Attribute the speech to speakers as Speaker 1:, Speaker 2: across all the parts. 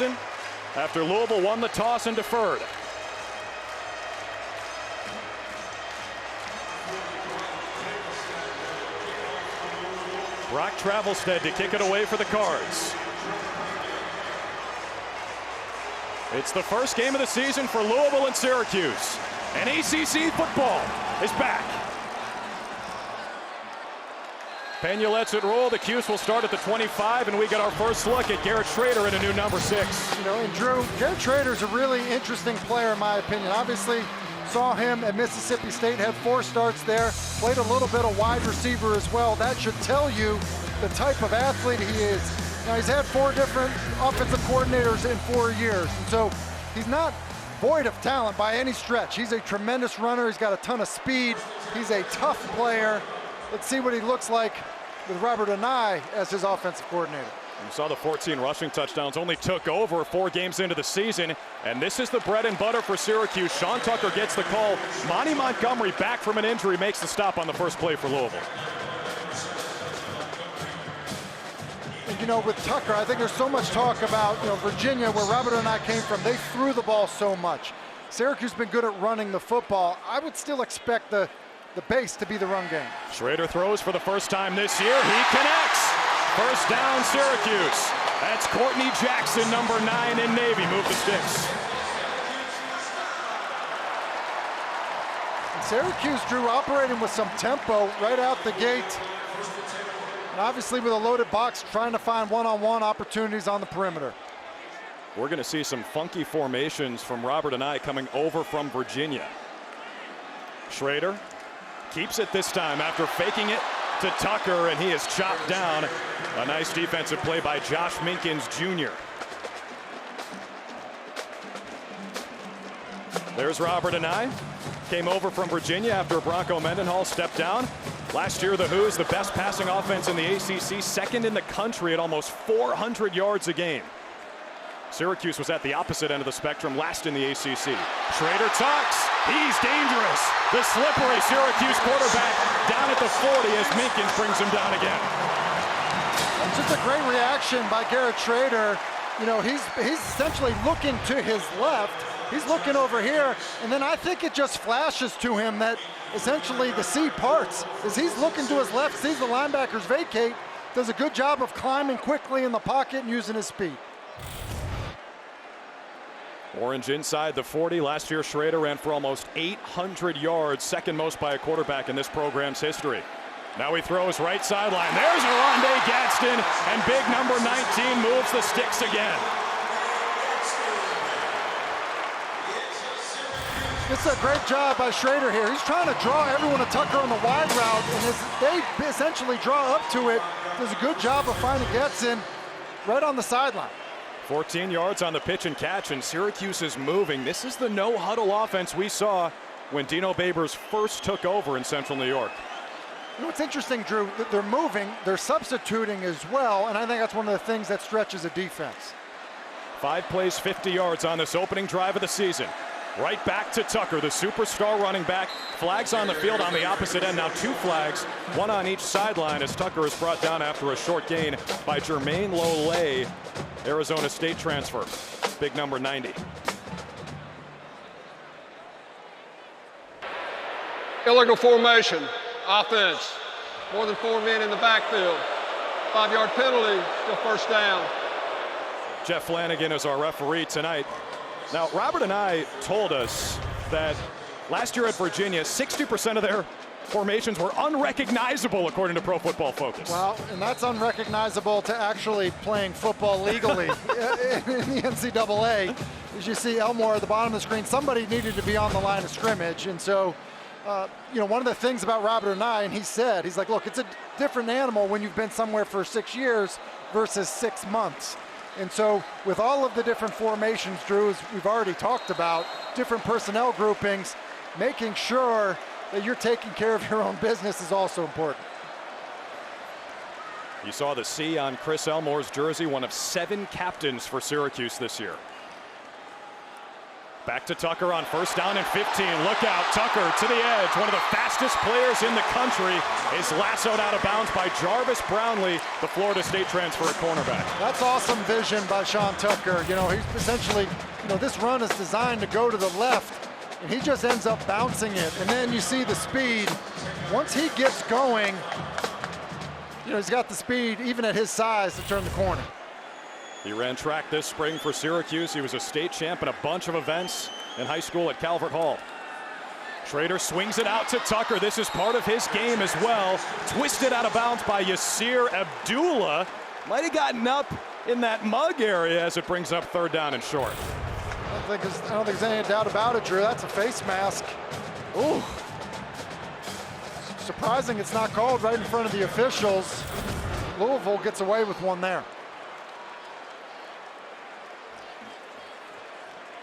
Speaker 1: after Louisville won the toss and deferred. Brock Travelstead to kick it away for the Cards. It's the first game of the season for Louisville and Syracuse. And ACC football is back. Pena lets it roll. The Cuse will start at the 25, and we get our first look at Garrett Shrader in a new number 6.
Speaker 2: You know, and Drew, Garrett Shrader is a really interesting player in my opinion. Obviously, saw him at Mississippi State, had 4 starts there, played a little bit of wide receiver as well. That should tell you the type of athlete he is. Now, he's had 4 different offensive coordinators in 4 years, and so he's not void of talent by any stretch. He's a tremendous runner. He's got a ton of speed. He's a tough player. Let's see what he looks like with Robert Anae as his offensive coordinator.
Speaker 1: You saw the 14 rushing touchdowns, only took over 4 games into the season, and this is the bread and butter for Syracuse. Sean Tucker gets the call. Monty Montgomery, back from an injury, makes the stop on the first play for Louisville.
Speaker 2: And you know, with Tucker, I think there's so much talk about, you know, Virginia, where Robert Anae came from. They threw the ball so much. Syracuse has been good at running the football. I would still expect the base to be the run game.
Speaker 1: Shrader throws for the first time this year. He connects. First down, Syracuse. That's Courtney Jackson, number 9 in Navy. Move the sticks.
Speaker 2: And Syracuse, Drew, operating with some tempo right out the gate. And obviously with a loaded box, trying to find one-on-one opportunities on the perimeter.
Speaker 1: We're going to see some funky formations from Robert Anae coming over from Virginia. Shrader keeps it this time after faking it to Tucker, and he is chopped down. A nice defensive play by Josh Minkins Jr. There's Robert Anae. Came over from Virginia after Bronco Mendenhall stepped down. Last year, the Hoos, the best passing offense in the ACC, second in the country at almost 400 yards a game. Syracuse was at the opposite end of the spectrum, last in the ACC. Shrader tucks. He's dangerous. The slippery Syracuse quarterback down at the 40 as Minkins brings him down again.
Speaker 2: That's just a great reaction by Garrett Shrader. You know, he's essentially looking to his left. He's looking over here, and then I think it just flashes to him that essentially the sea parts. As he's looking to his left, sees the linebackers vacate, does a good job of climbing quickly in the pocket and using his speed.
Speaker 1: Orange inside the 40. Last year, Shrader ran for almost 800 yards, second most by a quarterback in this program's history. Now he throws right sideline. There's Oronde Gadsden, and big number 19 moves the sticks again.
Speaker 2: It's a great job by Shrader here. He's trying to draw everyone to Tucker on the wide route, and as they essentially draw up to it, does a good job of finding Gadsden right on the sideline.
Speaker 1: 14 yards on the pitch and catch, and Syracuse is moving. This is the no-huddle offense we saw when Dino Babers first took over in Central New York.
Speaker 2: You know, it's interesting, Drew, that they're moving, they're substituting as well, and I think that's one of the things that stretches a defense.
Speaker 1: 5 plays, 50 yards on this opening drive of the season. Right back to Tucker, the superstar running back. Flags on the field on the opposite end. Now 2 flags, 1 on each sideline as Tucker is brought down after a short gain by Jermaine Lole, Arizona State transfer. Big number 90.
Speaker 3: Illegal formation, offense. More than 4 men in the backfield. 5-yard penalty, still first down.
Speaker 1: Jeff Flanagan is our referee tonight. Now, Robert Anae told us that last year at Virginia, 60% of their formations were unrecognizable, according to Pro Football Focus.
Speaker 2: Well, and that's unrecognizable to actually playing football legally in the NCAA. As you see Elmore at the bottom of the screen, somebody needed to be on the line of scrimmage. And so, you know, one of the things about Robert Anae, and he said, he's like, look, it's a different animal when you've been somewhere for 6 years versus 6 months. And so with all of the different formations, Drew, as we've already talked about, different personnel groupings, making sure that you're taking care of your own business is also important.
Speaker 1: You saw the C on Chris Elmore's jersey, one of 7 captains for Syracuse this year. Back to Tucker on first down and 15. Look out, Tucker to the edge. One of the fastest players in the country is lassoed out of bounds by Jarvis Brownlee, the Florida State transfer at cornerback.
Speaker 2: That's awesome vision by Sean Tucker. You know, he's essentially, you know, this run is designed to go to the left, and he just ends up bouncing it. And then you see the speed. Once he gets going, you know, he's got the speed, even at his size, to turn the corner.
Speaker 1: He ran track this spring for Syracuse. He was a state champ in a bunch of events in high school at Calvert Hall. Shrader swings it out to Tucker. This is part of his game as well. Twisted out of bounds by Yasir Abdullah. Might have gotten up in that mug area as it brings up third down and short.
Speaker 2: I don't think there's any doubt about it, Drew. That's a face mask. Ooh. Surprising it's not called right in front of the officials. Louisville gets away with one there.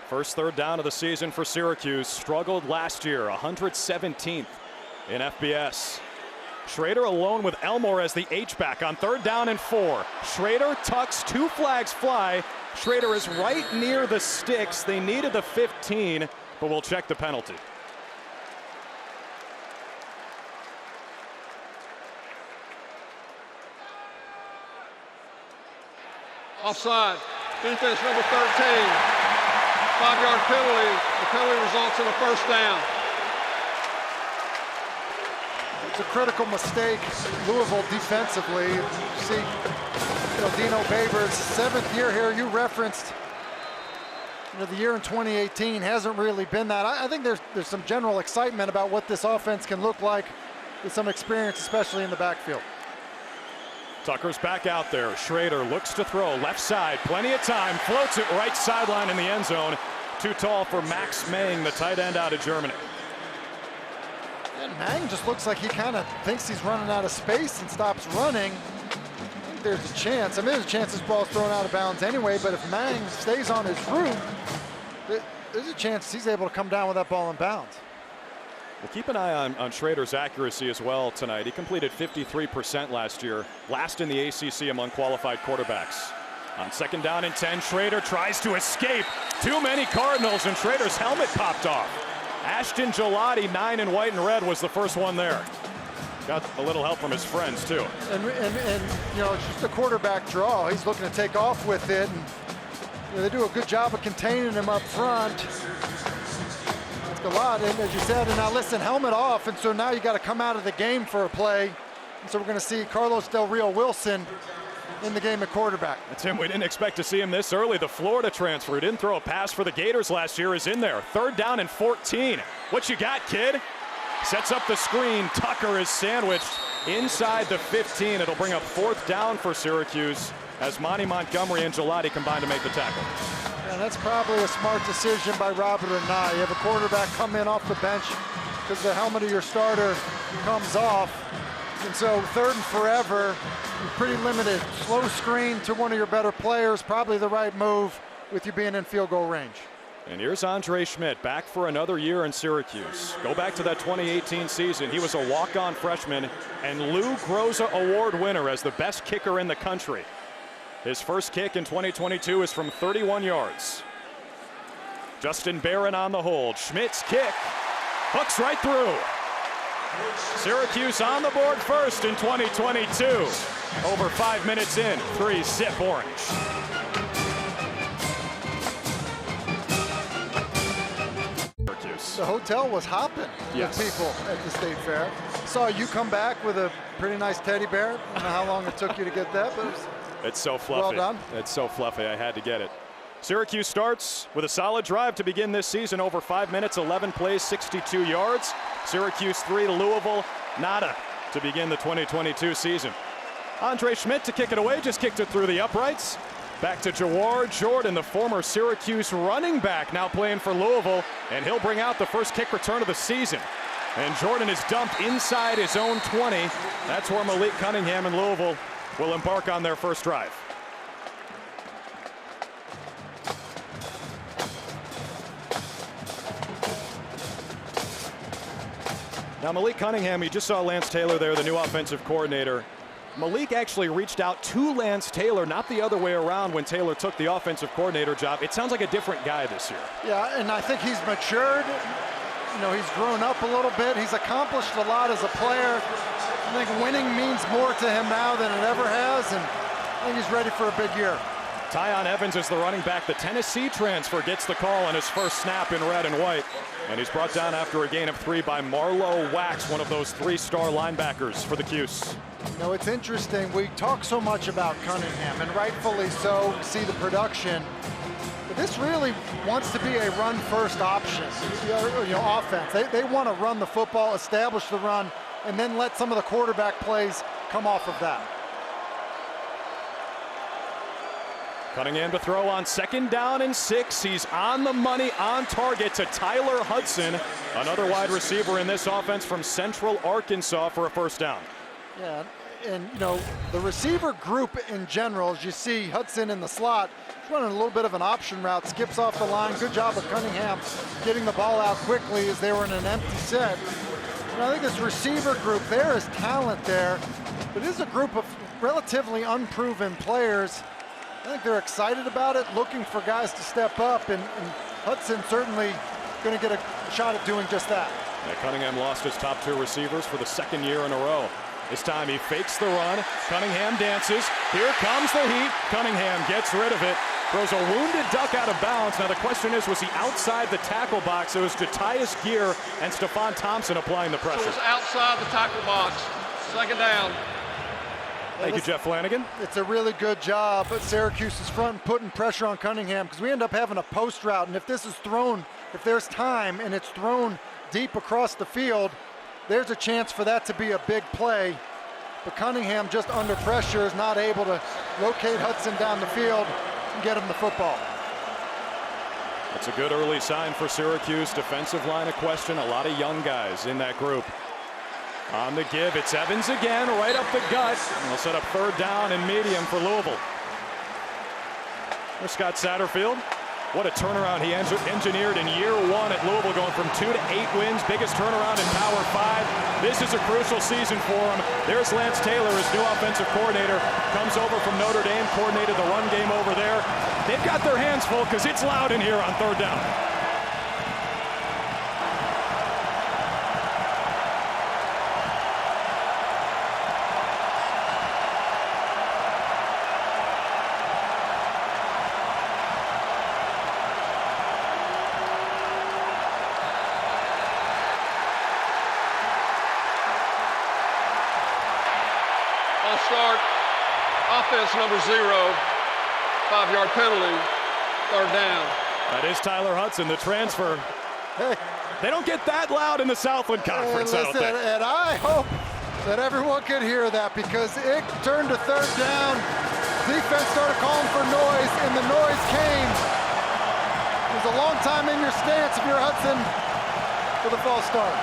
Speaker 1: First third down of the season for Syracuse. Struggled last year, 117th in FBS. Shrader alone with Elmore as the H-back on third down and 4. Shrader tucks, 2 flags fly. Shrader is right near the sticks. They needed the 15, but we'll check the penalty.
Speaker 3: Offside. Defense number 13. 5-yard penalty. The penalty results in a first down.
Speaker 2: It's a critical mistake. Louisville defensively. You see, you know, Dino Babers, 7th year here. You referenced, you know, the year in 2018 hasn't really been that. I think there's some general excitement about what this offense can look like with some experience, especially in the backfield.
Speaker 1: Tucker's back out there. Shrader looks to throw left side. Plenty of time. Floats it right sideline in the end zone. Too tall for Max Mang, the tight end out of Germany.
Speaker 2: And Mang just looks like he kind of thinks he's running out of space and stops running. I think there's a chance. I mean, there's a chance this ball's thrown out of bounds anyway, but if Mang stays on his route, there's a chance he's able to come down with that ball in bounds.
Speaker 1: Well, keep an eye on Shrader's accuracy as well tonight. He completed 53% last year, last in the ACC among qualified quarterbacks. On second down and 10, Shrader tries to escape. Too many Cardinals, and Shrader's helmet popped off. Ashton Gelati, 9 in white and red, was the first one there. Got a little help from his friends, too.
Speaker 2: And you know, it's just a quarterback draw. He's looking to take off with it. And, you know, they do a good job of containing him up front. A lot, and as you said, and now listen, helmet off, and so now you got to come out of the game for a play, and so we're going to see Carlos Del Rio Wilson in the game at quarterback.
Speaker 1: That's him. We didn't expect to see him this early. The Florida transfer, didn't throw a pass for the Gators last year, is in there. Third down and 14. What you got, kid? Sets up the screen. Tucker is sandwiched inside the 15. It'll bring up fourth down for Syracuse as Monty Montgomery and Gelati combine to make the tackle.
Speaker 2: And that's probably a smart decision by Robert and Nye. You have a quarterback come in off the bench because the helmet of your starter comes off. And so third and forever, you're pretty limited. Slow screen to one of your better players, probably the right move with you being in field goal range.
Speaker 1: And here's Andre Schmidt back for another year in Syracuse. Go back to that 2018 season. He was a walk-on freshman and Lou Groza Award winner as the best kicker in the country. His first kick in 2022 is from 31 yards. Justin Barron on the hold. Schmidt's kick hooks right through. Syracuse on the board first in 2022. Over 5 minutes in, 3-zip Orange.
Speaker 2: The hotel was hopping with people at the State Fair. Saw you come back with a pretty nice teddy bear. I don't know how long it took you to get that, but
Speaker 1: it's so fluffy.
Speaker 2: Well done.
Speaker 1: It's so fluffy. I had to get it. Syracuse starts with a solid drive to begin this season. Over 5 minutes, 11 plays, 62 yards. Syracuse 3 to Louisville, nada to begin the 2022 season. Andre Schmidt to kick it away, just kicked it through the uprights. Back to Jawar Jordan, the former Syracuse running back, now playing for Louisville, and he'll bring out the first kick return of the season. And Jordan is dumped inside his own 20. That's where Malik Cunningham and Louisville will embark on their first drive. Now Malik Cunningham, you just saw Lance Taylor there, the new offensive coordinator. Malik actually reached out to Lance Taylor, not the other way around when Taylor took the offensive coordinator job. It sounds like a different guy this year.
Speaker 2: Yeah, and I think he's matured. You know, he's grown up a little bit. He's accomplished a lot as a player. I think winning means more to him now than it ever has, and I think he's ready for a big year.
Speaker 1: Tyon Evans is the running back. The Tennessee transfer gets the call on his first snap in red and white. And he's brought down after a gain of 3 by Marlowe Wax, one of those 3-star linebackers for the Cuse.
Speaker 2: You know, it's interesting. We talk so much about Cunningham, and rightfully so, see the production. But this really wants to be a run-first option, you know, offense. They want to run the football, establish the run, and then let some of the quarterback plays come off of that.
Speaker 1: Cunningham to throw on 2nd down and 6. He's on the money, on target to Tyler Hudson, another wide receiver in this offense from Central Arkansas for a first down.
Speaker 2: Yeah, and you know, the receiver group in general, as you see Hudson in the slot, he's running a little bit of an option route, skips off the line. Good job of Cunningham getting the ball out quickly as they were in an empty set. And I think this receiver group, there is talent there, but it is a group of relatively unproven players. I think they're excited about it, looking for guys to step up, and Hudson certainly going to get a shot at doing just that.
Speaker 1: Yeah, Cunningham lost his top 2 receivers for the 2nd year in a row. This time he fakes the run. Cunningham dances. Here comes the heat. Cunningham gets rid of it. Throws a wounded duck out of bounds. Now the question is, was he outside the tackle box? It was Jatius Gear and Stephon Thompson applying the pressure.
Speaker 3: It was outside the tackle box. 2nd down.
Speaker 1: Thank you, Jeff Flanagan.
Speaker 2: It's a really good job at Syracuse's front putting pressure on Cunningham, because we end up having a post route, and if this is thrown, if there's time and it's thrown deep across the field, there's a chance for that to be a big play. But Cunningham, just under pressure, is not able to locate Hudson down the field and get him the football.
Speaker 1: That's a good early sign for Syracuse. Defensive line of question, a lot of young guys in that group. On the give, it's Evans again, right up the gut. And they'll set up 3rd down and medium for Louisville. There's Scott Satterfield. What a turnaround he engineered in year 1 at Louisville, going from 2 to 8 wins, biggest turnaround in Power 5. This is a crucial season for him. There's Lance Taylor, his new offensive coordinator, comes over from Notre Dame, coordinated the run game over there. They've got their hands full because it's loud in here on 3rd down.
Speaker 3: Start offense number 0, 5-yard penalty, 3rd down.
Speaker 1: That is Tyler Hudson, the transfer.
Speaker 2: Hey,
Speaker 1: they don't get that loud in the Southland Conference, I don't think.
Speaker 2: And I hope that everyone could hear that, because it turned to 3rd down. Defense started calling for noise, and the noise came. It was a long time in your stance if you're Hudson for the false start.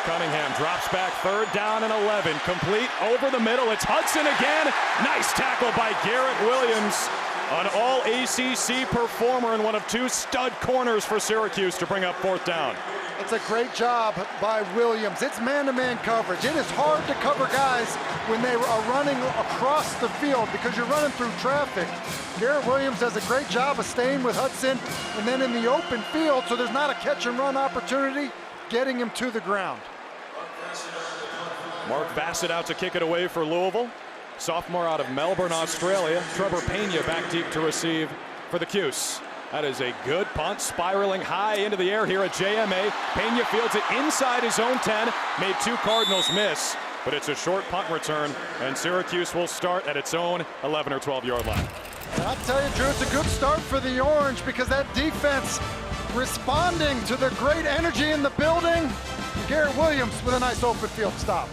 Speaker 1: Cunningham drops back, 3rd down and 11. Complete over the middle. It's Hudson again. Nice tackle by Garrett Williams. An all-ACC performer and one of 2 stud corners for Syracuse to bring up 4th down.
Speaker 2: It's a great job by Williams. It's man-to-man coverage. It is hard to cover guys when they are running across the field because you're running through traffic. Garrett Williams does a great job of staying with Hudson and then in the open field, so there's not a catch-and-run opportunity, getting him to the ground.
Speaker 1: Mark Bassett out to kick it away for Louisville. Sophomore out of Melbourne, Australia. Trevor Pena back deep to receive for the Cuse. That is a good punt, spiraling high into the air here at JMA. Pena fields it inside his own 10, made 2 Cardinals miss, but it's a short punt return, and Syracuse will start at its own 11 or 12-yard line.
Speaker 2: And I'll tell you, Drew, it's a good start for the Orange, because that defense responding to the great energy in the building. Garrett Williams with a nice open field stop.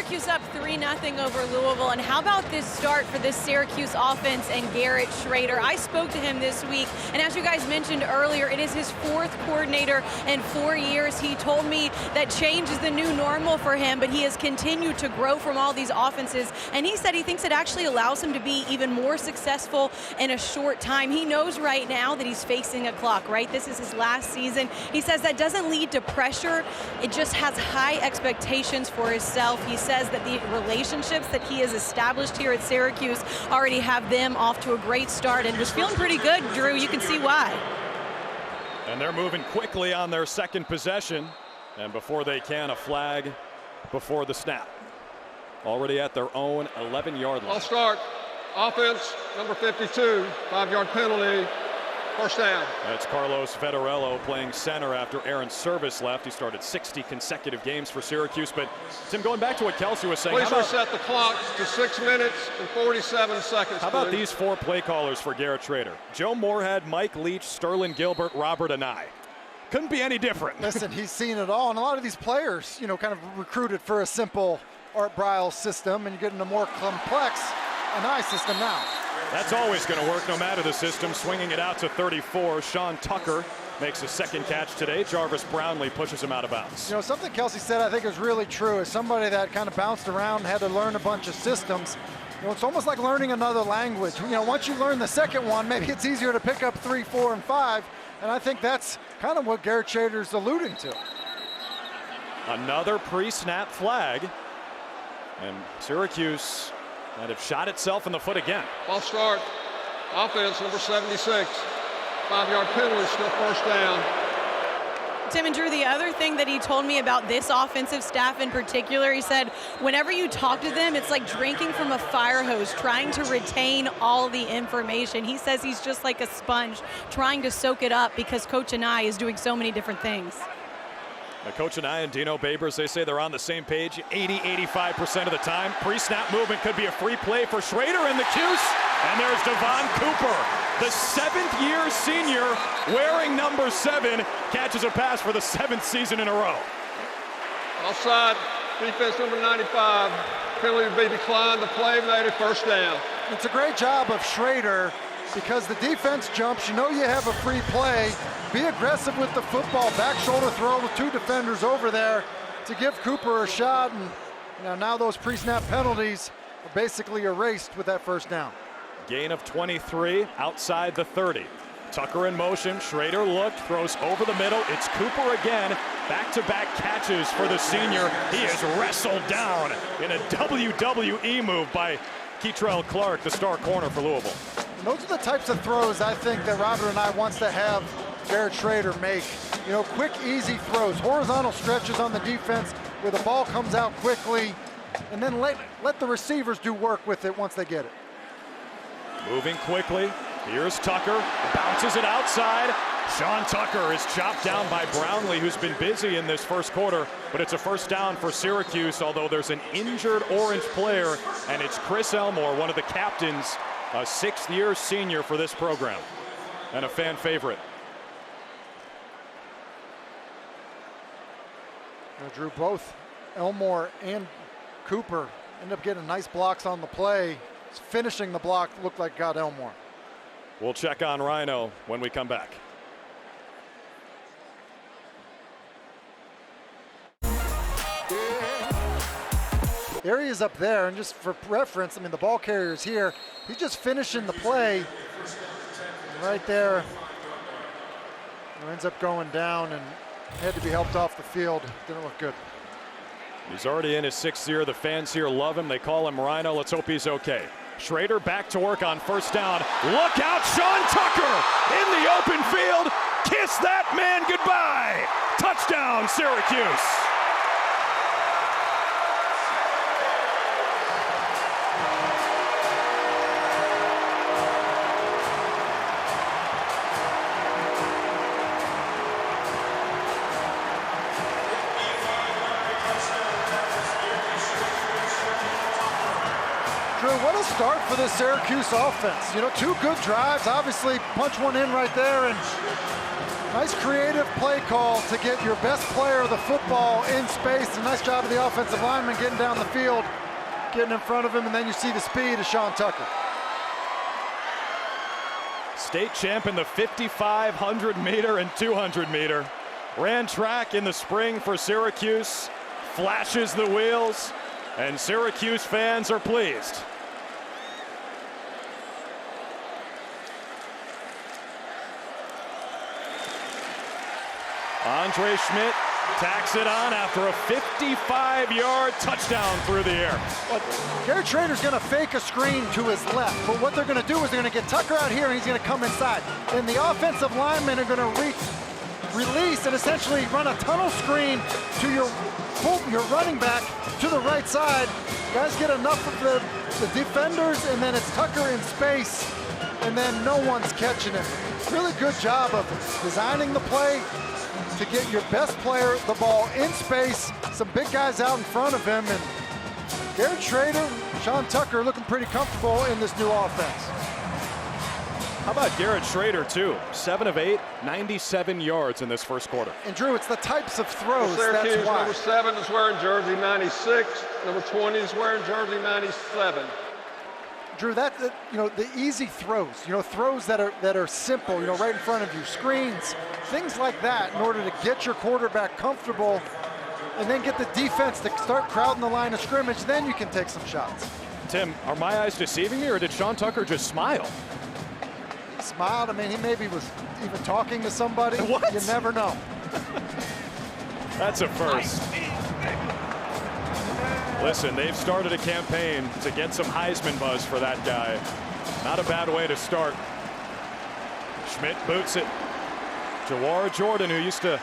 Speaker 4: Syracuse up 3-0 over Louisville, and how about this start for this Syracuse offense and Garrett Shrader? I spoke to him this week, and as you guys mentioned earlier, it is his 4th coordinator in 4 years. He told me that change is the new normal for him, but he has continued to grow from all these offenses, and he said he thinks it actually allows him to be even more successful in a short time. He knows right now that he's facing a clock, right? This is his last season. He says that doesn't lead to pressure. It just has high expectations for himself. He says that the relationships that he has established here at Syracuse already have them off to a great start, and was feeling pretty good, Drew. You can see why.
Speaker 1: And they're moving quickly on their second possession, and before they can, a flag before the snap. Already at their own 11-yard line.
Speaker 3: I'll start. Offense, number 52, 5-yard penalty. First down.
Speaker 1: That's Carlos Vettorello playing center after Aaron Service left. He started 60 consecutive games for Syracuse. But, Tim, going back to what Kelsey was saying.
Speaker 3: Please reset the clock to 6 minutes and 47 seconds.
Speaker 1: How about these 4 play callers for Garrett Shrader? Joe Moorhead, Mike Leach, Sterling Gilbert, Robert Anai. Couldn't be any different.
Speaker 2: Listen, he's seen it all. And a lot of these players, you know, kind of recruited for a simple Art Briles system, and you're getting a more complex Anai system now.
Speaker 1: That's always going to work no matter the system. Swinging it out to 34. Sean Tucker makes a second catch today. Jarvis Brownlee pushes him out of bounds.
Speaker 2: You know, something Kelsey said I think is really true. As somebody that kind of bounced around and had to learn a bunch of systems, you know, it's almost like learning another language. You know, once you learn the second one, maybe it's easier to pick up 3, 4, and 5. And I think that's kind of what Garrett Shrader's alluding to.
Speaker 1: Another pre-snap flag. And Syracuse might have shot itself in the foot again.
Speaker 3: Ball start. Offense, number 76. 5-yard penalty, still first down.
Speaker 4: Tim and Drew, the other thing that he told me about this offensive staff in particular, he said whenever you talk to them, it's like drinking from a fire hose, trying to retain all the information. He says he's just like a sponge, trying to soak it up because Coach Anai is doing so many different things.
Speaker 1: Now, Coach Anai and Dino Babers, they say they're on the same page 85% of the time. Pre-snap movement could be a free play for Shrader in the Cuse. And there's Devon Cooper, the 7th-year senior wearing number 7, catches a pass for the 7th season in a row.
Speaker 3: Offside, defense number 95. Penalty to be declined. The play made it first down.
Speaker 2: It's a great job of Shrader because the defense jumps. You know you have a free play. Be aggressive with the football. Back shoulder throw with 2 defenders over there to give Cooper a shot. And you know, now those pre-snap penalties are basically erased with that first down.
Speaker 1: Gain of 23 outside the 30. Tucker in motion. Shrader looked, throws over the middle. It's Cooper again. Back-to-back catches for the senior. He is wrestled down in a WWE move by Keitrell Clark, the star corner for Louisville.
Speaker 2: And those are the types of throws I think that Robert and I wants to have Garrett Shrader make. You know, quick, easy throws, horizontal stretches on the defense where the ball comes out quickly, and then let the receivers do work with it once they get it.
Speaker 1: Moving quickly. Here's Tucker, bounces it outside. Sean Tucker is chopped down by Brownlee, who's been busy in this first quarter, but it's a first down for Syracuse, although there's an injured Orange player, and it's Chris Elmore, one of the captains, a 6th-year senior for this program, and a fan favorite.
Speaker 2: Drew, both Elmore and Cooper end up getting nice blocks on the play. Finishing the block looked like got Elmore.
Speaker 1: We'll check on Rhino when we come back.
Speaker 2: There he is up there, and just for reference, I mean, the ball carrier's here. He's just finishing the play. And right there, he ends up going down and had to be helped off the field. Didn't look good.
Speaker 1: He's already in his 6th year. The fans here love him. They call him Rhino. Let's hope he's okay. Shrader back to work on first down. Look out, Sean Tucker in the open field. Kiss that man goodbye. Touchdown, Syracuse.
Speaker 2: What a start for the Syracuse offense. You know, 2 good drives, obviously punch one in right there, and Nice creative play call to get your best player of the football in space. A nice job of the offensive lineman getting down the field, getting in front of him, and then you see the speed of Sean Tucker.
Speaker 1: State champ in the 5,500 meter and 200 meter. Ran track in the spring for Syracuse, flashes the wheels, and Syracuse fans are pleased. Andre Schmidt tacks it on after a 55-yard touchdown through the air.
Speaker 2: Well, Garrett Shrader's going to fake a screen to his left, but what they're going to do is they're going to get Tucker out here and he's going to come inside. Then the offensive linemen are going to release and essentially run a tunnel screen to your running back to the right side. Guys get enough of the defenders, and then it's Tucker in space, and then no one's catching him. Really good job of designing the play to get your best player the ball in space, some big guys out in front of him, and Garrett Shrader, Sean Tucker looking pretty comfortable in this new offense.
Speaker 1: How about Garrett Shrader, too? 7 of 8, 97 yards in this first quarter.
Speaker 2: And Drew, it's the types of throws,
Speaker 3: Syracuse,
Speaker 2: that's why.
Speaker 3: number 7 is wearing jersey 96. Number 20 is wearing jersey 97.
Speaker 2: Drew, the easy throws, throws that are simple, right in front of you, screens, things like that, in order to get your quarterback comfortable and then get the defense to start crowding the line of scrimmage, then you can take some shots.
Speaker 1: Tim, are my eyes deceiving me, or did Sean Tucker just smile?
Speaker 2: He smiled. I mean, he maybe was even talking to somebody.
Speaker 1: What?
Speaker 2: You never know.
Speaker 1: That's a first. Listen, they've started a campaign to get some Heisman buzz for that guy. Not a bad way to start. Schmidt boots it. Jawar Jordan, who used to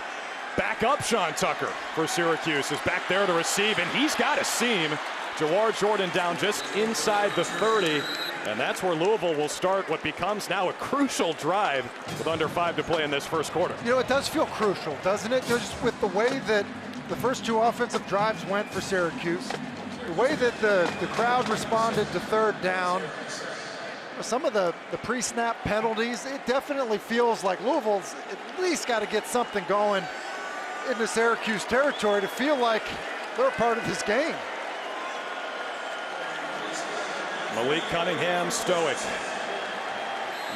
Speaker 1: back up Sean Tucker for Syracuse, is back there to receive, and he's got a seam. Jawar Jordan down just inside the 30, and that's where Louisville will start what becomes now a crucial drive with under 5 to play in this first quarter.
Speaker 2: It does feel crucial, doesn't it? Just with the way that the first 2 offensive drives went for Syracuse, the way that the crowd responded to third down, some of the pre-snap penalties, it definitely feels like Louisville's at least got to get something going into Syracuse territory to feel like they're a part of this game.
Speaker 1: Malik Cunningham, stoic.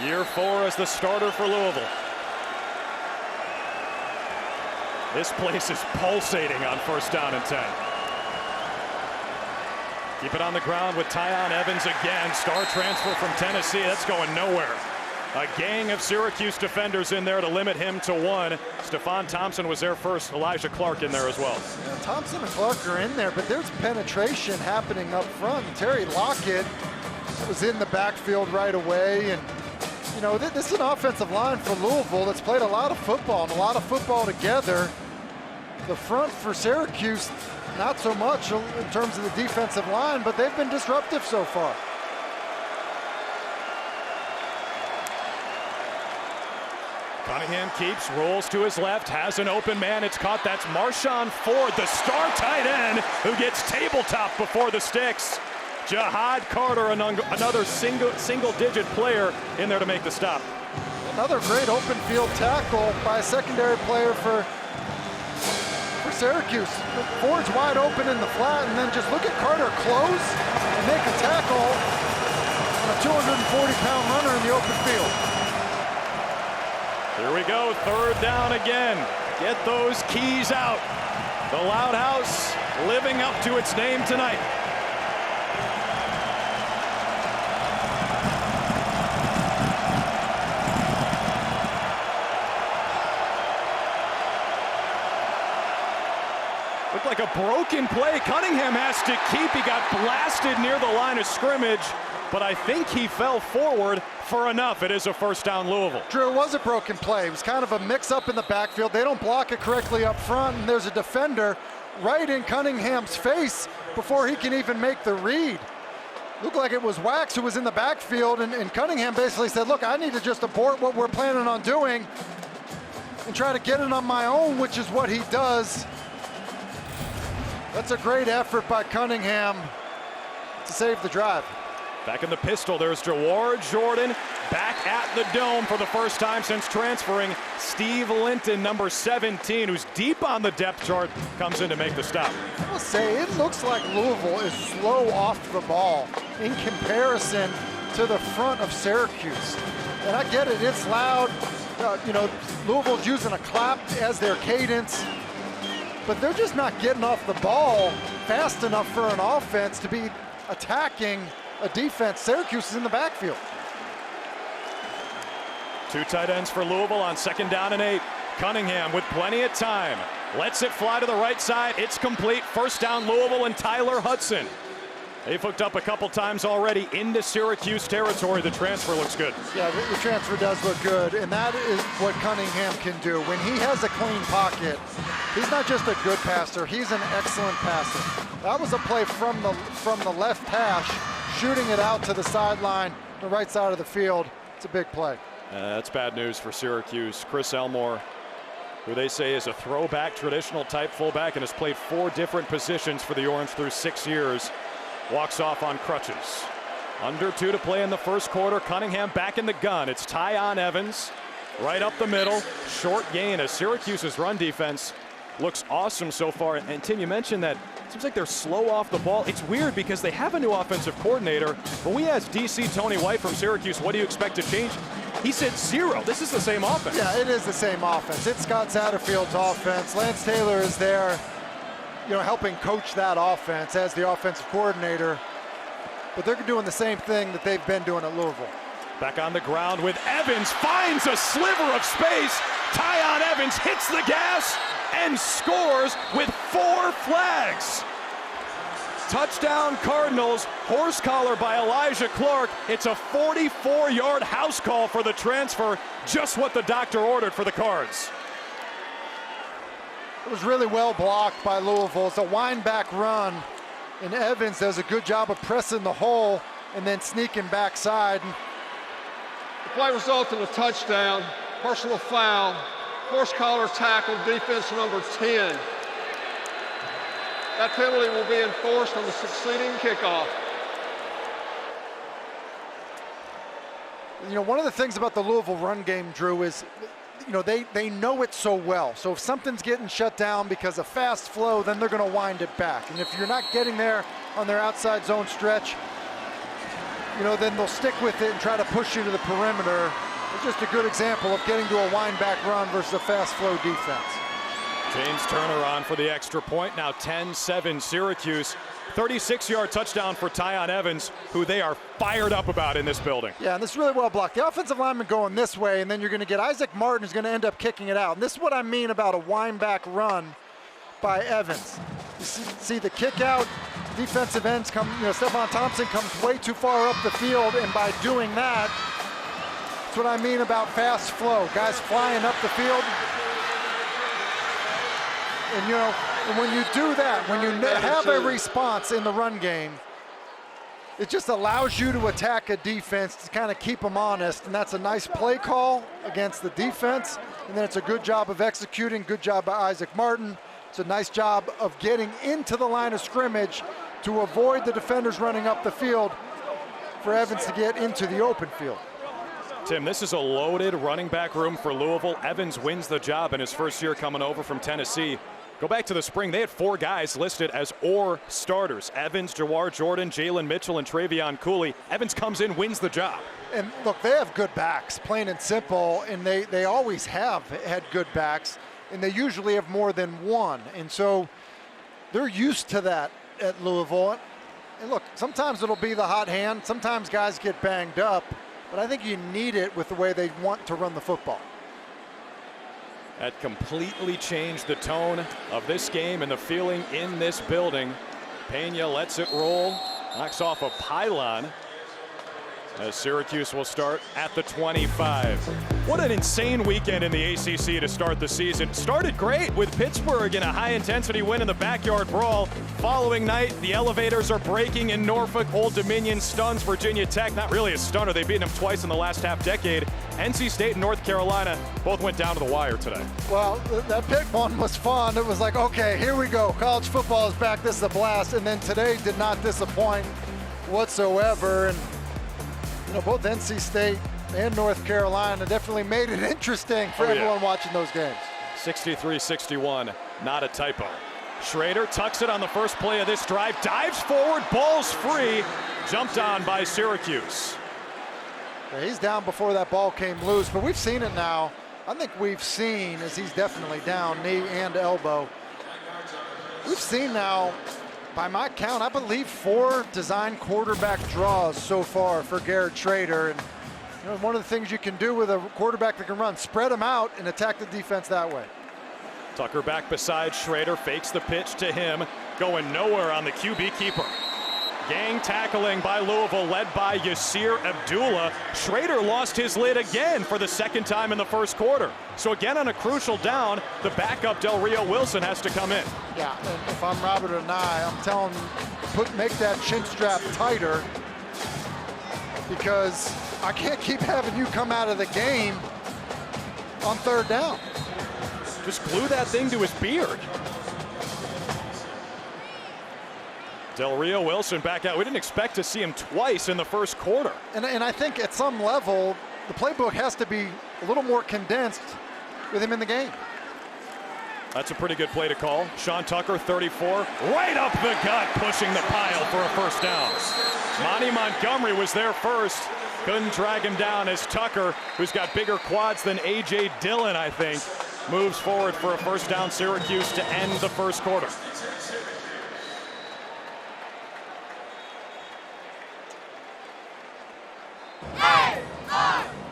Speaker 1: Year 4 as the starter for Louisville. This place is pulsating on first down and 10. Keep it on the ground with Tyon Evans again. Star transfer from Tennessee. That's going nowhere. A gang of Syracuse defenders in there to limit him to 1. Stephon Thompson was there first. Elijah Clark in there as well.
Speaker 2: Yeah, Thompson and Clark are in there, but there's penetration happening up front. Terry Lockett was in the backfield right away. And, this is an offensive line for Louisville that's played a lot of football and a lot of football together. The front for Syracuse, not so much in terms of the defensive line, but they've been disruptive so far.
Speaker 1: Cunningham keeps, rolls to his left, has an open man. It's caught. That's Marshawn Ford, the star tight end, who gets tabletop before the sticks. Jihad Carter, another single-digit player in there to make the stop.
Speaker 2: Another great open field tackle by a secondary player for Syracuse. Ford's wide open in the flat, and then just look at Carter close and make a tackle on a 240-pound runner in the open field.
Speaker 1: Here we go, third down again. Get those keys out. The Loud House living up to its name tonight. Looked like a broken play. Cunningham has to keep. He got blasted near the line of scrimmage, but I think he fell forward for enough. It is a first down Louisville.
Speaker 2: Drew, it was a broken play. It was kind of a mix-up in the backfield. They don't block it correctly up front, and there's a defender right in Cunningham's face before he can even make the read. Looked like it was Wax who was in the backfield, and Cunningham basically said, look, I need to just abort what we're planning on doing and try to get it on my own, which is what he does. That's a great effort by Cunningham to save the drive.
Speaker 1: Back in the pistol, there's Jawar Jordan. Back at the Dome for the first time since transferring. Steve Linton, number 17, who's deep on the depth chart, comes in to make the stop.
Speaker 2: I will say, it looks like Louisville is slow off the ball in comparison to the front of Syracuse. And I get it, it's loud. Louisville's using a clap as their cadence, but they're just not getting off the ball fast enough for an offense to be attacking a defense. Syracuse is in the backfield.
Speaker 1: 2 tight ends for Louisville on 2nd down and 8. Cunningham with plenty of time. Lets it fly to the right side. It's complete. 1st down Louisville and Tyler Hudson. They've hooked up a couple times already into Syracuse territory. The transfer looks good.
Speaker 2: Yeah, the transfer does look good, and that is what Cunningham can do. When he has a clean pocket, he's not just a good passer, he's an excellent passer. That was a play from the left hash, shooting it out to the sideline, the right side of the field. It's a big play.
Speaker 1: That's bad news for Syracuse. Chris Elmore, who they say is a throwback, traditional type fullback and has played 4 different positions for the Orange through 6 years, walks off on crutches. Under 2 to play in the first quarter. Cunningham back in the gun. It's Tyon Evans right up the middle. Short gain as Syracuse's run defense looks awesome so far. And Tim, you mentioned that it seems like they're slow off the ball. It's weird because they have a new offensive coordinator. When we asked DC Tony White from Syracuse, what do you expect to change? He said 0. This is the same offense.
Speaker 2: Yeah, it is the same offense. It's Scott Satterfield's offense. Lance Taylor is there, helping coach that offense as the offensive coordinator. But they're doing the same thing that they've been doing at Louisville.
Speaker 1: Back on the ground with Evans, finds a sliver of space. Tyon Evans hits the gas and scores with 4 flags. Touchdown Cardinals, horse collar by Elijah Clark. It's a 44-yard house call for the transfer, just what the doctor ordered for the Cards.
Speaker 2: It was really well blocked by Louisville. It's a wind back run, and Evans does a good job of pressing the hole and then sneaking backside.
Speaker 3: The play resulted in a touchdown, personal foul, horse collar tackle, defense number 10. That penalty will be enforced on the succeeding kickoff.
Speaker 2: One of the things about the Louisville run game, Drew, is they know it so well. So if something's getting shut down because of fast flow, then they're going to wind it back. And if you're not getting there on their outside zone stretch, then they'll stick with it and try to push you to the perimeter. It's just a good example of getting to a wind back run versus a fast flow defense.
Speaker 1: James Turner on for the extra point. Now 10-7 Syracuse. 36-yard touchdown for Tyon Evans, who they are fired up about in this building.
Speaker 2: Yeah, and this is really well blocked. The offensive lineman going this way, and then you're going to get Isaac Martin, who's going to end up kicking it out. And this is what I mean about a wind back run by Evans. You see the kick out, defensive ends come, Stephon Thompson comes way too far up the field, and by doing that, that's what I mean about fast flow. Guys flying up the field. And when you do that, when you have a response in the run game, it just allows you to attack a defense to kind of keep them honest, and that's a nice play call against the defense, and then it's a good job of executing, good job by Isaac Martin. It's a nice job of getting into the line of scrimmage to avoid the defenders running up the field for Evans to get into the open field.
Speaker 1: Tim, this is a loaded running back room for Louisville. Evans wins the job in his first year coming over from Tennessee. Go back to the spring, they had 4 guys listed as or starters. Evans, Jawar Jordan, Jalen Mitchell, and Travion Cooley. Evans comes in, wins the job.
Speaker 2: And look, they have good backs, plain and simple, and they always have had good backs, and they usually have more than one. And so they're used to that at Louisville. And look, sometimes it'll be the hot hand, sometimes guys get banged up, but I think you need it with the way they want to run the football.
Speaker 1: That completely changed the tone of this game and the feeling in this building. Pena lets it roll, knocks off a pylon as Syracuse will start at the 25. What an insane weekend in the ACC to start the season. Started great with Pittsburgh in a high-intensity win in the backyard brawl. Following night, the elevators are breaking in Norfolk. Old Dominion stuns Virginia Tech. Not really a stunner. They've beaten them twice in the last half-decade. NC State and North Carolina both went down to the wire today.
Speaker 2: Well, that Pitt one was fun. It was like, okay, here we go. College football is back. This is a blast. And then today did not disappoint. whatsoever. And both NC State and North Carolina definitely made it interesting for everyone watching those games.
Speaker 1: 63-61, not a typo. Shrader tucks it on the first play of this drive, dives forward, ball's free, jumped on by Syracuse.
Speaker 2: Yeah, he's down before that ball came loose, but we've seen it now. I think we've seen, as he's definitely down, knee and elbow. We've seen now, by my count, I believe 4 design quarterback draws so far for Garrett Shrader. And one of the things you can do with a quarterback that can run, spread them out and attack the defense that way.
Speaker 1: Tucker back beside Shrader, fakes the pitch to him, going nowhere on the QB keeper. Gang tackling by Louisville, led by Yasir Abdullah. Shrader lost his lid again for the second time in the first quarter. So again, on a crucial down, the backup Del Rio Wilson has to come in.
Speaker 2: Yeah, and if I'm Robert and I'm telling him, make that chin strap tighter, because I can't keep having you come out of the game on third down.
Speaker 1: Just glue that thing to his beard. Del Rio Wilson back out. We didn't expect to see him twice in the first quarter.
Speaker 2: And I think at some level, the playbook has to be a little more condensed with him in the game.
Speaker 1: That's a pretty good play to call. Sean Tucker, 34, right up the gut, pushing the pile for a first down. Monty Montgomery was there first. Couldn't drag him down as Tucker, who's got bigger quads than A.J. Dillon, I think, moves forward for a first down. Syracuse to end the first quarter.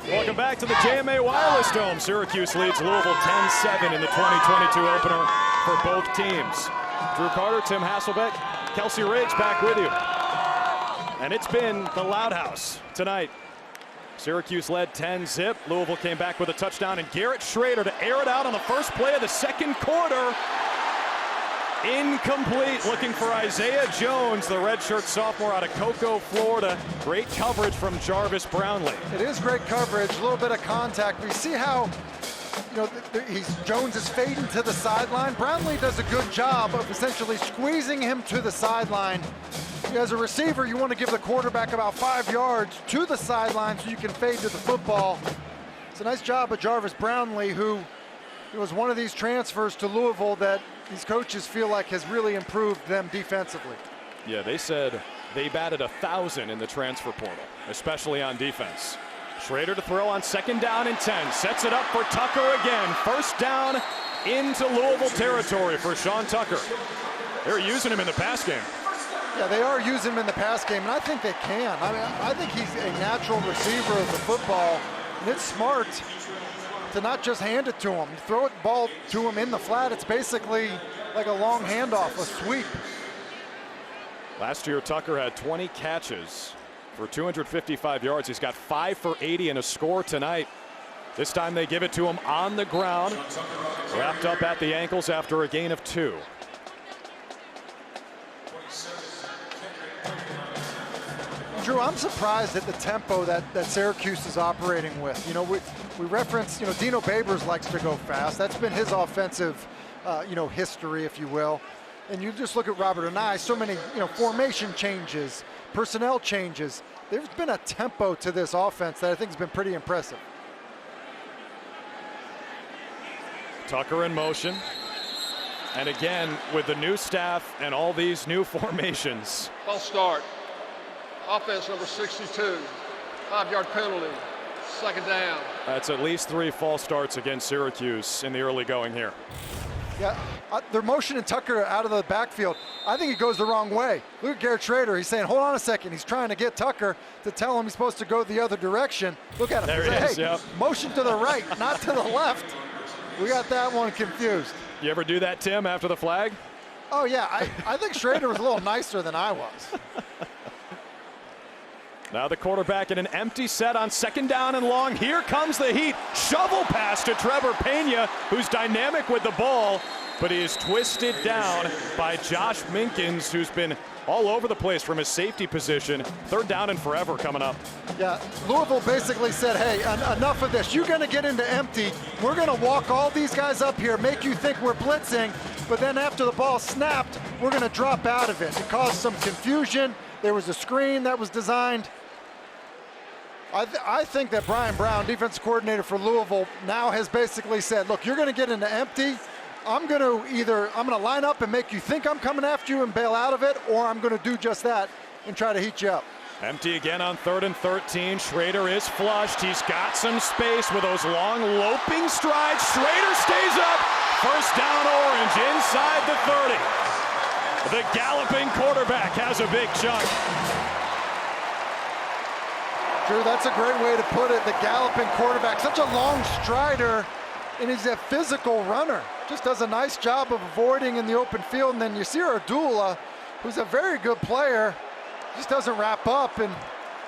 Speaker 1: Welcome back to the JMA Wireless Dome. Syracuse leads Louisville 10-7 in the 2022 opener for both teams. Drew Carter, Tim Hasselbeck, Kelsey Riggs back with you. And it's been the Loud House tonight. Syracuse led 10-zip. Louisville came back with a touchdown, and Garrett Shrader to air it out on the first play of the second quarter. Incomplete, looking for Isaiah Jones, the redshirt sophomore out of Cocoa, Florida. Great coverage from Jarvis Brownlee.
Speaker 2: It is great coverage, a little bit of contact. We see how, Jones is fading to the sideline. Brownlee does a good job of essentially squeezing him to the sideline. As a receiver, you want to give the quarterback about 5 yards to the sideline so you can fade to the football. It's a nice job of Jarvis Brownlee, who was one of these transfers to Louisville that these coaches feel like has really improved them defensively.
Speaker 1: Yeah, they said they batted 1,000 in the transfer portal, especially on defense. Shrader to throw on second down and 10. Sets it up for Tucker again. First down into Louisville territory for Sean Tucker. They're using him in the pass game.
Speaker 2: Yeah, they are using him in the pass game, and I think they can. I mean, I think he's a natural receiver of the football, and it's smart to not just hand it to him. Throw it ball to him in the flat. It's basically like a long handoff, a sweep.
Speaker 1: Last year, Tucker had 20 catches for 255 yards. He's got 5 for 80 and a score tonight. This time they give it to him on the ground, wrapped up at the ankles after a gain of 2.
Speaker 2: Drew, I'm surprised at the tempo that Syracuse is operating with. We reference, Dino Babers likes to go fast. That's been his offensive, history, if you will. And you just look at Robert and so many, formation changes, personnel changes. There's been a tempo to this offense that I think has been pretty impressive.
Speaker 1: Tucker in motion. And again, with the new staff and all these new formations.
Speaker 3: False start. Offense number 62. 5-yard penalty. Second down.
Speaker 1: That's at least 3 false starts against Syracuse in the early going here.
Speaker 2: Yeah, they're motioning Tucker out of the backfield. I think he goes the wrong way. Look at Garrett Shrader. He's saying, hold on a second. He's trying to get Tucker to tell him he's supposed to go the other direction. Look at him.
Speaker 1: There
Speaker 2: he
Speaker 1: is,
Speaker 2: hey,
Speaker 1: yep.
Speaker 2: Motion to the right, not to the left. We got that one confused.
Speaker 1: You ever do that, Tim, after the flag?
Speaker 2: Oh, yeah. I think Shrader was a little nicer than I was.
Speaker 1: Now the quarterback in an empty set on second down and long. Here comes the heat. Shovel pass to Trevor Pena, who's dynamic with the ball, but he is twisted down by Josh Minkins, who's been all over the place from his safety position. Third down and forever coming up.
Speaker 2: Yeah, Louisville basically said, hey, enough of this. You're going to get into empty. We're going to walk all these guys up here, make you think we're blitzing, but then after the ball snapped, we're going to drop out of it. It caused some confusion. There was a screen that was designed. I think that Brian Brown, defensive coordinator for Louisville, now has basically said, look, you're going to get into empty. I'm going to line up and make you think I'm coming after you and bail out of it, or I'm going to do just that and try to heat you up.
Speaker 1: Empty again on 3rd and 13. Shrader is flushed. He's got some space with those long loping strides. Shrader stays up. First down, Orange inside the 30. The galloping quarterback has a big chunk.
Speaker 2: Drew, that's a great way to put it. The galloping quarterback, such a long strider, and he's a physical runner. Just does a nice job of avoiding in the open field. And then you see Ardula, who's a very good player, just doesn't wrap up, and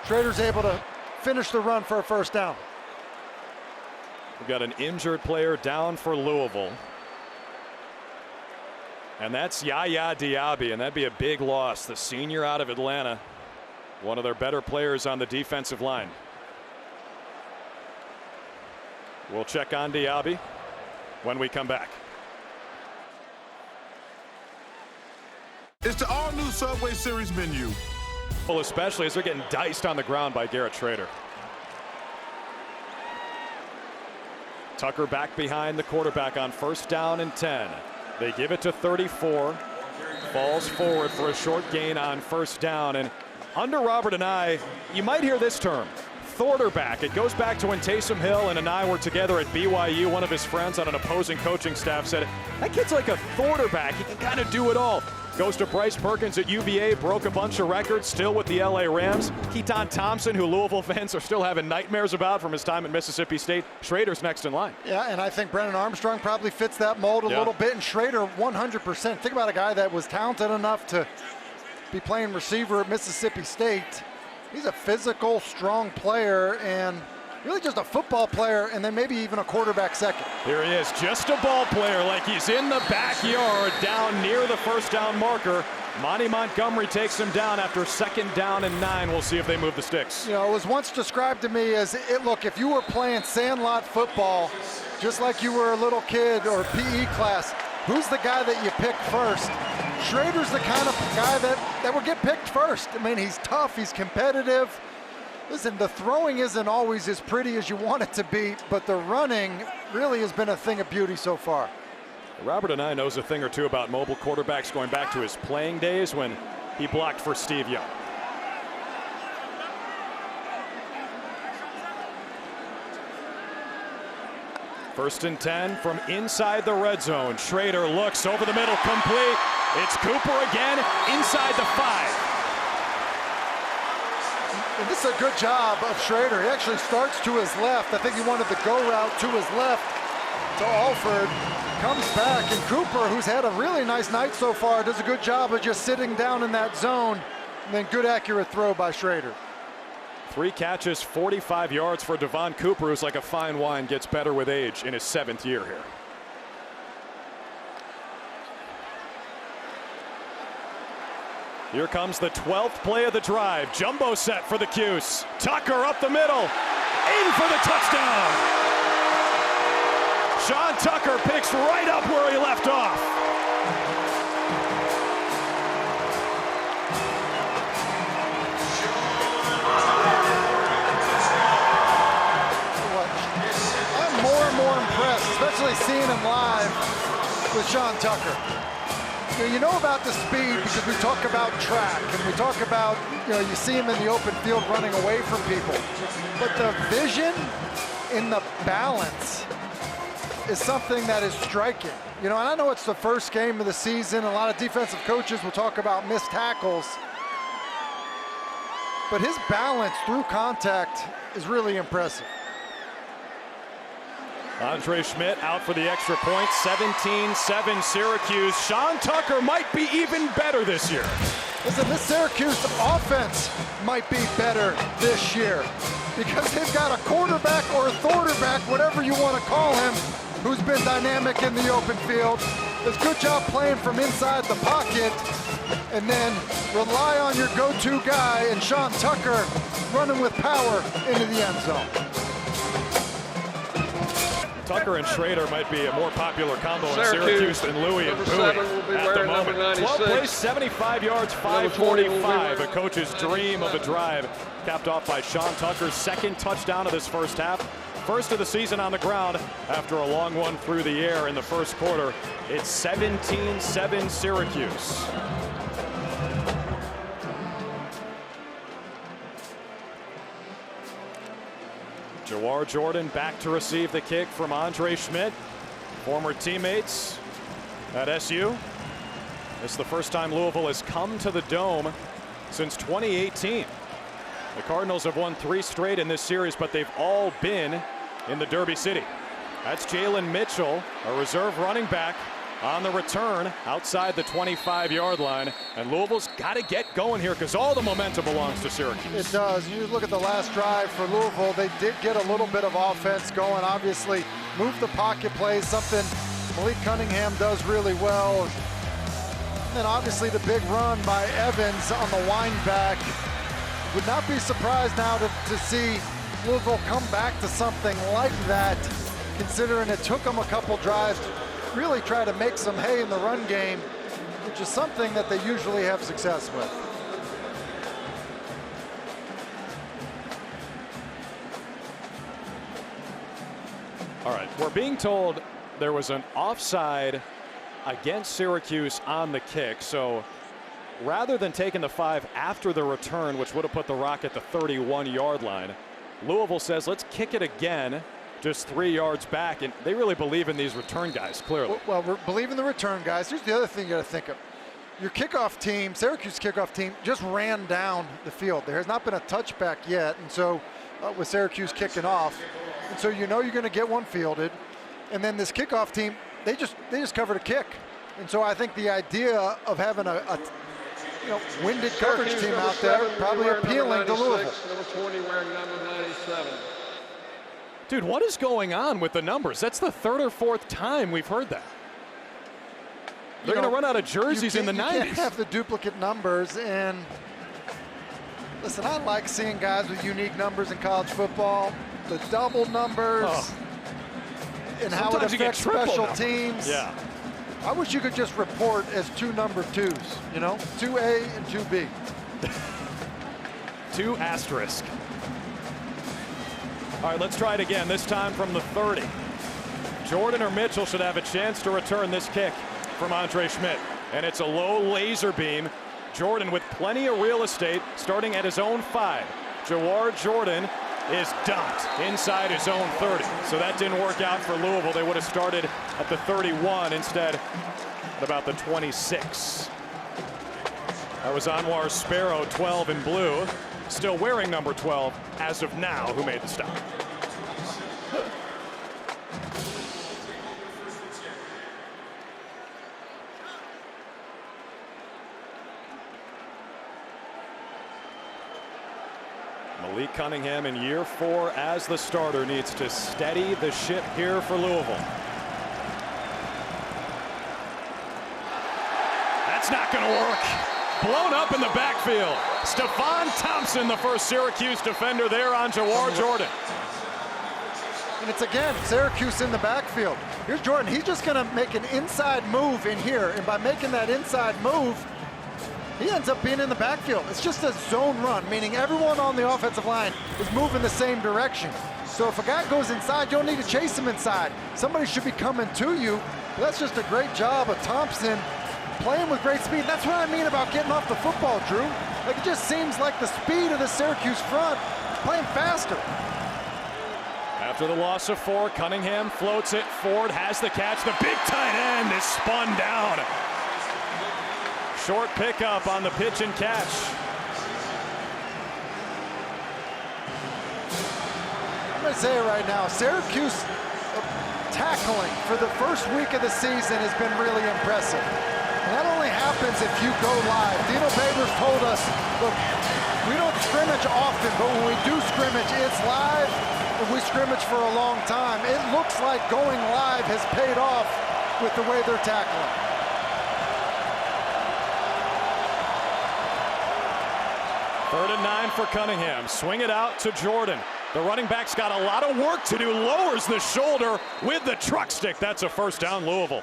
Speaker 2: Shrader's able to finish the run for a first down.
Speaker 1: We've got an injured player down for Louisville. And that's Yaya Diaby, and that'd be a big loss. The senior out of Atlanta, one of their better players on the defensive line. We'll check on Diaby when we come back.
Speaker 5: It's the all-new Subway Series menu.
Speaker 1: Well, especially as they're getting diced on the ground by Garrett Shrader. Tucker back behind the quarterback on 1st down and 10. They give it to 34. Falls forward for a short gain on 1st down. And under Robert and I, you might hear this term, Thorderback. It goes back to when Taysom Hill and I were together at BYU. One of his friends on an opposing coaching staff said, that kid's like a Thorderback. He can kind of do it all. Goes to Bryce Perkins at UVA, broke a bunch of records, still with the LA Rams. Keaton Thompson, who Louisville fans are still having nightmares about from his time at Mississippi State. Shrader's next in line.
Speaker 2: Yeah, and I think Brennan Armstrong probably fits that mold a little bit, and Shrader 100%. Think about a guy that was talented enough to be playing receiver at Mississippi State. He's a physical, strong player, and really just a football player, and then maybe even a quarterback second.
Speaker 1: Here he is, just a ball player, like he's in the backyard down near the 1st down marker. Monty Montgomery takes him down after 2nd down and 9. We'll see if they move the sticks.
Speaker 2: You know, it was once described to me as, look, if you were playing sandlot football, just like you were a little kid or PE class, who's the guy that you pick first? Shrader's the kind of guy that will get picked first. I mean, he's tough, he's competitive. Listen, the throwing isn't always as pretty as you want it to be, but the running really has been a thing of beauty so far.
Speaker 1: Robert and I knows a thing or two about mobile quarterbacks going back to his playing days when he blocked for Steve Young. First and 10 from inside the red zone. Shrader looks over the middle, complete. It's Cooper again, inside the 5.
Speaker 2: And this is a good job of Shrader. He actually starts to his left. I think he wanted the go route to his left to Alford. Comes back, and Cooper, who's had a really nice night so far, does a good job of just sitting down in that zone. And then good accurate throw by Shrader.
Speaker 1: 3 catches, 45 yards for Devon Cooper, who's like a fine wine, gets better with age in his 7th year here. Here comes the 12th play of the drive. Jumbo set for the Cuse. Tucker up the middle. In for the touchdown. Sean Tucker picks right up where he left off.
Speaker 2: I'm more and more impressed, especially seeing him live with Sean Tucker. You know about the speed because we talk about track and we talk about, you see him in the open field running away from people. But the vision and the balance is something that is striking. And I know it's the first game of the season. A lot of defensive coaches will talk about missed tackles. But his balance through contact is really impressive.
Speaker 1: Andre Schmidt out for the extra point. 17-7 Syracuse. Sean Tucker might be even better this year.
Speaker 2: Listen, this Syracuse offense might be better this year because they've got a quarterback or a quarterback, whatever you want to call him, who's been dynamic in the open field. Does a good job playing from inside the pocket, and then rely on your go-to guy and Sean Tucker running with power into the end zone.
Speaker 1: Tucker and Shrader might be a more popular combo in
Speaker 3: Syracuse,
Speaker 1: Syracuse than Louis and
Speaker 3: number
Speaker 1: Bowie
Speaker 3: 7 will be
Speaker 1: at the
Speaker 3: wearing number
Speaker 1: moment.
Speaker 3: 96.
Speaker 1: 12 plays, 75 yards,
Speaker 3: Number 20 will be
Speaker 1: 545. A
Speaker 3: wearing
Speaker 1: coach's dream of a drive, capped off by Sean Tucker's second touchdown of this first half. First of the season on the ground after a long one through the air in the first quarter. It's 17-7 Syracuse. Jawar Jordan back to receive the kick from Andre Schmidt, former teammates at SU. This is the first time Louisville has come to the Dome since 2018. The Cardinals have won 3 straight in this series, but they've all been in the Derby City. That's Jalen Mitchell, a reserve running back, on the return outside the 25-yard line. And Louisville's got to get going here because all the momentum belongs to Syracuse.
Speaker 2: It does. You look at the last drive for Louisville, they did get a little bit of offense going. Obviously, move the pocket plays, something Malik Cunningham does really well. And then obviously the big run by Evans on the wind back. Would not be surprised now to see Louisville come back to something like that, considering it took them a couple drives to really try to make some hay in the run game, which is something that they usually have success with.
Speaker 1: All right, we're being told there was an offside against Syracuse on the kick, so rather than taking the 5 after the return, which would have put the Rock at the 31-yard line, Louisville says, let's kick it again, just 3 yards back. And they really believe in these return guys, clearly.
Speaker 2: Well, we believe in the return guys. Here's the other thing you got to think of. Your kickoff team, Syracuse kickoff team, just ran down the field. There has not been a touchback yet, and so with Syracuse kicking off. And so you know you're going to get one fielded. And then this kickoff team, they just covered a kick. And so I think the idea of having a winded coverage team out there probably appealing to Louisville.
Speaker 3: Number 20 wearing number 97.
Speaker 1: Dude, what is going on with the numbers? That's the 3rd or 4th time we've heard that. They're going to run out of jerseys in the 90s.
Speaker 2: You can't have the duplicate numbers. And listen, I like seeing guys with unique numbers in college football. The double numbers and how it affects special teams.
Speaker 1: Yeah.
Speaker 2: I wish you could just report as 2 number 2s, 2A and 2B.
Speaker 1: 2 asterisk. All right, let's try it again, this time from the 30. Jordan or Mitchell should have a chance to return this kick from Andre Schmidt. And it's a low laser beam. Jordan with plenty of real estate, starting at his own 5. Jawar Jordan is dumped inside his own 30. So that didn't work out for Louisville. They would have started at the 31 instead at about the 26. That was Anwar Sparrow, 12 in blue, still wearing number 12 as of now, who made the stop. Malik Cunningham in year 4 as the starter needs to steady the ship here for Louisville. That's not going to work. Blown up in the backfield. Stephon Thompson, the first Syracuse defender there on Jawar Jordan.
Speaker 2: And it's again Syracuse in the backfield. Here's Jordan. He's just going to make an inside move in here. And by making that inside move, he ends up being in the backfield. It's just a zone run, meaning everyone on the offensive line is moving the same direction. So if a guy goes inside, you don't need to chase him inside. Somebody should be coming to you. But that's just a great job of Thompson playing with great speed. That's what I mean about getting off the football, Drew. Like, it just seems like the speed of the Syracuse front is playing faster.
Speaker 1: After the loss of 4, Cunningham floats it. Ford has the catch. The big tight end is spun down. Short pickup on the pitch and catch.
Speaker 2: I'm going to say it right now. Syracuse tackling for the first week of the season has been really impressive. And that only happens if you go live. Dino Babers told us, look, we don't scrimmage often, but when we do scrimmage, it's live. And we scrimmage for a long time. It looks like going live has paid off with the way they're tackling.
Speaker 1: Third and 9 for Cunningham. Swing it out to Jordan. The running back's got a lot of work to do, lowers the shoulder with the truck stick. That's a first down, Louisville.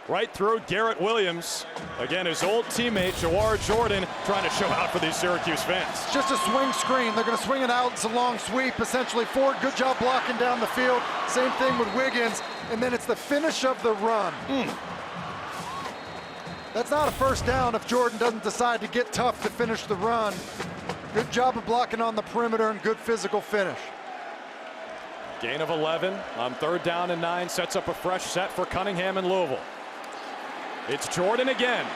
Speaker 1: Right through Garrett Williams. Again, his old teammate, Jawar Jordan, trying to show out for these Syracuse fans.
Speaker 2: It's just a swing screen. They're going to swing it out. It's a long sweep, essentially forward. Good job blocking down the field. Same thing with Wiggins. And then it's the finish of the run. That's not a first down if Jordan doesn't decide to get tough to finish the run. Good job of blocking on the perimeter and good physical finish.
Speaker 1: Gain of 11 on 3rd down and 9, sets up a fresh set for Cunningham and Louisville. It's Jordan again.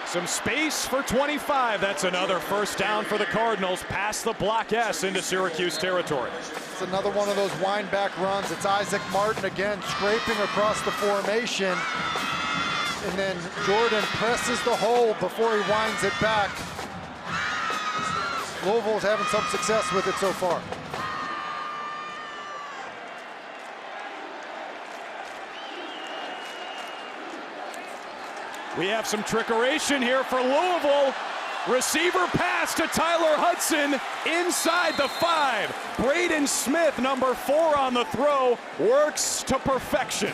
Speaker 1: Some space for 25. That's another first down for the Cardinals past the block S into Syracuse territory.
Speaker 2: It's another one of those wind back runs. It's Isaac Martin again scraping across the formation. And then Jordan presses the hole before he winds it back. Louisville's having some success with it so far.
Speaker 1: We have some trickeration here for Louisville. Receiver pass to Tyler Hudson inside the 5. Braden Smith, number 4 on the throw, works to perfection.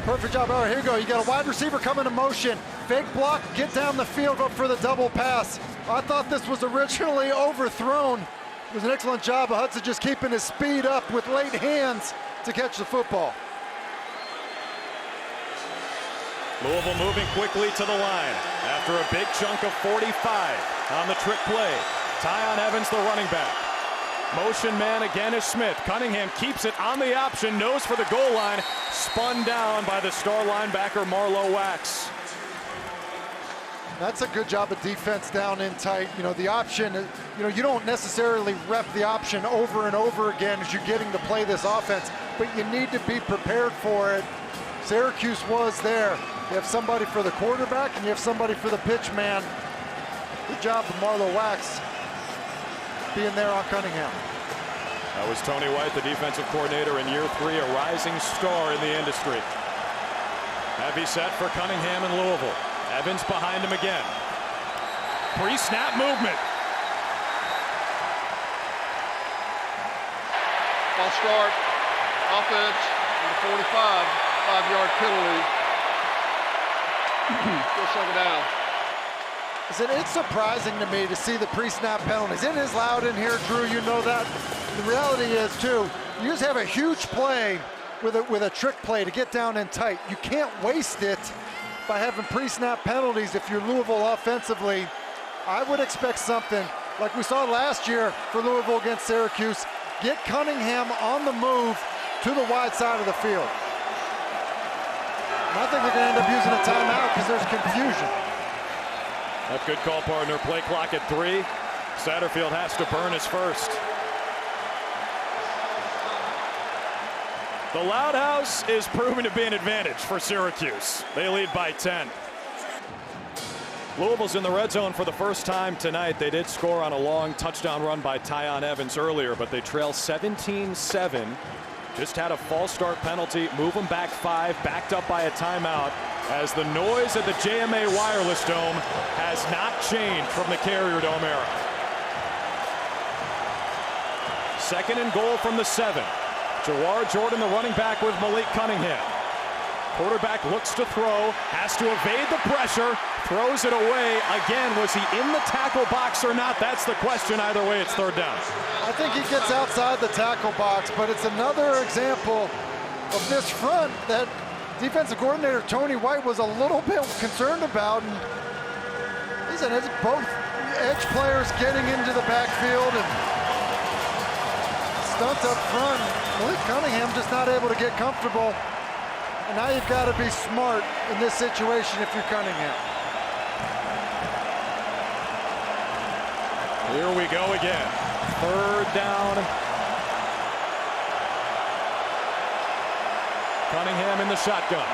Speaker 2: Perfect job. All right, here you go. You got a wide receiver coming in motion. Fake block, get down the field, up for the double pass. I thought this was originally overthrown. It was an excellent job of Hudson just keeping his speed up with late hands to catch the football.
Speaker 1: Louisville moving quickly to the line after a big chunk of 45 on the trick play. Tyon Evans, the running back. Motion man again is Smith. Cunningham keeps it on the option, nose for the goal line. Spun down by the star linebacker Marlowe Wax.
Speaker 2: That's a good job of defense down in tight. You know, the option, you know, you don't necessarily rep the option over and over again as you're getting to play this offense, but you need to be prepared for it. Syracuse was there. You have somebody for the quarterback and you have somebody for the pitch man. Good job of Marlowe Wax being there on Cunningham.
Speaker 1: That was Tony White, the defensive coordinator in year 3, a rising star in the industry. Heavy set for Cunningham and Louisville. Evans behind him again. Pre-snap movement.
Speaker 3: False start, offense, number 45, 5-yard penalty. Still second down.
Speaker 2: It's surprising to me to see the pre-snap penalties. It is loud in here, Drew, you know that. The reality is, too, you just have a huge play with a trick play to get down in tight. You can't waste it by having pre-snap penalties if you're Louisville offensively. I would expect something like we saw last year for Louisville against Syracuse. Get Cunningham on the move to the wide side of the field. And I think they're going to end up using a timeout because there's confusion.
Speaker 1: That's good call, partner. Play clock at 3. Satterfield has to burn his first. The Loud House is proving to be an advantage for Syracuse. They lead by 10. Louisville's in the red zone for the first time tonight. They did score on a long touchdown run by Tyon Evans earlier, but they trail 17-7. Just had a false start penalty, move them back 5, backed up by a timeout, as the noise at the JMA Wireless Dome has not changed from the Carrier Dome era. 2nd and goal from the 7. Jawar Jordan, the running back, with Malik Cunningham. Quarterback looks to throw, has to evade the pressure, throws it away. Again, was he in the tackle box or not? That's the question. Either way, it's 3rd down.
Speaker 2: I think he gets outside the tackle box, but it's another example of this front that defensive coordinator Tony White was a little bit concerned about. And listen, it's both edge players getting into the backfield and stunt up front. Malik Cunningham just not able to get comfortable. And now you've got to be smart in this situation if you're Cunningham.
Speaker 1: Here we go again. 3rd down. Cunningham in the shotgun.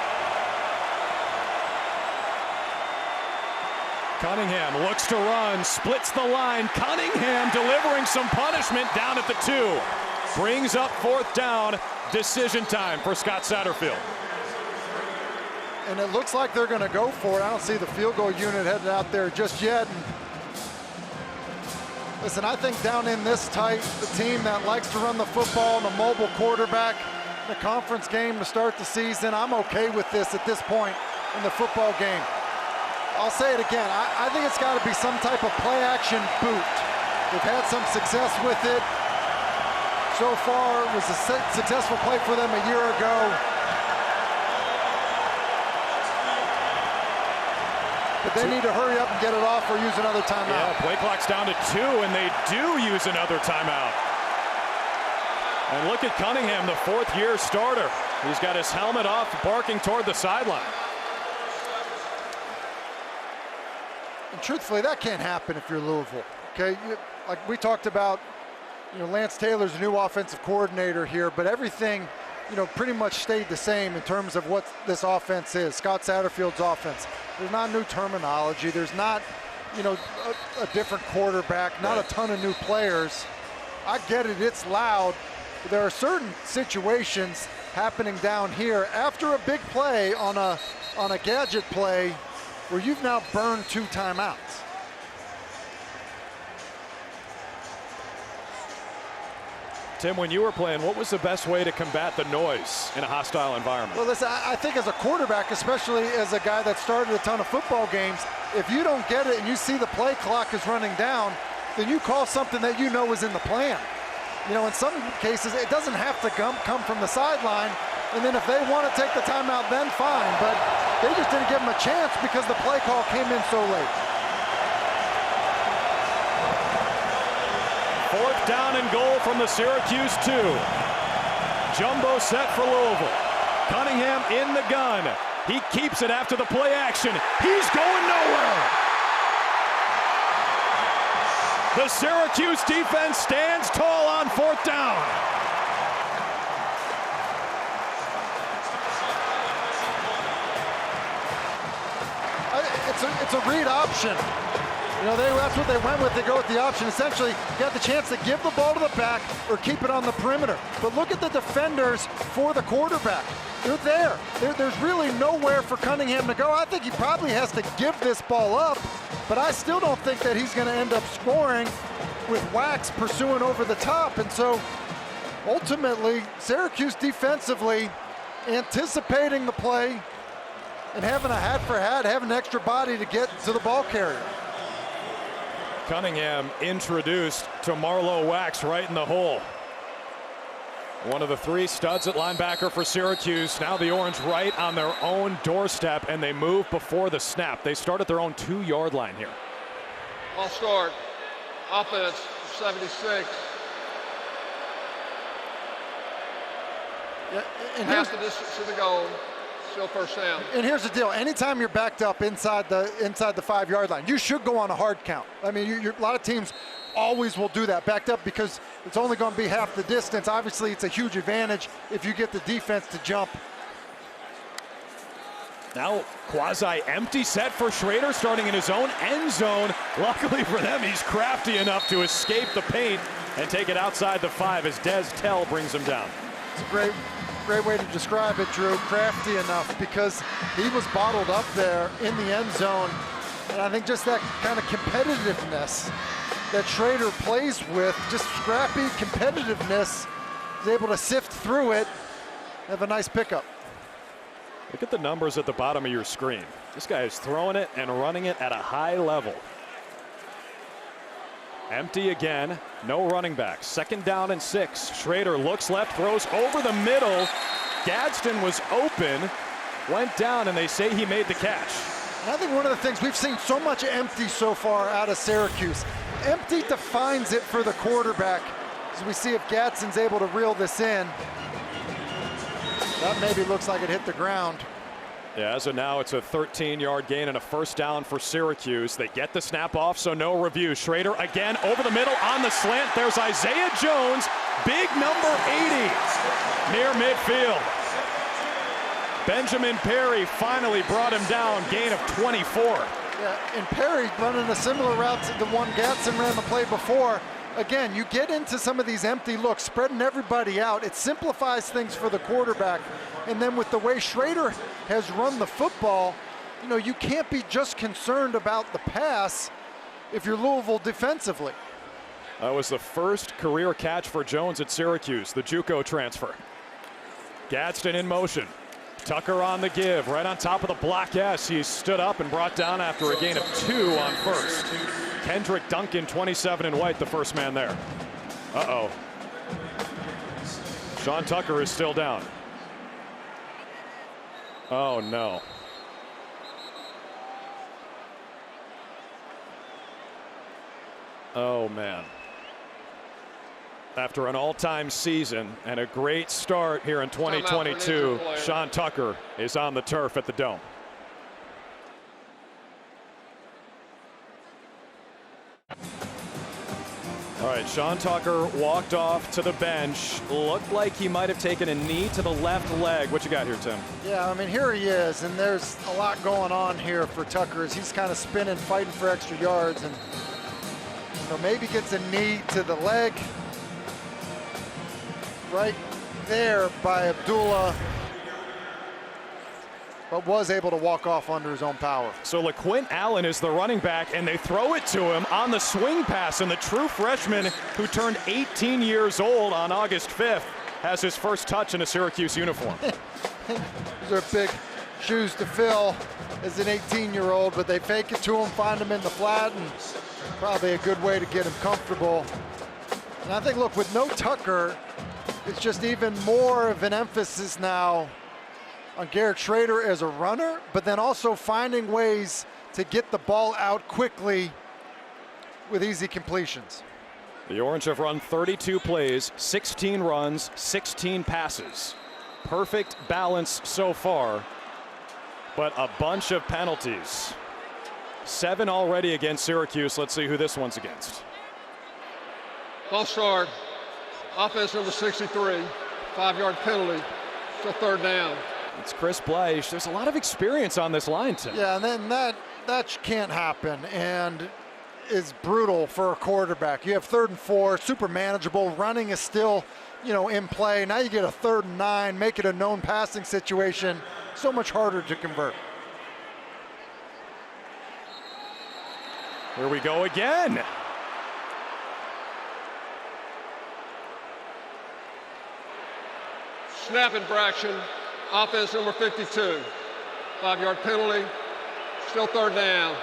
Speaker 1: Cunningham looks to run, splits the line. Cunningham delivering some punishment down at the 2. Brings up 4th down. Decision time for Scott Satterfield.
Speaker 2: And it looks like they're going to go for it. I don't see the field goal unit headed out there just yet. And Listen, I think down in this tight, the team that likes to run the football and a mobile quarterback, the conference game to start the season, I'm okay with this at this point in the football game. I'll say it again, I think it's got to be some type of play-action boot. They've had some success with it. So far, it was a successful play for them a year ago. But they need to hurry up and get it off or use another timeout.
Speaker 1: Yeah, play clock's down to 2, and they do use another timeout. And look at Cunningham, the 4th-year starter. He's got his helmet off, barking toward the sideline.
Speaker 2: And truthfully, that can't happen if you're Louisville, okay? Like we talked about, Lance Taylor's the new offensive coordinator here, but everything, pretty much stayed the same in terms of what this offense is, Scott Satterfield's offense. There's not new terminology. There's not, a different quarterback, not a ton of new players. I get it, it's loud. But there are certain situations happening down here after a big play on a gadget play where you've now burned 2 timeouts.
Speaker 1: Tim, when you were playing, what was the best way to combat the noise in a hostile environment?
Speaker 2: Well, listen, I think as a quarterback, especially as a guy that started a ton of football games, if you don't get it and you see the play clock is running down, then you call something that you know is in the plan. In some cases, it doesn't have to come from the sideline, and then if they want to take the timeout, then fine. But they just didn't give them a chance because the play call came in so late.
Speaker 1: 4th down and goal from the Syracuse 2. Jumbo set for Louisville. Cunningham in the gun. He keeps it after the play action. He's going nowhere. The Syracuse defense stands tall on 4th down.
Speaker 2: It's a read option. That's what they went with. They go with the option. Essentially, you got the chance to give the ball to the back or keep it on the perimeter. But look at the defenders for the quarterback. They're there. There's really nowhere for Cunningham to go. I think he probably has to give this ball up, but I still don't think that he's going to end up scoring with Wax pursuing over the top. And so, ultimately, Syracuse defensively anticipating the play and having a hat for hat, having an extra body to get to the ball carrier.
Speaker 1: Cunningham introduced to Marlowe Wax right in the hole. One of the 3 studs at linebacker for Syracuse. Now the Orange right on their own doorstep, and they move before the snap. They start at their own 2-yard line here.
Speaker 3: I'll start. Offense, 76.
Speaker 2: Yeah, and
Speaker 3: Half the distance to the goal. Still 1st down.
Speaker 2: And here's the deal. Anytime you're backed up inside the 5-yard line, you should go on a hard count. I mean, a lot of teams always will do that, backed up, because it's only going to be half the distance. Obviously, it's a huge advantage if you get the defense to jump.
Speaker 1: Now quasi-empty set for Shrader, starting in his own end zone. Luckily for them, he's crafty enough to escape the paint and take it outside the 5 as Des Tell brings him down.
Speaker 2: It's a great way to describe it, Drew. Crafty enough, because he was bottled up there in the end zone. And I think just that kind of competitiveness that Shrader plays with, just scrappy competitiveness, is able to sift through it, have a nice pickup.
Speaker 1: Look at the numbers at the bottom of your screen. This guy is throwing it and running it at a high level. Empty again, no running back. 2nd down and 6. Shrader looks left, throws over the middle. Gadsden was open, went down, and they say he made the catch.
Speaker 2: And I think one of the things, we've seen so much empty so far out of Syracuse. Empty defines it for the quarterback, as we see if Gadsden's able to reel this in. That maybe looks like it hit the ground.
Speaker 1: Yeah, as of now, it's a 13-yard gain and a 1st down for Syracuse. They get the snap off, so no review. Shrader again over the middle on the slant. There's Isaiah Jones, big number 80, near midfield. Benjamin Perry finally brought him down, gain of 24.
Speaker 2: Yeah, and Perry running a similar route to the one Gadsden ran the play before. Again, you get into some of these empty looks, spreading everybody out. It simplifies things for the quarterback. And then with the way Shrader has run the football, you can't be just concerned about the pass if you're Louisville defensively.
Speaker 1: That was the first career catch for Jones at Syracuse, the JUCO transfer. Gadsden in motion. Tucker on the give, right on top of the block S. He stood up and brought down after a gain of 2 on first. Kendrick Duncan, 27 in white, the first man there. Uh-oh. Sean Tucker is still down. Oh, no. Oh, man. After an all-time season and a great start here in 2022, Sean Tucker is on the turf at the Dome. All right, Sean Tucker walked off to the bench. Looked like he might have taken a knee to the left leg. What you got here, Tim?
Speaker 2: Yeah, I mean, here he is, and there's a lot going on here for Tucker as he's kind of spinning, fighting for extra yards, and maybe gets a knee to the leg right there by Abdullah, but was able to walk off under his own power.
Speaker 1: So LaQuint Allen is the running back, and they throw it to him on the swing pass, and the true freshman who turned 18 years old on August 5th has his first touch in a Syracuse uniform.
Speaker 2: Those are big shoes to fill as an 18-year-old, but they fake it to him, find him in the flat, and probably a good way to get him comfortable. And I think, look, with no Tucker, it's just even more of an emphasis now on Garrett Shrader as a runner, but then also finding ways to get the ball out quickly with easy completions.
Speaker 1: The Orange have run 32 plays, 16 runs, 16 passes. Perfect balance so far, but a bunch of penalties. 7 already against Syracuse. Let's see who this one's against.
Speaker 3: False start. Offense number 63. 5-yard penalty. Still third down.
Speaker 1: It's Chris Bleich. There's a lot of experience on this line, Tim.
Speaker 2: Yeah, and then that can't happen, and is brutal for a quarterback. You have 3rd and 4, super manageable. Running is still, in play. Now you get a 3rd and 9, make it a known passing situation. So much harder to convert.
Speaker 1: Here we go again.
Speaker 3: Snap infraction. Offense number 52. 5-yard penalty. Still third down.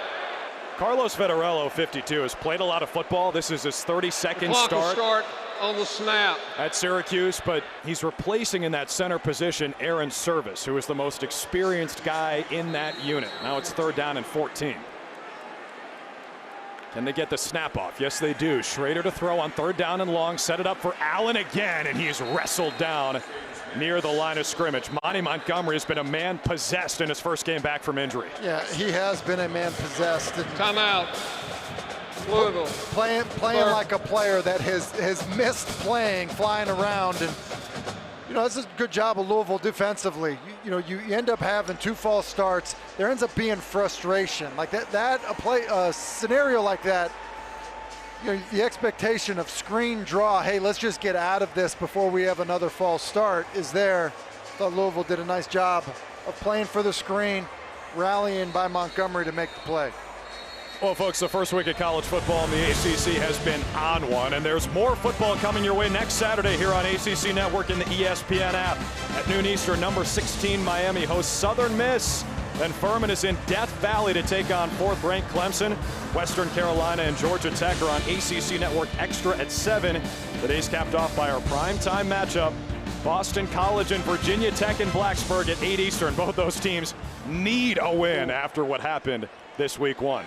Speaker 1: Carlos Vettorello, 52, has played a lot of football. This is his 32nd
Speaker 3: Clock will
Speaker 1: start
Speaker 3: start on the snap
Speaker 1: at Syracuse, but he's replacing in that center position Aaron Service, who is the most experienced guy in that unit. Now it's 3rd down and 14. Can they get the snap off? Yes, they do. Shrader to throw on 3rd down and long. Set it up for Allen again, and he's wrestled down near the line of scrimmage. Monty Montgomery has been a man possessed in his first game back from injury.
Speaker 2: Yeah, he has been a man possessed.
Speaker 3: Timeout. Louisville.
Speaker 2: Playing like a player that has missed playing, flying around, and this is a good job of Louisville defensively. You end up having 2 false starts. There ends up being frustration like that. A scenario like that. The expectation of screen draw, hey, let's just get out of this before we have another false start, is there. Thought Louisville did a nice job of playing for the screen, rallying by Montgomery to make the play.
Speaker 1: Well, folks, the first week of college football in the ACC has been on one, and there's more football coming your way next Saturday here on ACC Network in the ESPN app. At noon Eastern, number 16 Miami hosts Southern Miss. Then Furman is in Death Valley to take on 4th-ranked Clemson. Western Carolina and Georgia Tech are on ACC Network Extra at 7. The day's capped off by our primetime matchup. Boston College and Virginia Tech in Blacksburg at 8 Eastern. Both those teams need a win after what happened this week 1.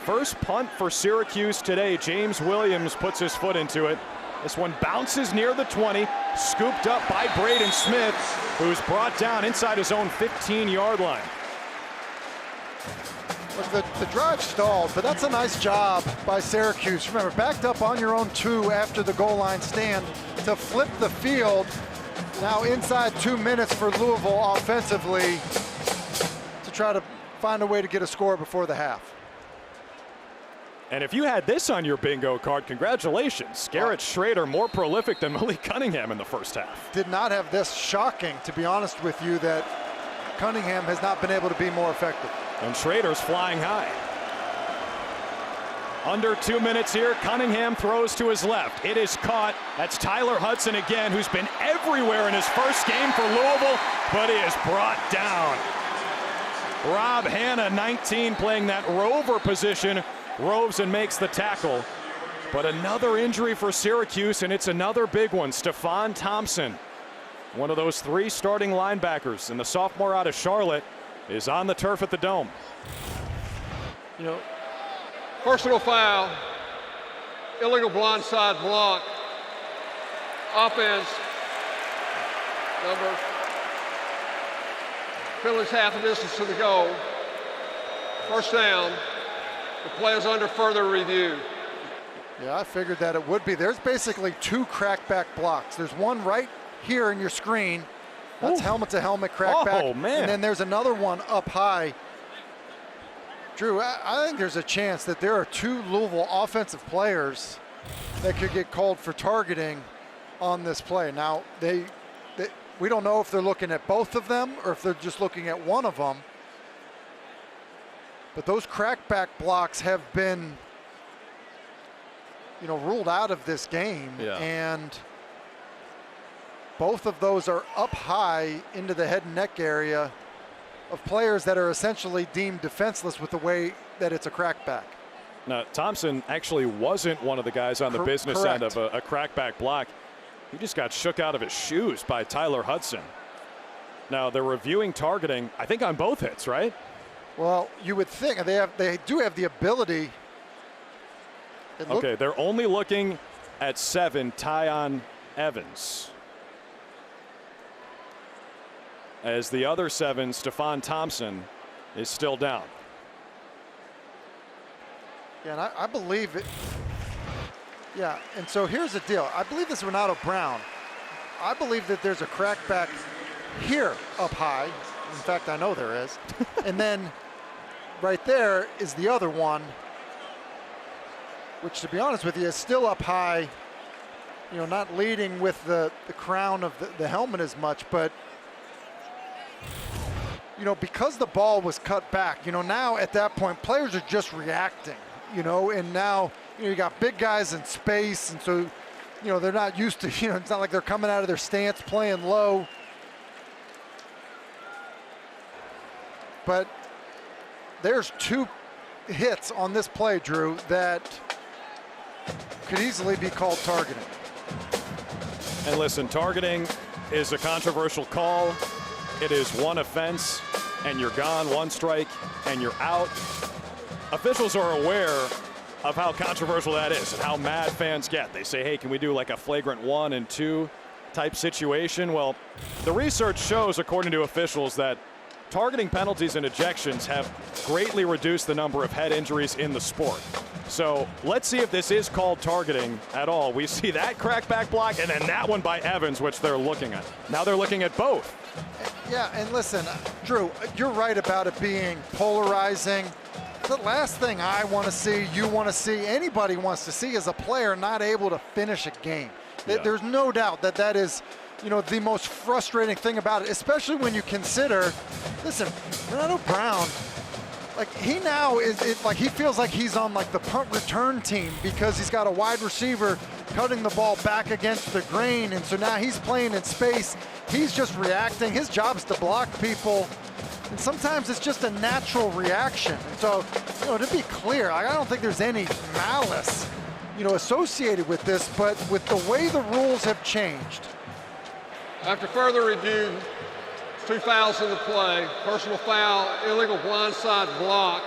Speaker 1: First punt for Syracuse today. James Williams puts his foot into it. This one bounces near the 20, scooped up by Braden Smith, who's brought down inside his own 15-yard line.
Speaker 2: The drive stalled, but that's a nice job by Syracuse. Remember, backed up on your own 2 after the goal line stand to flip the field. Now inside 2 minutes for Louisville offensively to try to find a way to get a score before the half.
Speaker 1: And if you had this on your bingo card, congratulations. Garrett Shrader more prolific than Malik Cunningham in the first half.
Speaker 2: Did not have this. Shocking, to be honest with you, that Cunningham has not been able to be more effective.
Speaker 1: And Shrader's flying high. Under 2 minutes here. Cunningham throws to his left. It is caught. That's Tyler Hudson again, who's been everywhere in his first game for Louisville, but he is brought down. Rob Hanna, 19, playing that rover position, roves and makes the tackle. But another injury for Syracuse, and it's another big one. Stephon Thompson, one of those 3 starting linebackers, and the sophomore out of Charlotte, is on the turf at the Dome.
Speaker 3: You know, personal foul, illegal blindside block, offense, number, penalties half a distance to the goal, first down, the play is under further review.
Speaker 2: Yeah, I figured that it would be. There's basically 2 crackback blocks. There's one right here in your screen. That's helmet to helmet crackback.
Speaker 1: Oh, man.
Speaker 2: And then there's another one up high. Drew, I think there's a chance that there are 2 Louisville offensive players that could get called for targeting on this play. Now, we don't know if they're looking at both of them or if they're just looking at one of them. But those crackback blocks have been, ruled out of this game.
Speaker 1: Yeah.
Speaker 2: And both of those are up high into the head and neck area of players that are essentially deemed defenseless with the way that it's a crackback.
Speaker 1: Now, Thompson actually wasn't one of the guys on the business end of a crackback block. He just got shook out of his shoes by Tyler Hudson. Now, they're reviewing targeting, I think, on both hits, right?
Speaker 2: Well, you would think they do have the ability.
Speaker 1: Okay, they're only looking at 7, Tyon Evans. As the other 7, Stephon Thompson, is still down.
Speaker 2: Yeah, and I believe it. Yeah, and so here's the deal. I believe this is Renato Brown. I believe that there's a crackback here up high. In fact, I know there is. And then right there is the other one, which, to be honest with you, is still up high, not leading with the crown of the helmet as much, but because the ball was cut back, now at that point, players are just reacting, and now, you got big guys in space, and so, they're not used to, it's not like they're coming out of their stance playing low. But there's 2 hits on this play, Drew, that could easily be called targeting.
Speaker 1: And listen, targeting is a controversial call. It is one offense, and you're gone, 1 strike, and you're out. Officials are aware of how controversial that is and how mad fans get. They say, hey, can we do like a flagrant 1 and 2 type situation? Well, the research shows, according to officials, that targeting penalties and ejections have greatly reduced the number of head injuries in the sport. So let's see if this is called targeting at all. We see that crackback block and then that one by Evans, which they're looking at. Now they're looking at both.
Speaker 2: Yeah, and listen, Drew, you're right about it being polarizing. The last thing I want to see, you want to see, anybody wants to see is a player not able to finish a game. Yeah. There's no doubt that that is, the most frustrating thing about it, especially when you consider, listen, Renato Brown, he now is like he feels like he's on the punt return team because he's got a wide receiver cutting the ball back against the grain, and so now he's playing in space. He's just reacting. His job is to block people, and sometimes it's just a natural reaction. And so, to be clear, I don't think there's any malice, associated with this, but with the way the rules have changed.
Speaker 3: After further review, 2 fouls in the play. Personal foul, illegal blindside block.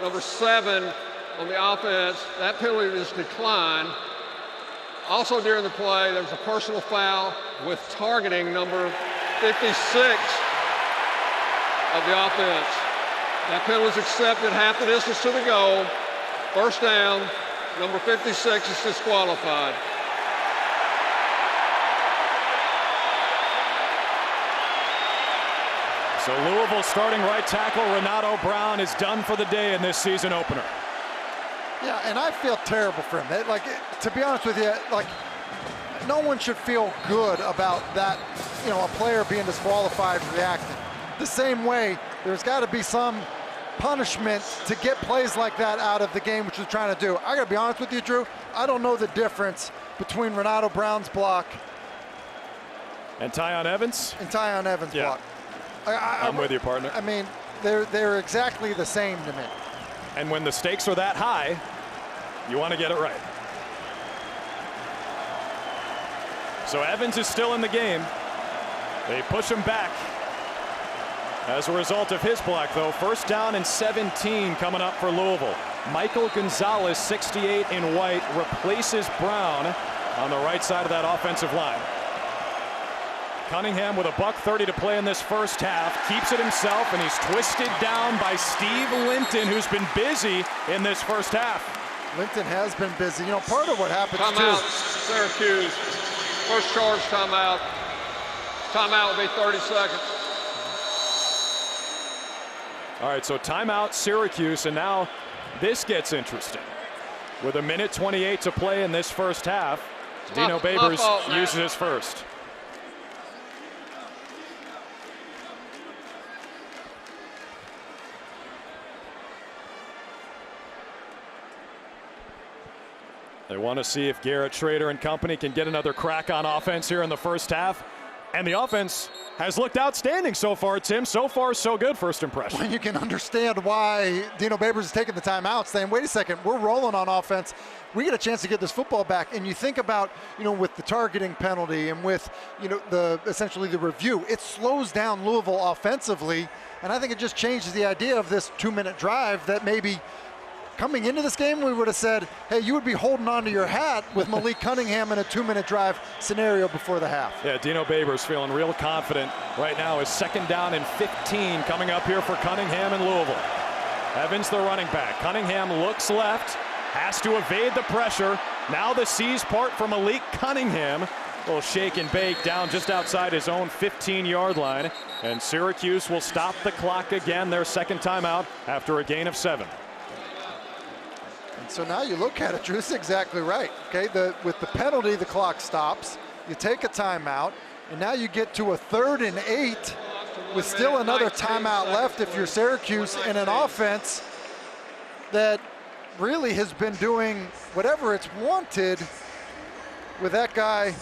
Speaker 3: Number 7 on the offense. That penalty is declined. Also during the play, there was a personal foul with targeting number 56 of the offense. That penalty is accepted half the distance to the goal. First down, number 56 is disqualified.
Speaker 1: So Louisville starting right tackle Renato Brown is done for the day in this season opener.
Speaker 2: Yeah, and I feel terrible for him. To be honest with you, no one should feel good about that, a player being disqualified reacting. The same way, there's got to be some punishment to get plays like that out of the game, which we're trying to do. I got to be honest with you, Drew. I don't know the difference between Renato Brown's block
Speaker 1: and Tyon Evans.
Speaker 2: Block.
Speaker 1: I'm with you, partner.
Speaker 2: I mean, they're exactly the same to me.
Speaker 1: And when the stakes are that high, you want to get it right. So Evans is still in the game. They push him back. As a result of his block, though, 1st down and 17 coming up for Louisville. Michael Gonzalez, 68 in white, replaces Brown on the right side of that offensive line. Cunningham with $1:30 to play in this first half, keeps it himself, and he's twisted down by Steve Linton, who's been busy in this first half.
Speaker 2: Linton has been busy. You know, part of what happens
Speaker 3: timeout, Syracuse. First charge timeout. Timeout will be 30 seconds.
Speaker 1: All right, so timeout Syracuse, and now this gets interesting. With 1:28 to play in this first half, Dino Babers uses his first. They want to see if Garrett Shrader and company can get another crack on offense here in the first half. And the offense has looked outstanding so far, Tim. So far, so good, first impression.
Speaker 2: When you can understand why Dino Babers is taking the timeout, saying, wait a second, we're rolling on offense. We get a chance to get this football back. And you think about, you know, with the targeting penalty and with, you know, essentially the review, it slows down Louisville offensively. And I think it just changes the idea of this 2-minute drive that maybe coming into this game, we would have said, hey, you would be holding on to your hat with Malik Cunningham in a 2-minute drive scenario before the half.
Speaker 1: Yeah, Dino Babers feeling real confident right now. Is 2nd down and 15 coming up here for Cunningham in Louisville. Evans, the running back. Cunningham looks left, has to evade the pressure. Now the C's part for Malik Cunningham. A little shake and bake down just outside his own 15-yard line. And Syracuse will stop the clock again, their 2nd timeout after a gain of 7.
Speaker 2: So now you look at it, Drew, it's exactly right. Okay, with the penalty, the clock stops. You take a timeout, and now you get to a 3rd and 8 with still another timeout left if you're Syracuse, in an offense that really has been doing whatever it's wanted with that guy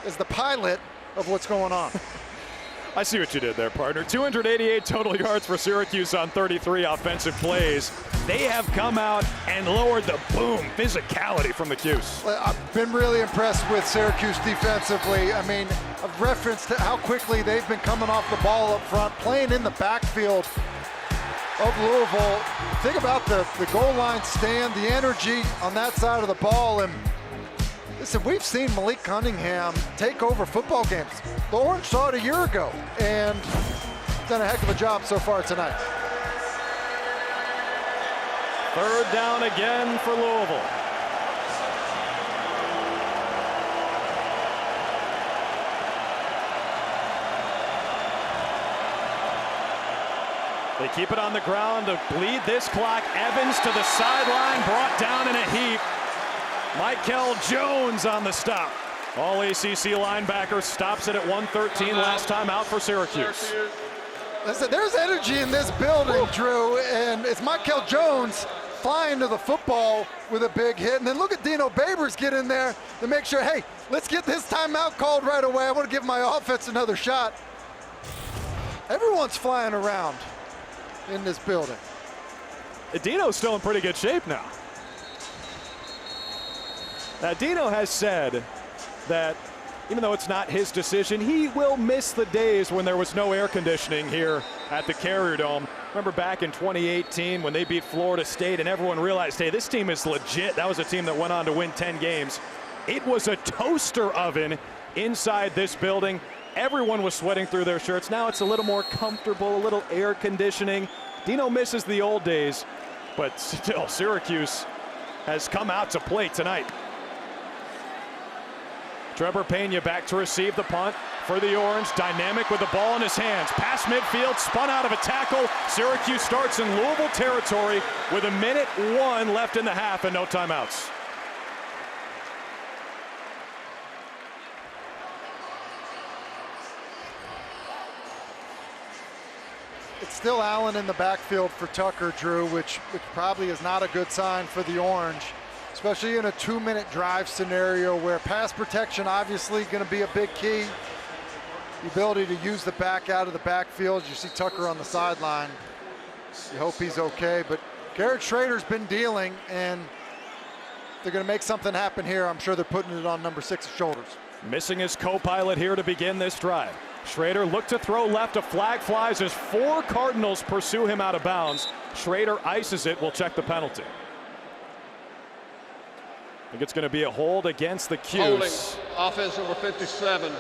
Speaker 2: as the pilot of what's going on.
Speaker 1: I see what you did there, partner. 288 total yards for Syracuse on 33 offensive plays. They have come out and lowered the physicality from the Cuse.
Speaker 2: I've been really impressed with Syracuse defensively. I mean, I've referenced how quickly they've been coming off the ball up front, playing in the backfield of Louisville. Think about the goal line stand, the energy on that side of the ball. And listen, we've seen Malik Cunningham take over football games. The Orange saw it a year ago, and done a heck of a job so far tonight.
Speaker 1: 3rd down again for Louisville. They keep it on the ground to bleed this clock. Evans to the sideline, brought down in a heap. Michael Jones on the stop. All ACC linebacker stops it at 1:13. Last time out for Syracuse.
Speaker 2: Listen, there's energy in this building, Drew, and it's Michael Jones flying to the football with a big hit. And then look at Dino Babers get in there to make sure, hey, let's get this timeout called right away. I want to give my offense another shot. Everyone's flying around in this building.
Speaker 1: Dino's still in pretty good shape now. Now, Dino has said that even though it's not his decision, he will miss the days when there was no air conditioning here at the Carrier Dome. Remember back in 2018 when they beat Florida State and everyone realized, hey, this team is legit. That was a team that went on to win 10 games. It was a toaster oven inside this building. Everyone was sweating through their shirts. Now it's a little more comfortable, a little air conditioning. Dino misses the old days, but still Syracuse has come out to play tonight. Trevor Pena back to receive the punt for the Orange. Dynamic with the ball in his hands. Past midfield, spun out of a tackle. Syracuse starts in Louisville territory with 1:01 left in the half and no timeouts.
Speaker 2: It's still Allen in the backfield for Tucker, Drew, which probably is not a good sign for the Orange, especially in a 2-minute drive scenario where pass protection obviously going to be a big key. The ability to use the back out of the backfield. You see Tucker on the sideline. You hope he's okay, but Garrett Shrader's been dealing, and they're going to make something happen here. I'm sure they're putting it on number 6's shoulders.
Speaker 1: Missing his co-pilot here to begin this drive. Shrader looked to throw left. A flag flies as 4 Cardinals pursue him out of bounds. Shrader ices it. We'll check the penalty. I think it's going to be a hold against the Cuse.
Speaker 3: Holding, offense number 57.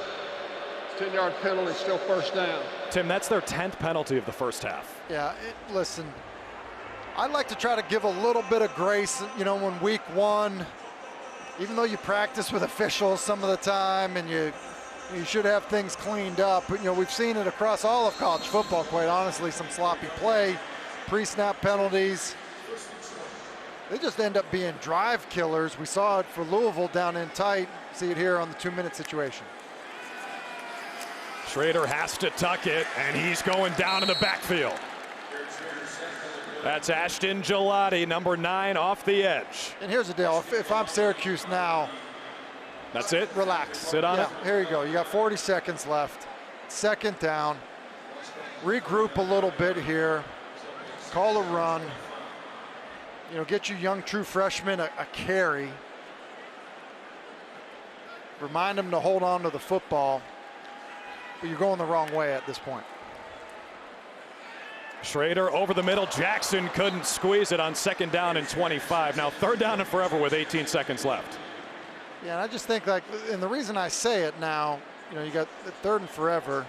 Speaker 3: 10-yard penalty, still first down.
Speaker 1: Tim, that's their 10th penalty of the first half.
Speaker 2: Yeah, listen, I'd like to try to give a little bit of grace, you know, when week 1, even though you practice with officials some of the time and you should have things cleaned up. But, you know, we've seen it across all of college football, quite honestly, some sloppy play, pre-snap penalties. They just end up being drive killers. We saw it for Louisville down in tight. See it here on the 2-minute situation.
Speaker 1: Shrader has to tuck it, and he's going down in the backfield. That's Ashton Gelati, number 9, off the edge.
Speaker 2: And here's the deal. If I'm Syracuse now,
Speaker 1: that's it?
Speaker 2: Relax.
Speaker 1: Sit on it?
Speaker 2: Here you go. You got 40 seconds left. 2nd down. Regroup a little bit here. Call a run. You know, get your young true freshman a carry. Remind them to hold on to the football. But you're going the wrong way at this point.
Speaker 1: Shrader over the middle. Jackson couldn't squeeze it on 2nd down and 25. Now 3rd down and forever with 18 seconds left.
Speaker 2: Yeah, and I just think, like, and the reason I say it now, you know, you got the 3rd and forever.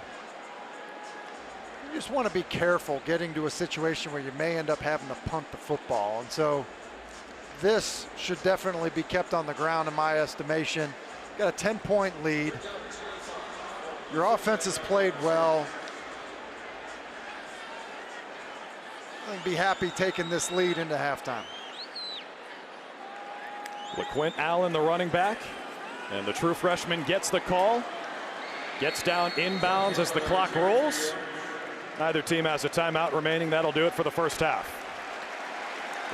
Speaker 2: You just want to be careful getting to a situation where you may end up having to punt the football. And so this should definitely be kept on the ground in my estimation. Got a 10-point lead. Your offense has played well. I think be happy taking this lead into halftime.
Speaker 1: LeQuint Allen, the running back, and the true freshman gets the call. Gets down inbounds as the clock rolls. Neither team has a timeout remaining. That'll do it for the first half.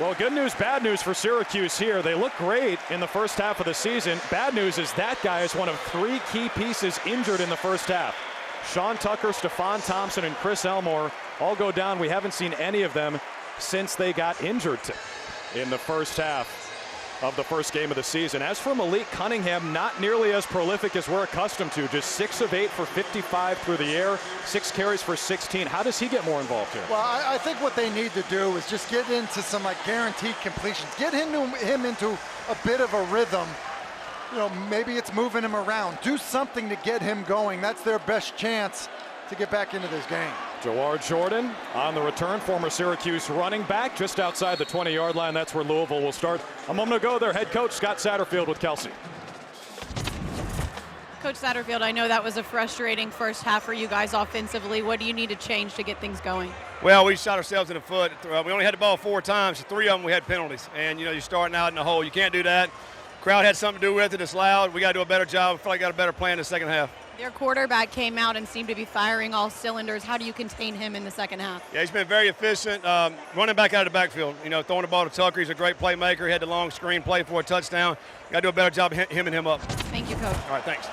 Speaker 1: Well, good news, bad news for Syracuse here. They look great in the first half of the season. Bad news is that guy is one of 3 key pieces injured in the first half. Sean Tucker, Stephon Thompson, and Chris Elmore all go down. We haven't seen any of them since they got injured in the first half of the first game of the season. As for Malik Cunningham, not nearly as prolific as we're accustomed to. Just 6 of 8 for 55 through the air, 6 carries for 16. How does he get more involved here?
Speaker 2: Well, I think what they need to do is just get into some, like, guaranteed completions. Get him into a bit of a rhythm. You know, maybe it's moving him around. Do something to get him going. That's their best chance to get back into this game.
Speaker 1: Jawar Jordan on the return, former Syracuse running back, just outside the 20-yard line. That's where Louisville will start. A moment ago, their head coach, Scott Satterfield, with Kelsey.
Speaker 4: Coach Satterfield, I know that was a frustrating first half for you guys offensively. What do you need to change to get things going?
Speaker 6: Well, we shot ourselves in the foot. We only had the ball 4 times. 3 of them we had penalties. And, you know, you're starting out in the hole. You can't do that. Crowd had something to do with it. It's loud. We got to do a better job. We feel like we got a better plan in the second half.
Speaker 4: Their quarterback came out and seemed to be firing all cylinders. How do you contain him in the second half?
Speaker 6: Yeah, he's been very efficient, running back out of the backfield. You know, throwing the ball to Tucker. He's a great playmaker. He had the long screen play for a touchdown. Got to do a better job of hemming him up.
Speaker 4: Thank you, Coach.
Speaker 6: All right, thanks.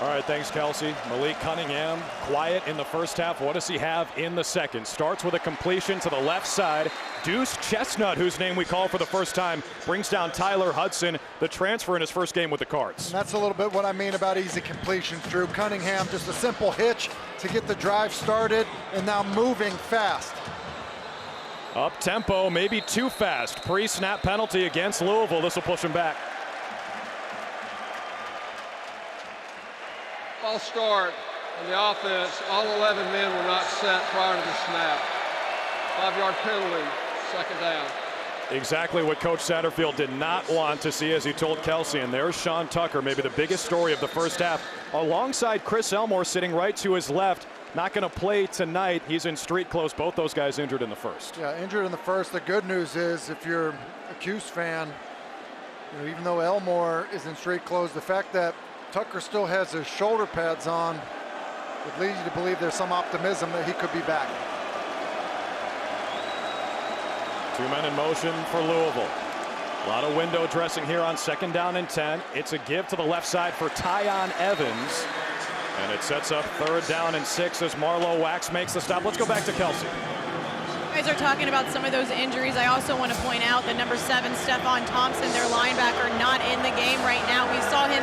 Speaker 1: All right, thanks, Kelsey. Malik Cunningham, quiet in the first half. What does he have in the second? Starts with a completion to the left side. Deuce Chestnut, whose name we call for the first time, brings down Tyler Hudson, the transfer in his first game with the Cards.
Speaker 2: And that's a little bit what I mean about easy completions, Drew. Cunningham, just a simple hitch to get the drive started, and now moving fast.
Speaker 1: Up tempo, maybe too fast. Pre-snap penalty against Louisville. This will push him back.
Speaker 3: False start on the offense. All 11 men were not set prior to the snap. 5-yard penalty, 2nd down.
Speaker 1: Exactly what Coach Satterfield did not want to see, as he told Kelsey. And there's Sean Tucker, maybe the biggest story of the first half, alongside Chris Elmore sitting right to his left. Not going to play tonight. He's in street clothes. Both those guys injured in the first.
Speaker 2: Yeah, injured in the first. The good news is, if you're a Cuse fan, you know, even though Elmore is in street clothes, the fact that Tucker still has his shoulder pads on would lead you to believe there's some optimism that he could be back.
Speaker 1: Two men in motion for Louisville. A lot of window dressing here on 2nd down and 10. It's a give to the left side for Tyon Evans. And it sets up 3rd down and 6 as Marlowe Wax makes the stop. Let's go back to Kelsey.
Speaker 4: You guys are talking about some of those injuries. I also want to point out that number 7, Stephon Thompson, their linebacker, not in the game right now. We saw him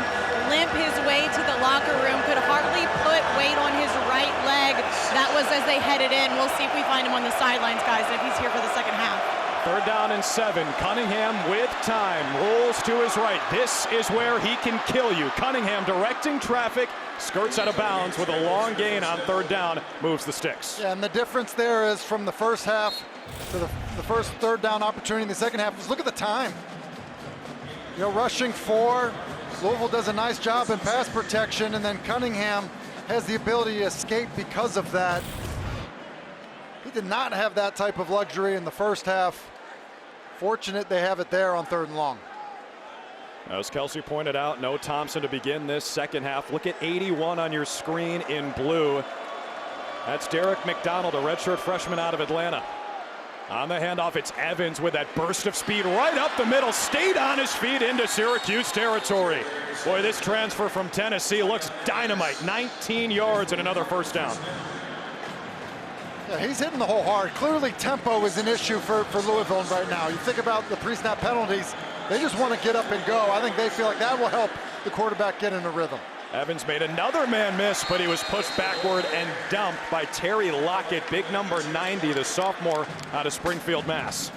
Speaker 4: limp his way to the locker room, could hardly put weight on his right leg. That was as they headed in. We'll see if we find him on the sidelines, guys, if he's here for the second half.
Speaker 1: 3rd down and 7. Cunningham with time rolls to his right. This is where he can kill you. Cunningham directing traffic, skirts out of bounds with a long gain on 3rd down, moves the sticks.
Speaker 2: Yeah, and the difference there is from the first half to the first 3rd down opportunity in the second half. Just look at the time. You know, rushing 4. Louisville does a nice job in pass protection, and then Cunningham has the ability to escape because of that. He did not have that type of luxury in the first half. Fortunate they have it there on 3rd and long.
Speaker 1: As Kelsey pointed out, no Thompson to begin this second half. Look at 81 on your screen in blue. That's Derek McDonald, a redshirt freshman out of Atlanta. On the handoff, it's Evans with that burst of speed right up the middle, stayed on his feet into Syracuse territory. Boy, this transfer from Tennessee looks dynamite. 19 yards and another 1st down.
Speaker 2: Yeah, he's hitting the hole hard. Clearly tempo is an issue for Louisville right now. You think about the pre-snap penalties, they just want to get up and go. I think they feel like that will help the quarterback get in a rhythm.
Speaker 1: Evans made another man miss, but he was pushed backward and dumped by Terry Lockett, big number 90, the sophomore out of Springfield, Mass.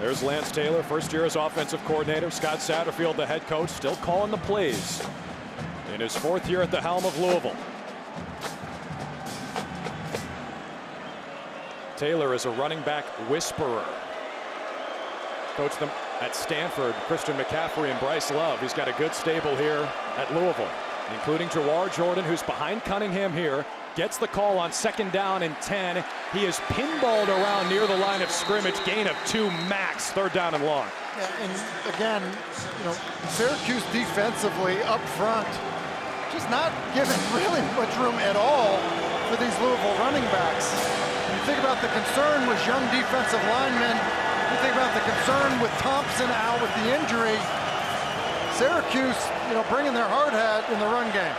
Speaker 1: There's Lance Taylor, first year as offensive coordinator. Scott Satterfield, the head coach, still calling the plays in his 4th year at the helm of Louisville. Taylor is a running back whisperer. Coached them at Stanford, Christian McCaffrey and Bryce Love. He's got a good stable here at Louisville, including Jawar Jordan, who's behind Cunningham here. Gets the call on 2nd down and 10. He is pinballed around near the line of scrimmage. Gain of 2 max. 3rd down and long.
Speaker 2: Yeah, and again, you know, Syracuse defensively up front, just not giving really much room at all for these Louisville running backs. When you think about the concern with young defensive linemen, you think about the concern with Thompson out with the injury. Syracuse, you know, bringing their hard hat in the run game.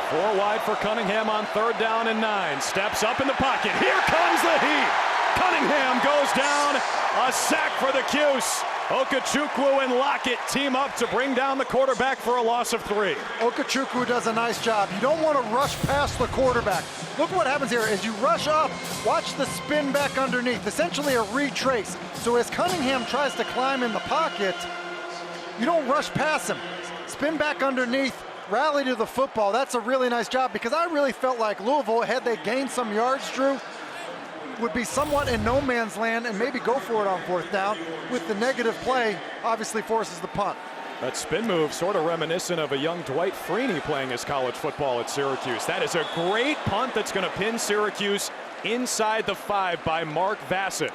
Speaker 1: Four wide for Cunningham on 3rd down and 9. Steps up in the pocket. Here comes the heat. Cunningham goes down. A sack for the Cuse. Okechukwu and Lockett team up to bring down the quarterback for a loss of 3.
Speaker 2: Okechukwu does a nice job. You don't want to rush past the quarterback. Look what happens here. As you rush up, watch the spin back underneath. Essentially a retrace. So as Cunningham tries to climb in the pocket, you don't rush past him. Spin back underneath. Rally to the football. That's a really nice job, because I really felt like Louisville, had they gained some yards, Drew, would be somewhat in no man's land and maybe go for it on 4th down. With the negative play, obviously forces the punt.
Speaker 1: That spin move sort of reminiscent of a young Dwight Freeney playing his college football at Syracuse. That is a great punt that's going to pin Syracuse inside the 5 by Mark Vassett.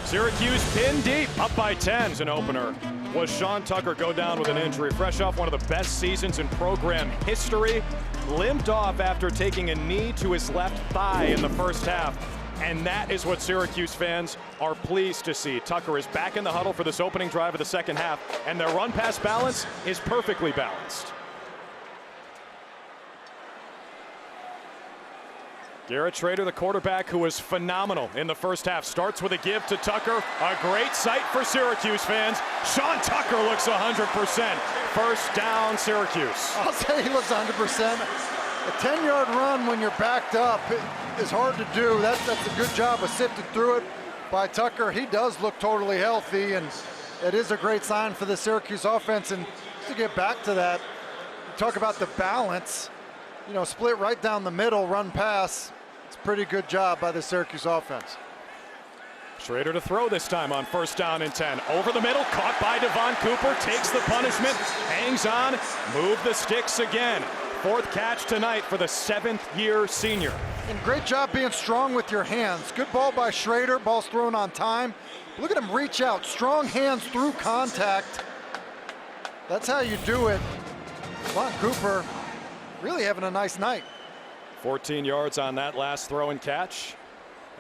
Speaker 1: Syracuse pinned deep, up by 10 as an opener. Was Sean Tucker go down with an injury, fresh off one of the best seasons in program history. Limped off after taking a knee to his left thigh in the first half. And that is what Syracuse fans are pleased to see. Tucker is back in the huddle for this opening drive of the second half, and their run-pass balance is perfectly balanced. Garrett Shrader, the quarterback, who was phenomenal in the first half, starts with a give to Tucker. A great sight for Syracuse fans. Sean Tucker looks 100%. 1st down, Syracuse.
Speaker 2: I'll say he looks 100%. A 10-yard run when you're backed up is hard to do. That's a good job of sifting through it by Tucker. He does look totally healthy, and it is a great sign for the Syracuse offense. And to get back to that, you talk about the balance. You know, split right down the middle, run pass. It's a pretty good job by the Syracuse offense.
Speaker 1: Shrader to throw this time on 1st down and 10. Over the middle, caught by Devon Cooper, takes the punishment, hangs on, move the sticks again. fourth catch tonight for the 7th-year senior.
Speaker 2: And great job being strong with your hands. Good ball by Shrader. Ball's thrown on time. Look at him reach out. Strong hands through contact. That's how you do it. Von Cooper really having a nice night.
Speaker 1: 14 yards on that last throw and catch.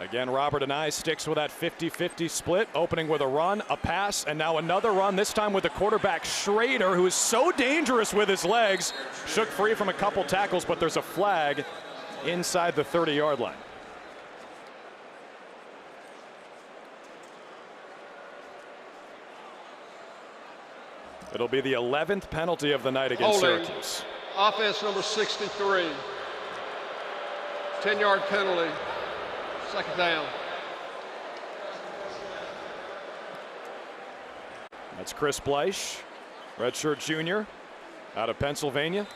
Speaker 1: Again, Robert and I sticks with that 50-50 split, opening with a run, a pass, and now another run, this time with the quarterback Shrader, who is so dangerous with his legs. Shook free from a couple tackles, but there's a flag inside the 30-yard line. It'll be the 11th penalty of the night against Syracuse.
Speaker 3: Offense number 63. 10-yard penalty. Second down.
Speaker 1: That's Chris Bleich, redshirt junior out of Pennsylvania.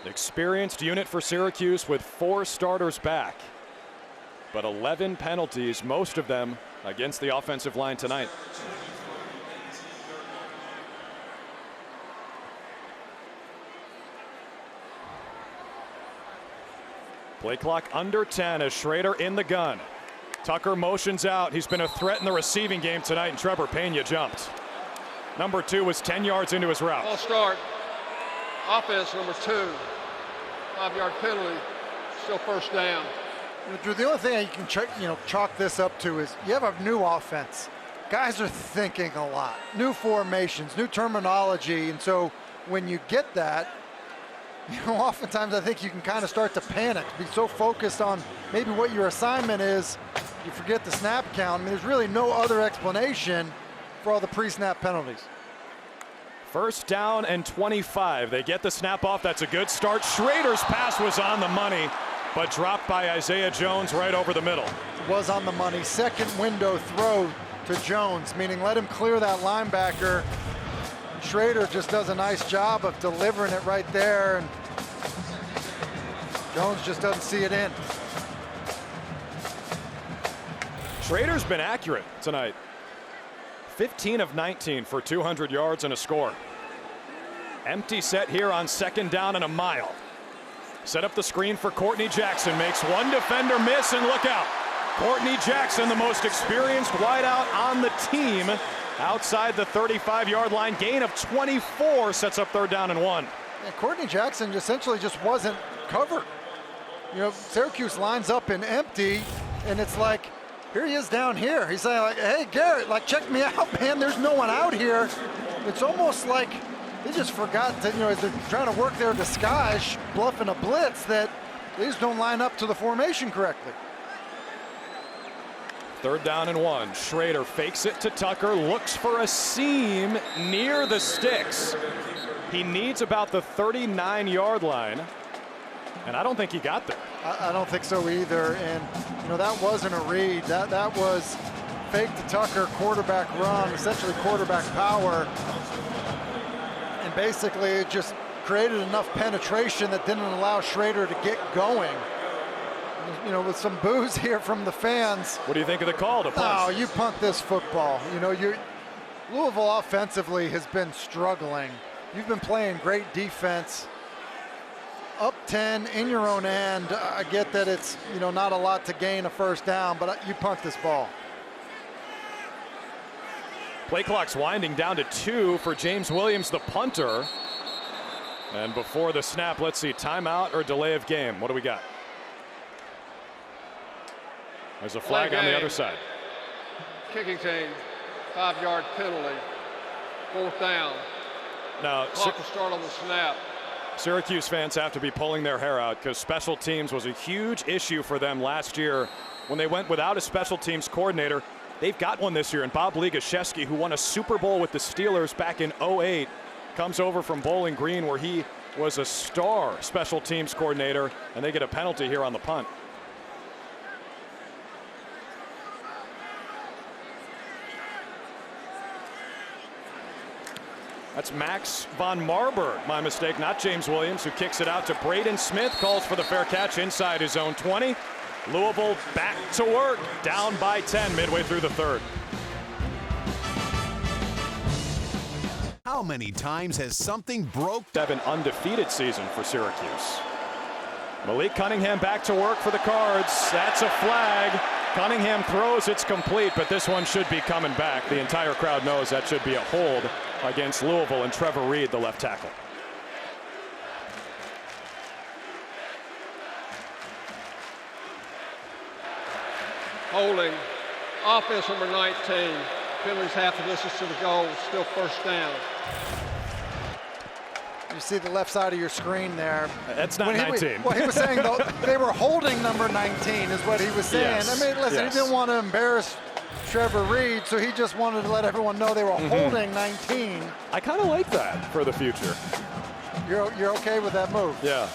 Speaker 1: Experienced unit for Syracuse with 4 starters back. But 11 penalties, most of them against the offensive line tonight. Play clock under 10 as Shrader in the gun. Tucker motions out. He's been a threat in the receiving game tonight, and Trevor Pena jumped. Number 2 was 10 yards into his route.
Speaker 3: Ball start. Offense number 2. 5-yard penalty. Still first down.
Speaker 2: Drew, the only thing you can chalk this up to is you have a new offense. Guys are thinking a lot. New formations, new terminology, and so when you get that, oftentimes I think you can kind of start to panic, be so focused on maybe what your assignment is, you forget the snap count. I mean, there's really no other explanation for all the pre-snap penalties.
Speaker 1: First down and 25. They get the snap off. That's a good start. Shrader's pass was on the money, but dropped by Isaiah Jones right over the middle.
Speaker 2: Was on the money. Second window throw to Jones, meaning let him clear that linebacker. Shrader just does a nice job of delivering it right there, and Jones just doesn't see it in.
Speaker 1: Shrader's been accurate tonight. 15 of 19 for 200 yards and a score. Empty set here on second down and a mile. Set up the screen for Courtney Jackson. Makes one defender miss, and look out. Courtney Jackson, the most experienced wideout on the team, outside the 35-yard line. Gain of 24 sets up third down and 1.
Speaker 2: And Courtney Jackson essentially just wasn't covered. Syracuse lines up in empty, and it's like, here he is down here. He's like, hey, Garrett, check me out, man. There's no one out here. It's almost like they just forgot to, as they're trying to work their disguise, bluffing a blitz, that they just don't line up to the formation correctly.
Speaker 1: Third down and 1. Shrader fakes it to Tucker, looks for a seam near the sticks. He needs about the 39-yard line, and I don't think he got there.
Speaker 2: I don't think so either, and that wasn't a read. That was fake to Tucker, quarterback run, essentially quarterback power, and basically it just created enough penetration that didn't allow Shrader to get going. With some boos here from the fans.
Speaker 1: What do you think of the call to punt?
Speaker 2: Oh, you punt this football. Louisville offensively has been struggling. You've been playing great defense. Up 10 in your own end. I get that it's, not a lot to gain a first down, but you punt this ball.
Speaker 1: Play clock's winding down to 2 for James Williams, the punter. And before the snap, let's see, timeout or delay of game. What do we got? There's a flag on the other side.
Speaker 3: Kicking team, 5-yard penalty. Fourth down.
Speaker 1: Now,
Speaker 3: Clock will start on the snap.
Speaker 1: Syracuse fans have to be pulling their hair out because special teams was a huge issue for them last year when they went without a special teams coordinator. They've got one this year, and Bob Legashevsky, who won a Super Bowl with the Steelers back in '08, comes over from Bowling Green where he was a star special teams coordinator, and they get a penalty here on the punt. That's Max von Marburg, my mistake, not James Williams, who kicks it out to Braden Smith, calls for the fair catch inside his own 20. Louisville back to work, down by 10 midway through the third.
Speaker 7: How many times has something broke?
Speaker 1: 7 undefeated season for Syracuse. Malik Cunningham back to work for the Cards. That's a flag. Cunningham throws, it's complete, but this one should be coming back. The entire crowd knows that should be a hold against Louisville and Trevor Reed, the left tackle.
Speaker 3: Holding. Offense number 19. Penalties half the distance to the goal. Still first down.
Speaker 2: You see the left side of your screen there.
Speaker 1: That's not 19.
Speaker 2: Well, he was saying though, they were holding number 19 is what he was saying.
Speaker 1: Yes.
Speaker 2: I mean, listen, He didn't want to embarrass Trevor Reed, so he just wanted to let everyone know they were holding 19.
Speaker 1: I kind of like that for the future.
Speaker 2: You're okay with that move?
Speaker 1: Yeah.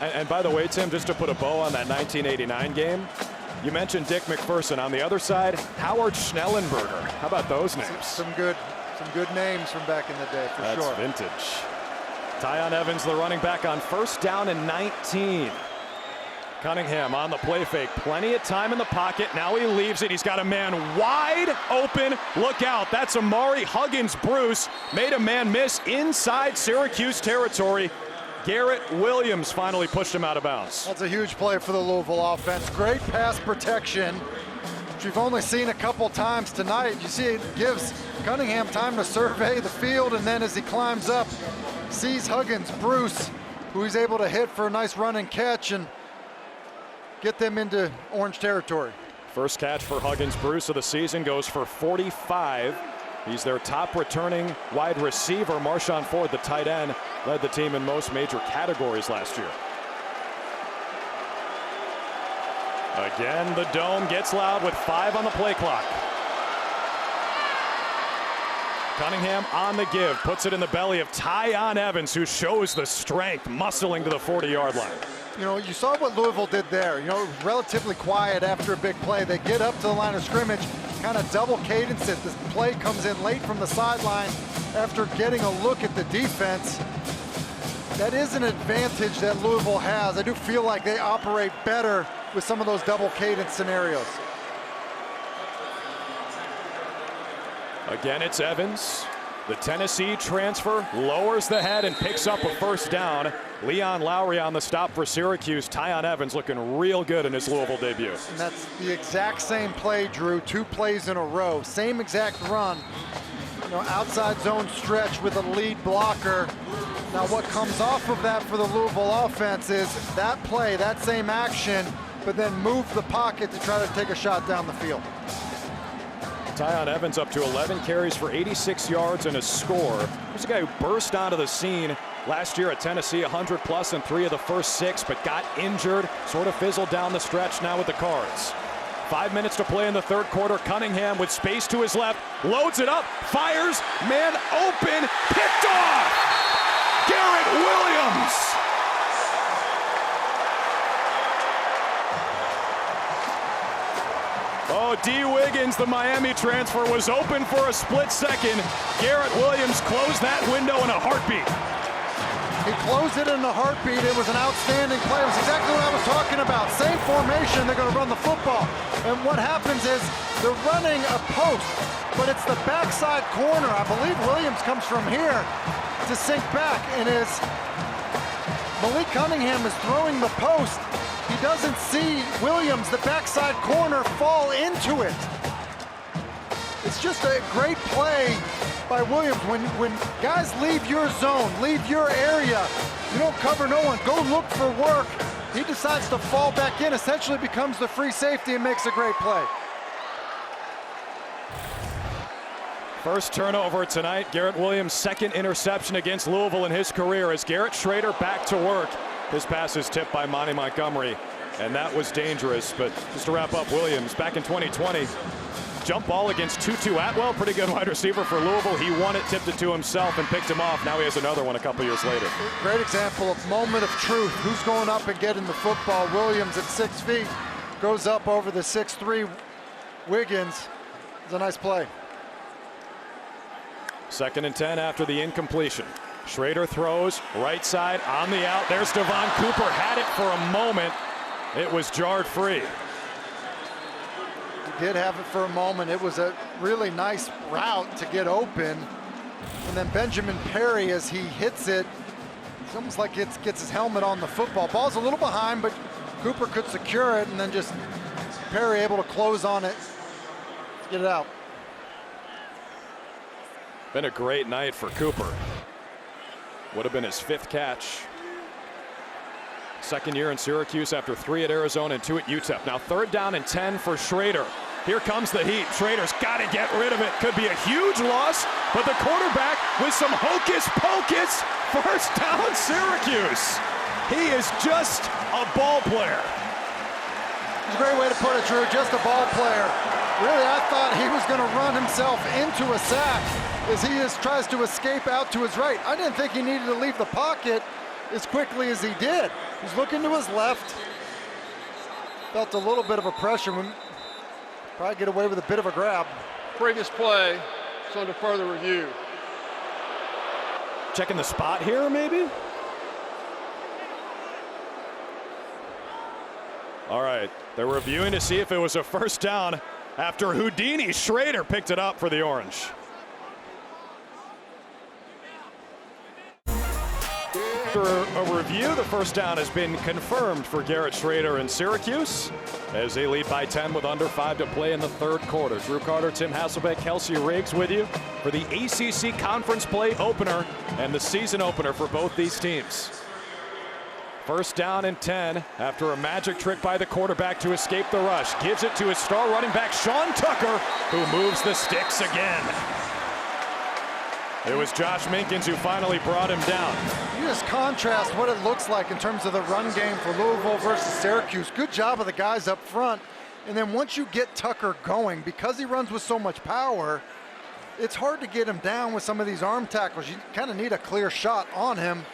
Speaker 1: And by the way, Tim, just to put a bow on that 1989 game, you mentioned Dick McPherson. On the other side, Howard Schnellenberger. How about those names?
Speaker 2: Some good names from back in the day, for sure.
Speaker 1: That's vintage. Tyon Evans, the running back, on first down and 19. Cunningham on the play fake. Plenty of time in the pocket. Now he leaves it. He's got a man wide open. Look out. That's Amari Huggins-Bruce. Made a man miss inside Syracuse territory. Garrett Williams finally pushed him out of bounds.
Speaker 2: That's a huge play for the Louisville offense. Great pass protection, which we've only seen a couple times tonight. You see it gives Cunningham time to survey the field, and then as he climbs up, sees Huggins-Bruce, who he's able to hit for a nice run and catch and get them into Orange territory.
Speaker 1: First catch for Huggins-Bruce of the season, goes for 45. He's their top returning wide receiver. Marshawn Ford, the tight end, led the team in most major categories last year. Again, the Dome gets loud with 5 on the play clock. Cunningham on the give, puts it in the belly of Tyon Evans, who shows the strength, muscling to the 40-yard line.
Speaker 2: You know, you saw what Louisville did there. You know, relatively quiet after a big play. They get up to the line of scrimmage, kind of double cadence it. This play comes in late from the sideline after getting a look at the defense. That is an advantage that Louisville has. I do feel like they operate better with some of those double cadence scenarios.
Speaker 1: Again, it's Evans. The Tennessee transfer lowers the head and picks up a first down. Leon Lowry on the stop for Syracuse. Tyon Evans looking real good in his Louisville debut.
Speaker 2: And that's the exact same play, Drew. 2 plays in a row. Same exact run. You know, outside zone stretch with a lead blocker. Now what comes off of that for the Louisville offense is that play, that same action, but then move the pocket to try to take a shot down the field.
Speaker 1: Tyon Evans up to 11 carries for 86 yards and a score. He's a guy who burst onto the scene last year at Tennessee, 100 plus in 3 of the first 6, but got injured, sort of fizzled down the stretch now with the Cards. 5 minutes to play in the third quarter. Cunningham with space to his left, loads it up, fires, man open, picked off! Garrett Williams! Oh, D. Wiggins, the Miami transfer, was open for a split second. Garrett Williams closed that window in a heartbeat.
Speaker 2: He closed it in a heartbeat. It was an outstanding play. It was exactly what I was talking about. Same formation, they're going to run the football. And what happens is they're running a post, but it's the backside corner. I believe Williams comes from here to sink back, and as Malik Cunningham is throwing the post, he doesn't see Williams, the backside corner, fall into it. It's just a great play by Williams. When guys leave your zone, leave your area, you don't cover no one, go look for work. He decides to fall back in, essentially becomes the free safety and makes a great play.
Speaker 1: First turnover tonight. Garrett Williams' second interception against Louisville in his career as Garrett Shrader back to work. His pass is tipped by Monty Montgomery, and that was dangerous. But just to wrap up, Williams back in 2020, jump ball against Tutu Atwell, pretty good wide receiver for Louisville. He won it, tipped it to himself, and picked him off. Now he has another one a couple years later.
Speaker 2: Great example of moment of truth. Who's going up and getting the football? Williams at 6 feet goes up over the 6'3" Wiggins. It's a nice play.
Speaker 1: 2nd and 10 after the incompletion. Shrader throws right side on the out. There's Devon Cooper, had it for a moment. It was jarred free.
Speaker 2: He did have it for a moment. It was a really nice route to get open. And then Benjamin Perry, as he hits it, almost like it gets his helmet on the football. Ball's a little behind, but Cooper could secure it, and then just Perry able to close on it, get it out.
Speaker 1: Been a great night for Cooper. Would have been his 5th catch. Second year in Syracuse after 3 at Arizona and 2 at UTEP. Now 3rd down and 10 for Shrader. Here comes the heat. Schrader's got to get rid of it. Could be a huge loss, but the quarterback with some hocus pocus. First down, Syracuse. He is just a ball player.
Speaker 2: It's a great way to put it, Drew, just a ball player. Really, I thought he was going to run himself into a sack as he tries to escape out to his right. I didn't think he needed to leave the pocket as quickly as he did. He's looking to his left. Felt a little bit of a pressure. Probably get away with a bit of a grab.
Speaker 3: Previous play is under further review.
Speaker 1: Checking the spot here, maybe? All right, they're reviewing to see if it was a first down after Houdini. Shrader picked it up for the Orange. After a review, the first down has been confirmed for Garrett Shrader in Syracuse as they lead by 10 with under 5 to play in the 3rd quarter. Drew Carter, Tim Hasselbeck, Kelsey Riggs with you for the ACC Conference Play opener and the season opener for both these teams. First down and 10 after a magic trick by the quarterback to escape the rush. Gives it to his star running back, Sean Tucker, who moves the sticks again. It was Josh Minkins who finally brought him down.
Speaker 2: You just contrast what it looks like in terms of the run game for Louisville versus Syracuse. Good job of the guys up front. And then once you get Tucker going, because he runs with so much power, it's hard to get him down with some of these arm tackles. You kind of need a clear shot on him.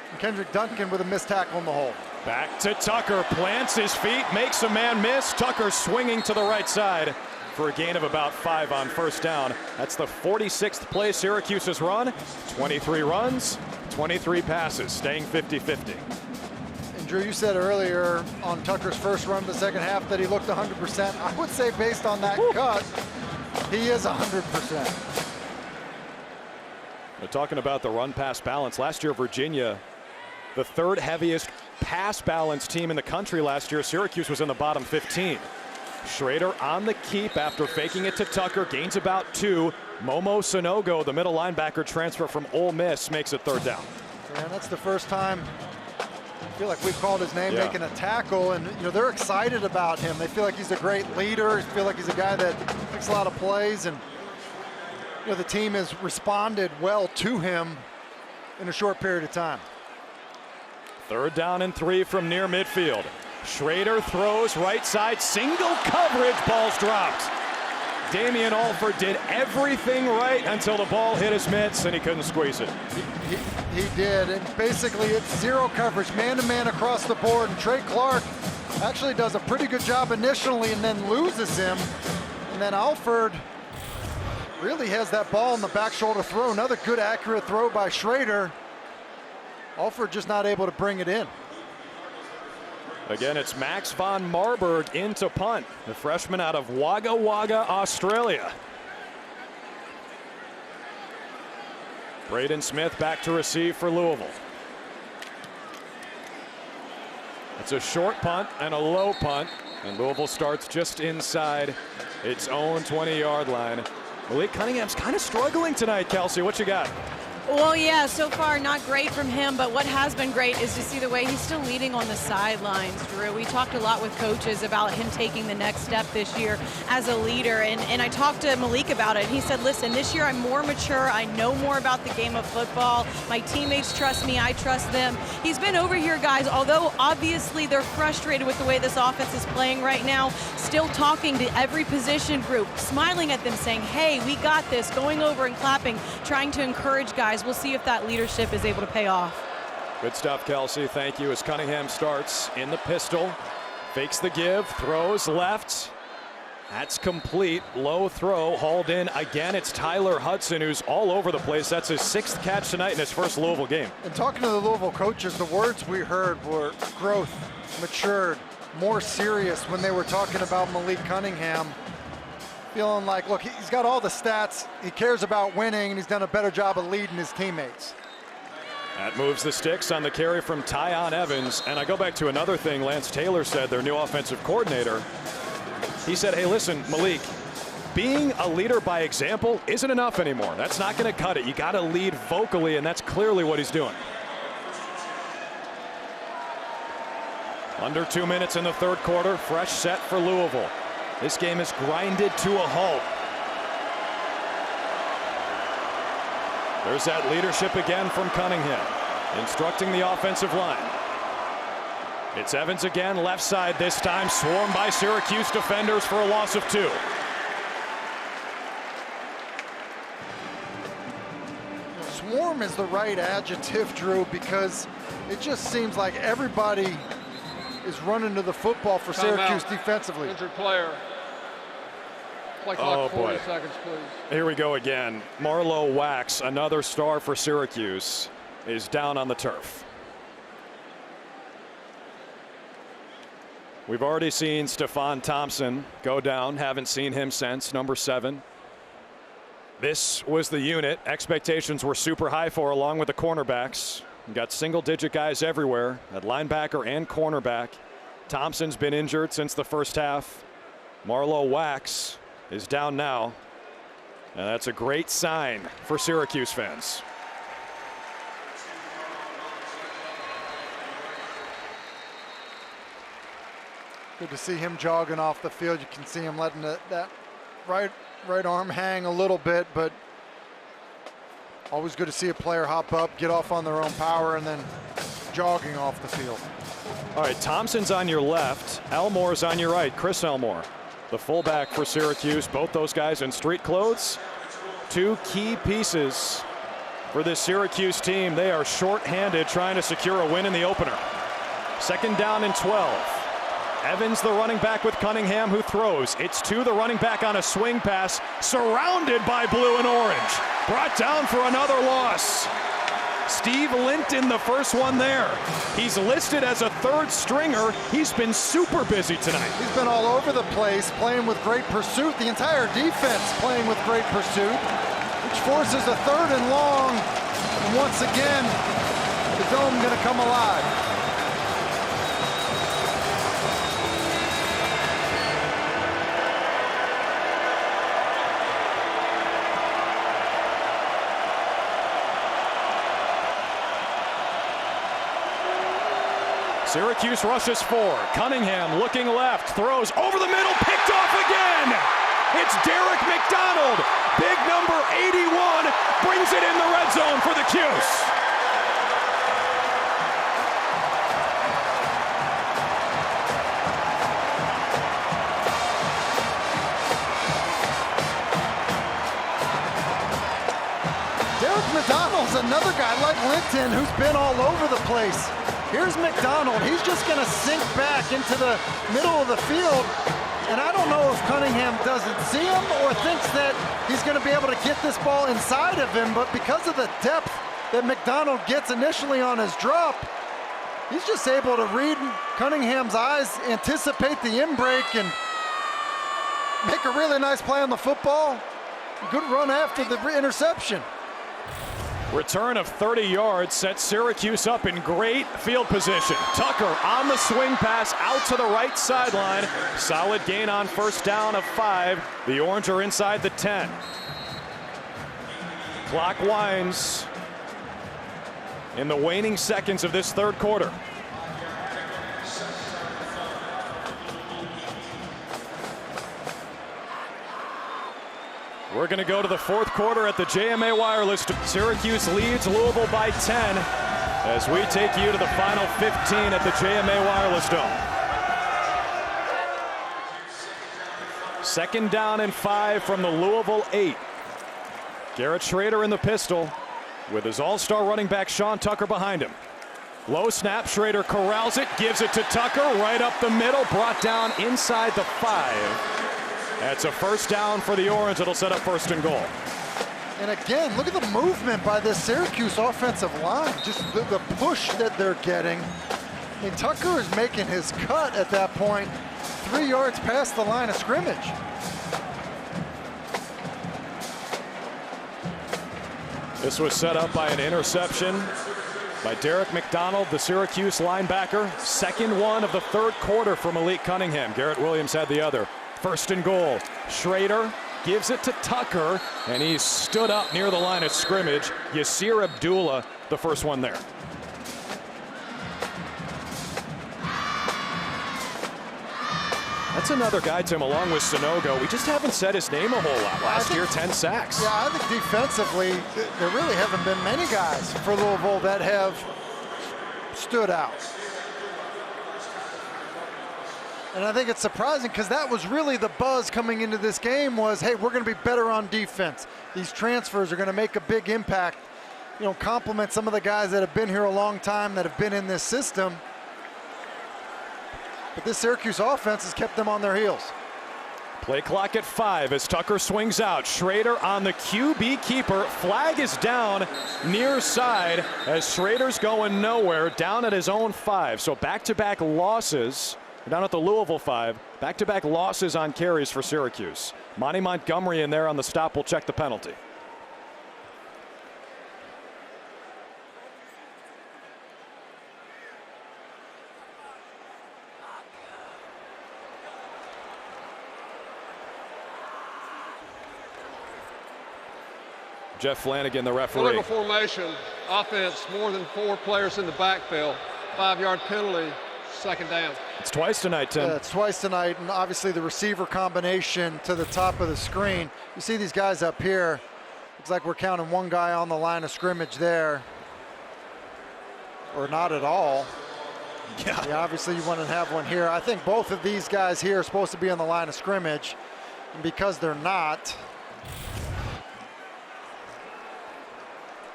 Speaker 2: And Kendrick Duncan with a missed tackle in the hole.
Speaker 1: Back to Tucker, plants his feet, makes a man miss. Tucker swinging to the right side for a gain of about 5 on first down. That's the 46th play Syracuse has run. 23 runs, 23 passes, staying 50-50.
Speaker 2: And Drew, you said earlier on Tucker's first run of the second half that he looked 100%. I would say based on that cut, he is 100%.
Speaker 1: We're talking about the run-pass balance. Last year, Virginia, the 3rd heaviest pass balance team in the country last year. Syracuse was in the bottom 15. Shrader on the keep after faking it to Tucker, gains about 2. Momo Sonogo, the middle linebacker transfer from Ole Miss, makes it 3rd down.
Speaker 2: And that's the first time I feel like we've called his name making a tackle, and they're excited about him. They feel like he's a great leader. They feel like he's a guy that makes a lot of plays, and the team has responded well to him in a short period of time.
Speaker 1: 3rd down and 3 from near midfield. Shrader throws right side, single coverage, ball's dropped. Damian Alford did everything right until the ball hit his mitts and he couldn't squeeze it.
Speaker 2: He did, and basically it's zero coverage, man-to-man across the board, and Trey Clark actually does a pretty good job initially and then loses him, and then Alford really has that ball in the back shoulder throw. Another good accurate throw by Shrader. Alford just not able to bring it in.
Speaker 1: Again, it's Max von Marburg into punt, the freshman out of Wagga Wagga, Australia. Braden Smith back to receive for Louisville. It's a short punt and a low punt, and Louisville starts just inside its own 20-yard line. Malik Cunningham's kind of struggling tonight, Kelsey. What you got?
Speaker 4: Well, yeah, so far not great from him, but what has been great is to see the way he's still leading on the sidelines, Drew. We talked a lot with coaches about him taking the next step this year as a leader, and I talked to Malik about it. He said, listen, this year I'm more mature. I know more about the game of football. My teammates trust me. I trust them. He's been over here, guys, although obviously they're frustrated with the way this offense is playing right now, still talking to every position group, smiling at them, saying, hey, we got this, going over and clapping, trying to encourage guys. We'll see if that leadership is able to pay off.
Speaker 1: Good stuff, Kelsey. Thank you. As Cunningham starts in the pistol, fakes the give, throws left. That's complete. Low throw, hauled in again. It's Tyler Hudson, who's all over the place. That's his 6th catch tonight in his first Louisville game.
Speaker 2: And talking to the Louisville coaches, the words we heard were growth, matured, more serious when they were talking about Malik Cunningham. Feeling like, look, he's got all the stats, he cares about winning, and he's done a better job of leading his teammates.
Speaker 1: That moves the sticks on the carry from Tyon Evans. And I go back to another thing Lance Taylor said, their new offensive coordinator. He said, hey, listen, Malik, being a leader by example isn't enough anymore. That's not going to cut it. You got to lead vocally, and that's clearly what he's doing. Under 2 minutes in the third quarter, fresh set for Louisville. This game is grinded to a halt. There's that leadership again from Cunningham, instructing the offensive line. It's Evans again, left side this time, swarmed by Syracuse defenders for a loss of 2.
Speaker 2: Swarm is the right adjective, Drew, because it just seems like everybody is running to the football for Syracuse defensively.
Speaker 3: Injured player. Play clock 40 seconds, please.
Speaker 1: Here we go again. Marlowe Wax, another star for Syracuse, is down on the turf. We've already seen Stephon Thompson go down. Haven't seen him since, number 7. This was the unit expectations were super high for, along with the cornerbacks. You got single-digit guys everywhere at linebacker and cornerback. Thompson's been injured since the first half. Marlowe Wax is down now, and that's a great sign for Syracuse fans.
Speaker 2: Good to see him jogging off the field. You can see him letting that right arm hang a little bit, but always good to see a player hop up, get off on their own power, and then jogging off the field.
Speaker 1: All right, Thompson's on your left, Elmore's on your right. Chris Elmore, the fullback for Syracuse, both those guys in street clothes. 2 key pieces for this Syracuse team. They are short-handed trying to secure a win in the opener. 2nd down and 12. Evans, the running back with Cunningham, who throws. It's to the running back on a swing pass, surrounded by blue and orange. Brought down for another loss. Steve Linton, the first one there. He's listed as a 3rd stringer. He's been super busy tonight.
Speaker 2: He's been all over the place, playing with great pursuit. The entire defense playing with great pursuit, which forces a 3rd and long. And once again, the Dome going to come alive.
Speaker 1: Syracuse rushes 4. Cunningham looking left, throws over the middle, picked off again. It's Derek McDonald. Big number 81 brings it in the red zone for the Cuse.
Speaker 2: Derek McDonald's another guy like Linton who's been all over the place. Here's McDonald. He's just going to sink back into the middle of the field. And I don't know if Cunningham doesn't see him or thinks that he's going to be able to get this ball inside of him. But because of the depth that McDonald gets initially on his drop, he's just able to read Cunningham's eyes, anticipate the in-break, and make a really nice play on the football. Good run after the interception.
Speaker 1: Return of 30 yards sets Syracuse up in great field position. Tucker on the swing pass out to the right sideline. Solid gain on 1st down of 5. The Orange are inside the 10. Clock winds in the waning seconds of this 3rd quarter. We're going to go to the 4th quarter at the JMA Wireless. Syracuse leads Louisville by 10 as we take you to the final 15 at the JMA Wireless Dome. 2nd down and 5 from the Louisville 8. Garrett Shrader in the pistol with his all-star running back Sean Tucker behind him. Low snap, Shrader corrals it, gives it to Tucker right up the middle, brought down inside the 5. That's a 1st down for the Orange. It'll set up 1st and goal.
Speaker 2: And again, look at the movement by this Syracuse offensive line. Just the push that they're getting. I mean, Tucker is making his cut at that point, 3 yards past the line of scrimmage.
Speaker 1: This was set up by an interception by Derek McDonald, the Syracuse linebacker. Second one of the third quarter for Malik Cunningham. Garrett Williams had the other. First and goal. Shrader gives it to Tucker, and he's stood up near the line of scrimmage. Yasir Abdullah, the first one there. That's another guy, Tim, along with Sonogo. We just haven't said his name a whole lot. Last year, 10 sacks.
Speaker 2: Yeah, I think defensively, there really haven't been many guys for Louisville that have stood out. And I think it's surprising because that was really the buzz coming into this game was, hey, we're going to be better on defense. These transfers are going to make a big impact, you know, complement some of the guys that have been here a long time, that have been in this system. But this Syracuse offense has kept them on their heels.
Speaker 1: Play clock at 5 as Tucker swings out. Shrader on the QB keeper. Flag is down near side as Shrader's going nowhere, down at his own 5. So back-to-back losses. Down at the Louisville 5. Back-to-back losses on carries for Syracuse. Monty Montgomery in there on the stop will check the penalty. Jeff Flanagan, the referee.
Speaker 3: Illegal formation, offense, more than 4 players in the backfield. 5-yard penalty, second down.
Speaker 1: It's twice tonight, Tim.
Speaker 2: Yeah, it's twice tonight, and obviously the receiver combination to the top of the screen. You see these guys up here. Looks like we're counting one guy on the line of scrimmage there. Or not at all. Yeah, obviously you want to have one here. I think both of these guys here are supposed to be on the line of scrimmage. And because they're not,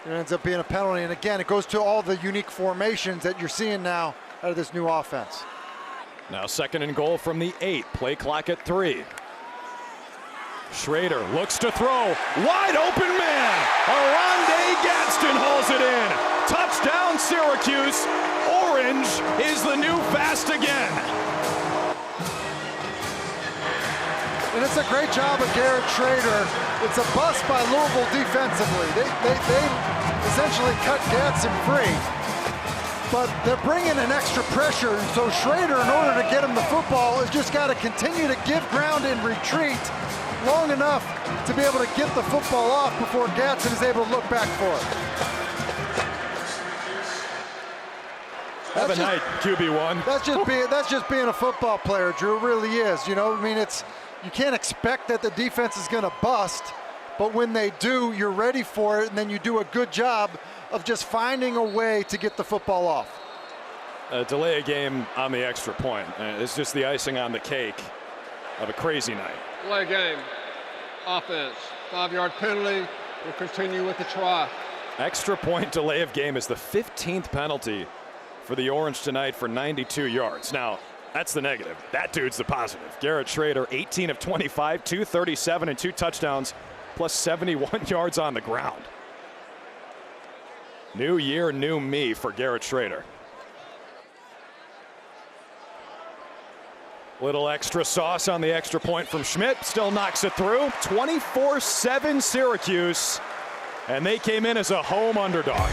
Speaker 2: it ends up being a penalty. And again, it goes to all the unique formations that you're seeing now out of this new offense.
Speaker 1: Now second and goal from the 8. Play clock at 3. Shrader looks to throw. Wide open man. Arande Gadsden hauls it in. Touchdown Syracuse. Orange is the new fast again.
Speaker 2: And it's a great job of Garrett Shrader. It's a bust by Louisville defensively. They essentially cut Gadsden free. But they're bringing an extra pressure, and so Shrader, in order to get him the football, has just got to continue to give ground and retreat long enough to be able to get the football off before Gadsden is able to look back for it.
Speaker 1: Have a night, QB1.
Speaker 2: That's just being a football player, Drew. It really is. You know, I mean, you can't expect that the defense is going to bust, but when they do, you're ready for it, and then you do a good job of just finding a way to get the football off.
Speaker 1: Delay a game on the extra point. It's just the icing on the cake of a crazy night.
Speaker 3: Delay game, offense, 5-yard penalty. We'll continue with the try.
Speaker 1: Extra point delay of game is the 15th penalty for the Orange tonight for 92 yards. Now, that's the negative. That dude's the positive. Garrett Shrader, 18 of 25, 237 and 2 touchdowns, plus 71 yards on the ground. New year, new me for Garrett Shrader. Little extra sauce on the extra point from Schmidt. Still knocks it through. 24-7 Syracuse. And they came in as a home underdog.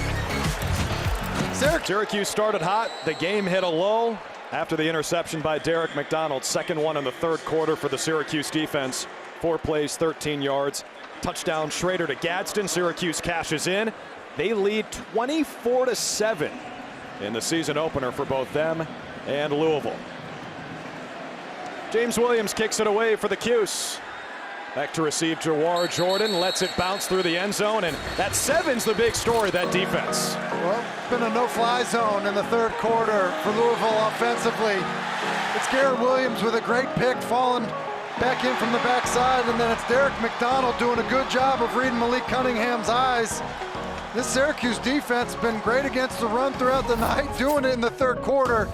Speaker 1: Syracuse started hot. The game hit a lull after the interception by Derek McDonald. Second one in the third quarter for the Syracuse defense. 4 plays, 13 yards. Touchdown Shrader to Gadsden. Syracuse cashes in. They lead 24-7 in the season opener for both them and Louisville. James Williams kicks it away for the Cuse. Back to receive Jawar Jordan, lets it bounce through the end zone, and that 7's the big story, that defense.
Speaker 2: Well, it's been a no-fly zone in the third quarter for Louisville offensively. It's Garrett Williams with a great pick, falling back in from the backside, and then it's Derek McDonald doing a good job of reading Malik Cunningham's eyes. This Syracuse defense has been great against the run throughout the night, doing it in the third quarter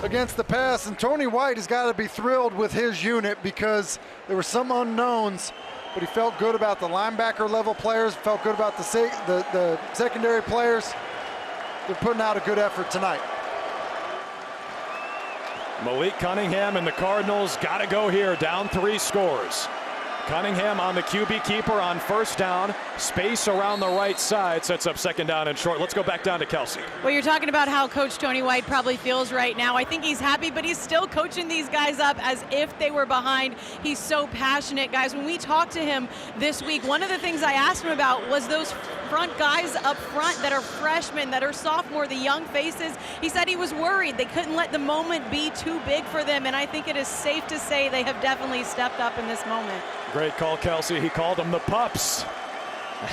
Speaker 2: against the pass. And Tony White has got to be thrilled with his unit because there were some unknowns, but he felt good about the linebacker level players, felt good about the secondary players. They're putting out a good effort tonight.
Speaker 1: Malik Cunningham and the Cardinals got to go here, down 3 scores. Cunningham on the QB keeper on first down. Space around the right side sets up second down and short. Let's go back down to Kelsey.
Speaker 4: Well, you're talking about how Coach Tony White probably feels right now. I think he's happy, but he's still coaching these guys up as if they were behind. He's so passionate, guys. When we talked to him this week, one of the things I asked him about was those front guys up front that are freshmen, that are sophomore, the young faces. He said he was worried they couldn't let the moment be too big for them, and I think it is safe to say they have definitely stepped up in this moment.
Speaker 1: Great call, Kelsey. He called them the pups,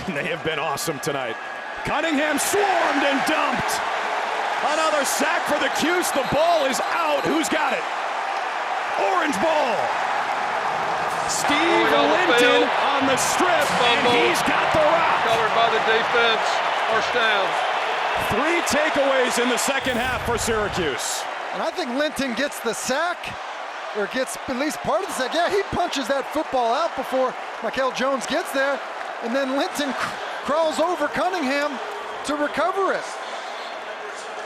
Speaker 1: and they have been awesome tonight. Cunningham swarmed and dumped. Another sack for the Cuse. The ball is out. Who's got it? Orange ball. Steve Linton on the strip, and he's got the rock.
Speaker 3: Covered by the defense. First down.
Speaker 1: 3 takeaways in the second half for Syracuse.
Speaker 2: And I think Linton gets the sack, or gets at least part of the sack. Yeah, he punches that football out before Michael Jones gets there, and then Linton crawls over Cunningham to recover it.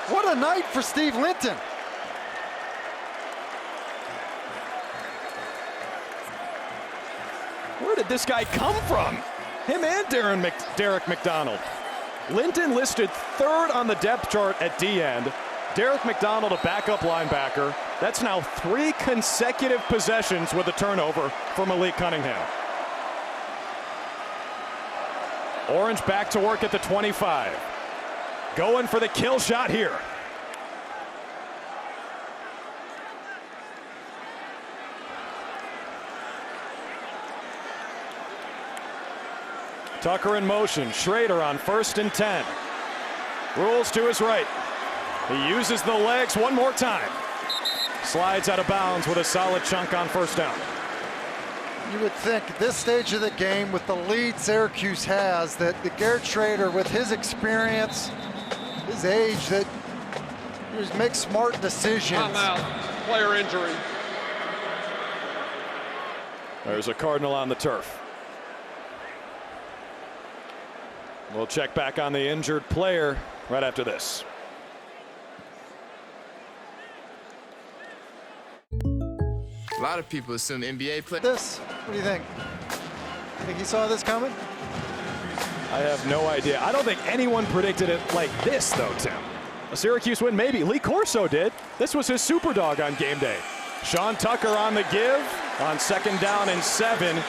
Speaker 2: What a night for Steve Linton.
Speaker 1: Where did this guy come from? Him and Derek McDonald. Linton listed 3rd on the depth chart at D-end. Derek McDonald, a backup linebacker. That's now 3 consecutive possessions with a turnover for Malik Cunningham. Orange back to work at the 25. Going for the kill shot here. Tucker in motion. Shrader on 1st and 10. Rules to his right. He uses the legs one more time. Slides out of bounds with a solid chunk on first down.
Speaker 2: You would think at this stage of the game, with the lead Syracuse has, that the Garrett Shrader, with his experience, his age, that he just makes smart decisions.
Speaker 3: Timeout. Player injury.
Speaker 1: There's a Cardinal on the turf. We'll check back on the injured player right after this.
Speaker 7: A lot of people assume NBA play.
Speaker 2: What do you think? Think he saw this coming?
Speaker 1: I have no idea. I don't think anyone predicted it like this, though, Tim. A Syracuse win, maybe. Lee Corso did. This was his super dog on game day. Sean Tucker on the give on 2nd down and 7.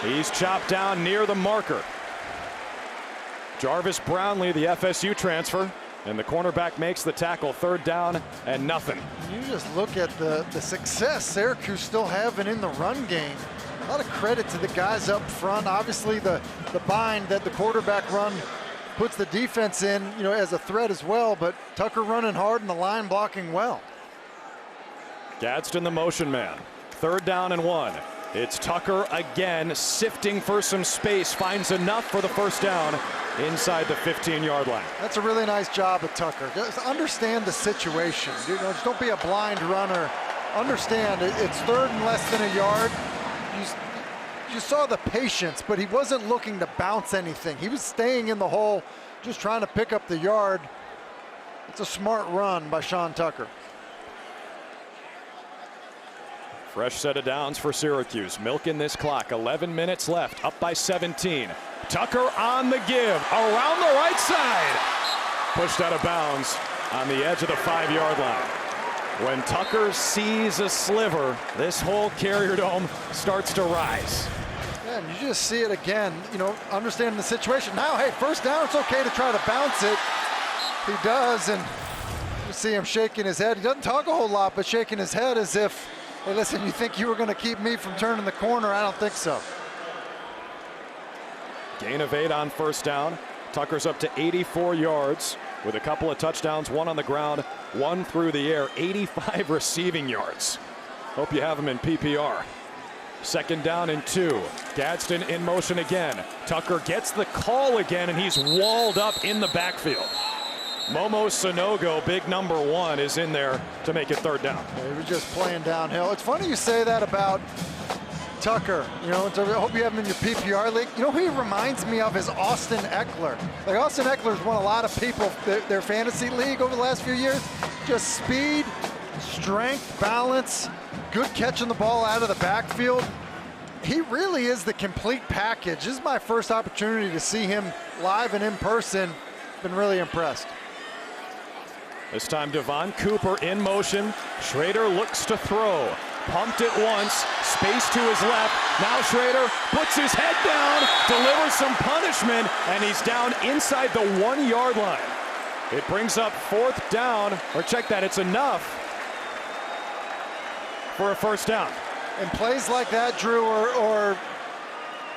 Speaker 1: He's chopped down near the marker. Jarvis Brownlee, the FSU transfer, and the cornerback makes the tackle. 3rd down and nothing.
Speaker 2: You just look at the success Syracuse still having in the run game. A lot of credit to the guys up front. Obviously, the bind that the quarterback run puts the defense in, as a threat as well. But Tucker running hard and the line blocking well.
Speaker 1: Gadsden, the motion man. 3rd down and 1. It's Tucker again, sifting for some space. Finds enough for the first down inside the 15-yard line.
Speaker 2: That's a really nice job of Tucker. Just understand the situation. Just don't be a blind runner. Understand it's 3rd and less than a yard. You saw the patience, but he wasn't looking to bounce anything. He was staying in the hole, just trying to pick up the yard. It's a smart run by Sean Tucker.
Speaker 1: Fresh set of downs for Syracuse. Milking this clock. 11 minutes left. Up by 17. Tucker on the give. Around the right side. Pushed out of bounds on the edge of the 5-yard line. When Tucker sees a sliver, this whole Carrier Dome starts to rise.
Speaker 2: Yeah, and you just see it again, understanding the situation. Now, hey, first down, it's okay to try to bounce it. He does, and you see him shaking his head. He doesn't talk a whole lot, but shaking his head as if, hey, listen, you think you were going to keep me from turning the corner? I don't think so.
Speaker 1: Gain of 8 on first down. Tucker's up to 84 yards with a couple of touchdowns, 1 on the ground, 1 through the air, 85 receiving yards. Hope you have him in PPR. 2nd down and 2. Gadsden in motion again. Tucker gets the call again, and he's walled up in the backfield. Momo Sonogo, big number 1, is in there to make it 3rd down.
Speaker 2: Yeah, he was just playing downhill. It's funny you say that about Tucker. I hope you have him in your PPR league. Who he reminds me of is Austin Eckler. Like, Austin Eckler's won a lot of people their fantasy league over the last few years. Just speed, strength, balance, good catching the ball out of the backfield. he really is the complete package. This is my first opportunity to see him live and in person. Been really impressed.
Speaker 1: This time Devon Cooper in motion. Shrader looks to throw. Pumped it once, space to his left. Now Shrader puts his head down, delivers some punishment, and he's down inside the 1 yard line. It brings up 4th down, or check that, it's enough for a first down.
Speaker 2: And plays like that, Drew, are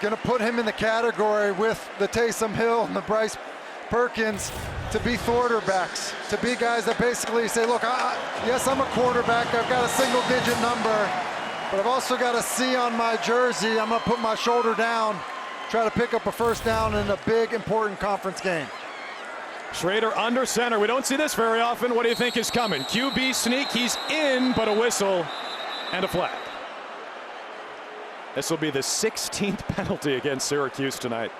Speaker 2: going to put him in the category with the Taysom Hill and the Bryce Perkins to be quarterbacks, to be guys that basically say, look, yes, I'm a quarterback. I've got a single-digit number, but I've also got a C on my jersey. I'm going to put my shoulder down, try to pick up a first down in a big, important conference game.
Speaker 1: Shrader under center. We don't see this very often. What do you think is coming? QB sneak. He's in, but a whistle and a flag. This will be the 16th penalty against Syracuse tonight.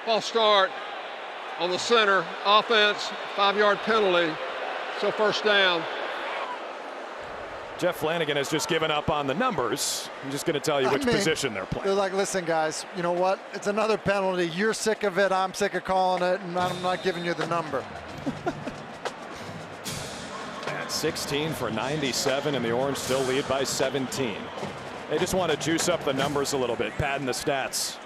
Speaker 3: False start on the center. Offense, 5-yard penalty. So first down.
Speaker 1: Jeff Flanagan has just given up on the numbers. I'm just going to tell you which position they're playing.
Speaker 2: They're like, listen, guys, you know what? It's another penalty. You're sick of it. I'm sick of calling it, and I'm not giving you the number.
Speaker 1: 16 for 97, and the Orange still lead by 17. They just want to juice up the numbers a little bit, padding the stats.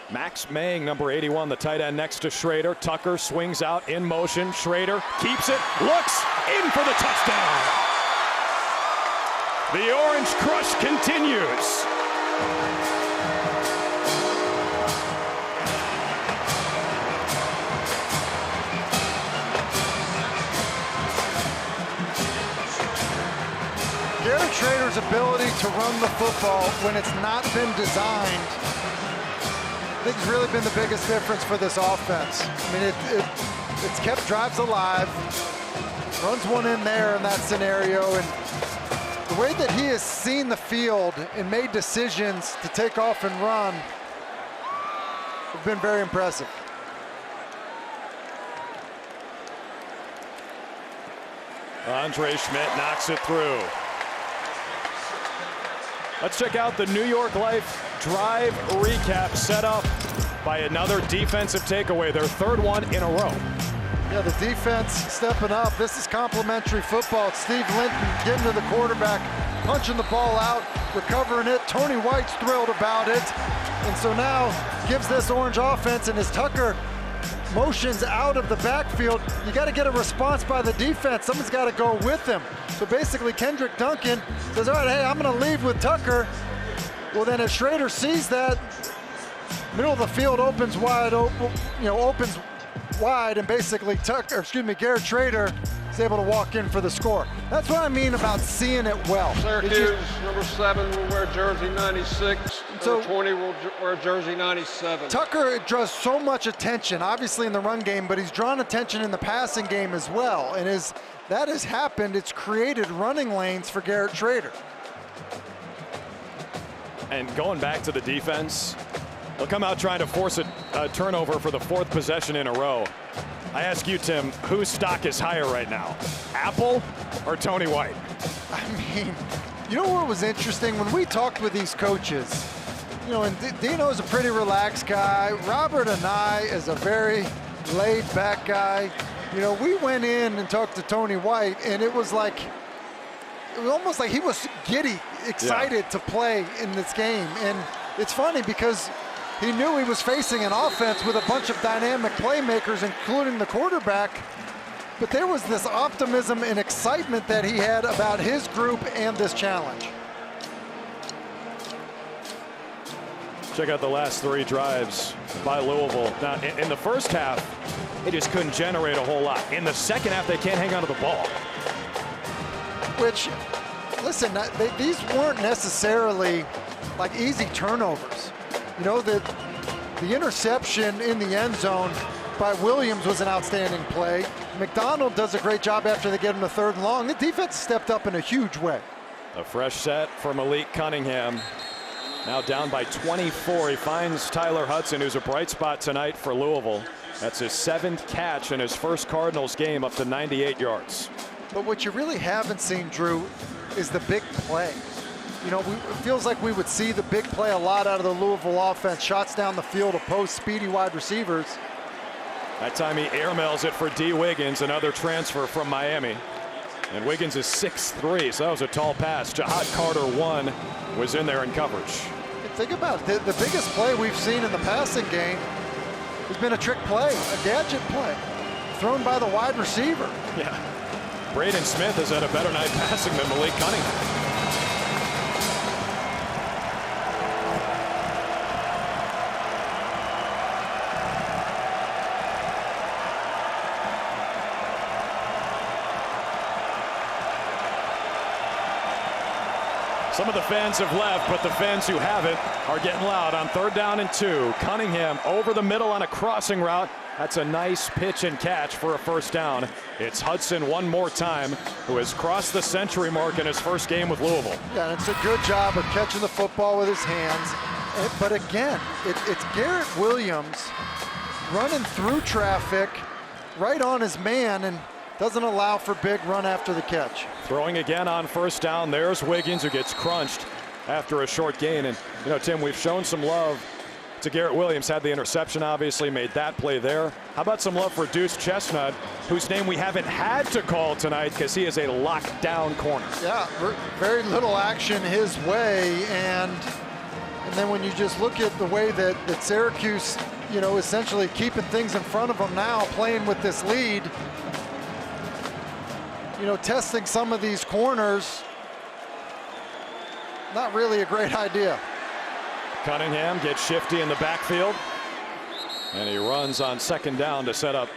Speaker 1: Max Maying, number 81, the tight end next to Shrader. Tucker swings out in motion. Shrader keeps it, looks in for the touchdown. The Orange crush continues.
Speaker 2: Garrett Shrader's ability to run the football when it's not been designed, I think, has really been the biggest difference for this offense. I mean, it's kept drives alive, runs one in there in that scenario, and the way that he has seen the field and made decisions to take off and run have been very impressive.
Speaker 1: Andre Schmidt knocks it through. Let's check out the New York Life drive recap set up by another defensive takeaway, their 3rd one in a row.
Speaker 2: Yeah, the defense stepping up. This is complimentary football. It's Steve Linton getting to the quarterback, punching the ball out, recovering it. Tony White's thrilled about it. And so now gives this Orange offense, and as Tucker motions out of the backfield, you got to get a response by the defense. Someone's got to go with him. So basically Kendrick Duncan says, all right, hey, I'm going to leave with Tucker. Well, then if Shrader sees that, middle of the field opens wide, opens wide, and basically Garrett Shrader is able to walk in for the score. That's what I mean about seeing it well.
Speaker 3: Syracuse, number 7 will wear jersey 96. Number 20 will wear jersey 97.
Speaker 2: Tucker draws so much attention, obviously in the run game, but he's drawn attention in the passing game as well. And as that has happened, it's created running lanes for Garrett Shrader.
Speaker 1: And going back to the defense, they'll come out trying to force a turnover for the 4th possession in a row. I ask you, Tim, whose stock is higher right now, Apple or Tony White?
Speaker 2: I mean, you know what was interesting? When we talked with these coaches, and Dino's a pretty relaxed guy. Robert and I is a very laid-back guy. We went in and talked to Tony White, and it was almost like he was giddy, excited to play in this game. And it's funny because he knew he was facing an offense with a bunch of dynamic playmakers, including the quarterback. But there was this optimism and excitement that he had about his group and this challenge.
Speaker 1: Check out the last 3 drives by Louisville. Now, in the first half, they just couldn't generate a whole lot. In the second half, they can't hang on to the ball.
Speaker 2: Which, listen, these weren't necessarily like easy turnovers. The interception in the end zone by Williams was an outstanding play. McDonald does a great job after they get him to 3rd and long. The defense stepped up in a huge way.
Speaker 1: A fresh set for Malik Cunningham. Now down by 24. He finds Tyler Hudson, who's a bright spot tonight for Louisville. That's his 7th catch in his first Cardinals game, up to 98 yards.
Speaker 2: But what you really haven't seen, Drew, is the big play. You know, it feels like we would see the big play a lot out of the Louisville offense. Shots down the field, opposed speedy wide receivers.
Speaker 1: That time he airmails it for D. Wiggins, another transfer from Miami. And Wiggins is 6'3", so that was a tall pass. Jahad Carter, 1, was in there in coverage.
Speaker 2: Think about it. The biggest play we've seen in the passing game has been a trick play, a gadget play, thrown by the wide receiver.
Speaker 1: Yeah. Braden Smith has had a better night passing than Malik Cunningham. Some of the fans have left, but the fans who haven't are getting loud on 3rd down and 2. Cunningham over the middle on a crossing route. That's a nice pitch and catch for a 1st down. It's Hudson one more time, who has crossed the century mark in his first game with Louisville.
Speaker 2: Yeah, and it's a good job of catching the football with his hands. But again, it's Garrett Williams running through traffic right on his man and doesn't allow for big run after the catch.
Speaker 1: Throwing again on 1st down. There's Wiggins, who gets crunched after a short gain. And, you know, Tim, we've shown some love to Garrett Williams. Had the interception, obviously, made that play there. How about some love for Deuce Chestnut, whose name we haven't had to call tonight because he is a lockdown corner.
Speaker 2: Yeah, very little action his way. And then when you just look at the way that Syracuse, you know, essentially keeping things in front of them now, playing with this lead, you know, testing some of these corners, not really a great idea.
Speaker 1: Cunningham gets shifty in the backfield, and he runs on 2nd down to set up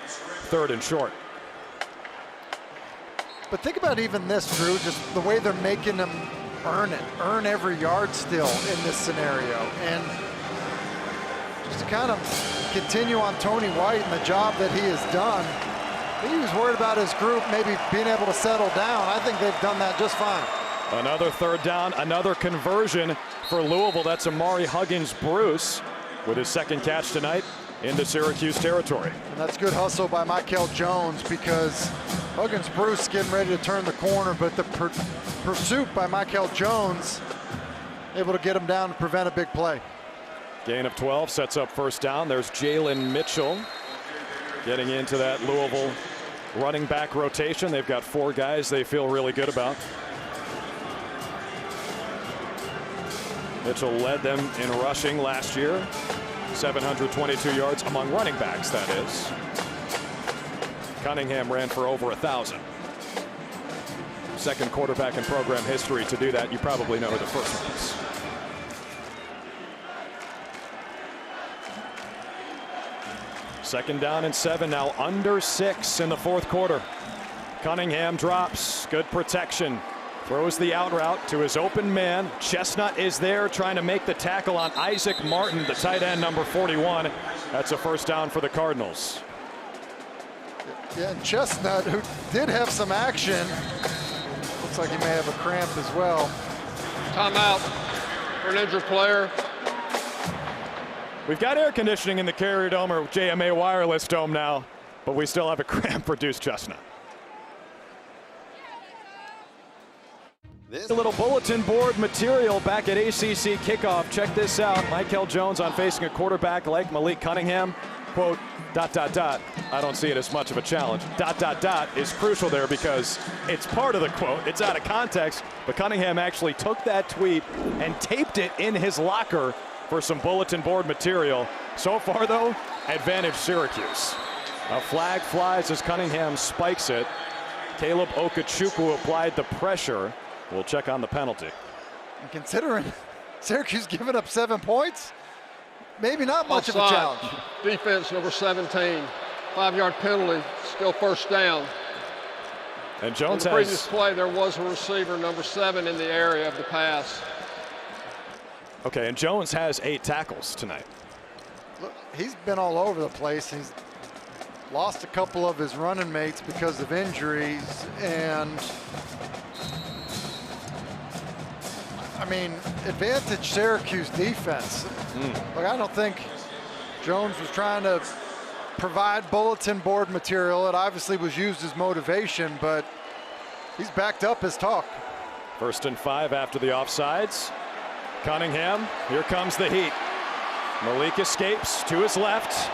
Speaker 1: 3rd and short.
Speaker 2: But think about even this, Drew, just the way they're making them earn every yard still in this scenario. And just to kind of continue on Tony White and the job that he has done, I think he was worried about his group maybe being able to settle down. I think they've done that just fine.
Speaker 1: Another 3rd down, another conversion for Louisville. That's Amari Huggins-Bruce with his 2nd catch tonight into Syracuse territory.
Speaker 2: And that's good hustle by Michael Jones, because Huggins-Bruce getting ready to turn the corner, but the pursuit by Michael Jones able to get him down to prevent a big play.
Speaker 1: Gain of 12 sets up 1st down. There's Jalen Mitchell getting into that Louisville running back rotation. They've got 4 guys they feel really good about. Mitchell led them in rushing last year, 722 yards among running backs, that is. Cunningham ran for over 1,000. 2nd quarterback in program history to do that. You probably know who the first one is. Second down and 7, now under 6 in the 4th quarter. Cunningham drops, good protection. Throws the out route to his open man. Chestnut is there trying to make the tackle on Isaac Martin, the tight end, number 41. That's a 1st down for the Cardinals.
Speaker 2: Yeah, and Chestnut, who did have some action, looks like he may have a cramp as well.
Speaker 3: Timeout for an injured player.
Speaker 1: We've got air conditioning in the Carrier Dome or JMA Wireless Dome now, but we still have a cramp for Deuce Chestnut. A little bulletin board material back at ACC kickoff. Check this out. Michael Jones on facing a quarterback like Malik Cunningham. Quote, ... I don't see it as much of a challenge. ... is crucial there because it's part of the quote. It's out of context, but Cunningham actually took that tweet and taped it in his locker for some bulletin board material. So far, though, advantage Syracuse. A flag flies as Cunningham spikes it. Caleb Okechukwu applied the pressure. We'll check on the penalty.
Speaker 2: And considering Syracuse giving up 7 points, maybe not much of a challenge.
Speaker 3: Defense number 17, 5-yard penalty, still 1st down.
Speaker 1: And Jones
Speaker 3: in the previous play, there was a receiver number 7 in the area of the pass.
Speaker 1: Okay, and Jones has 8 tackles tonight.
Speaker 2: Look, he's been all over the place. He's lost a couple of his running mates because of injuries, and I mean, advantage Syracuse defense. Like, I don't think Jones was trying to provide bulletin board material. It obviously was used as motivation, but He's backed up his talk.
Speaker 1: 1st and 5 after the offsides. Cunningham, here comes the heat. Malik escapes to his left,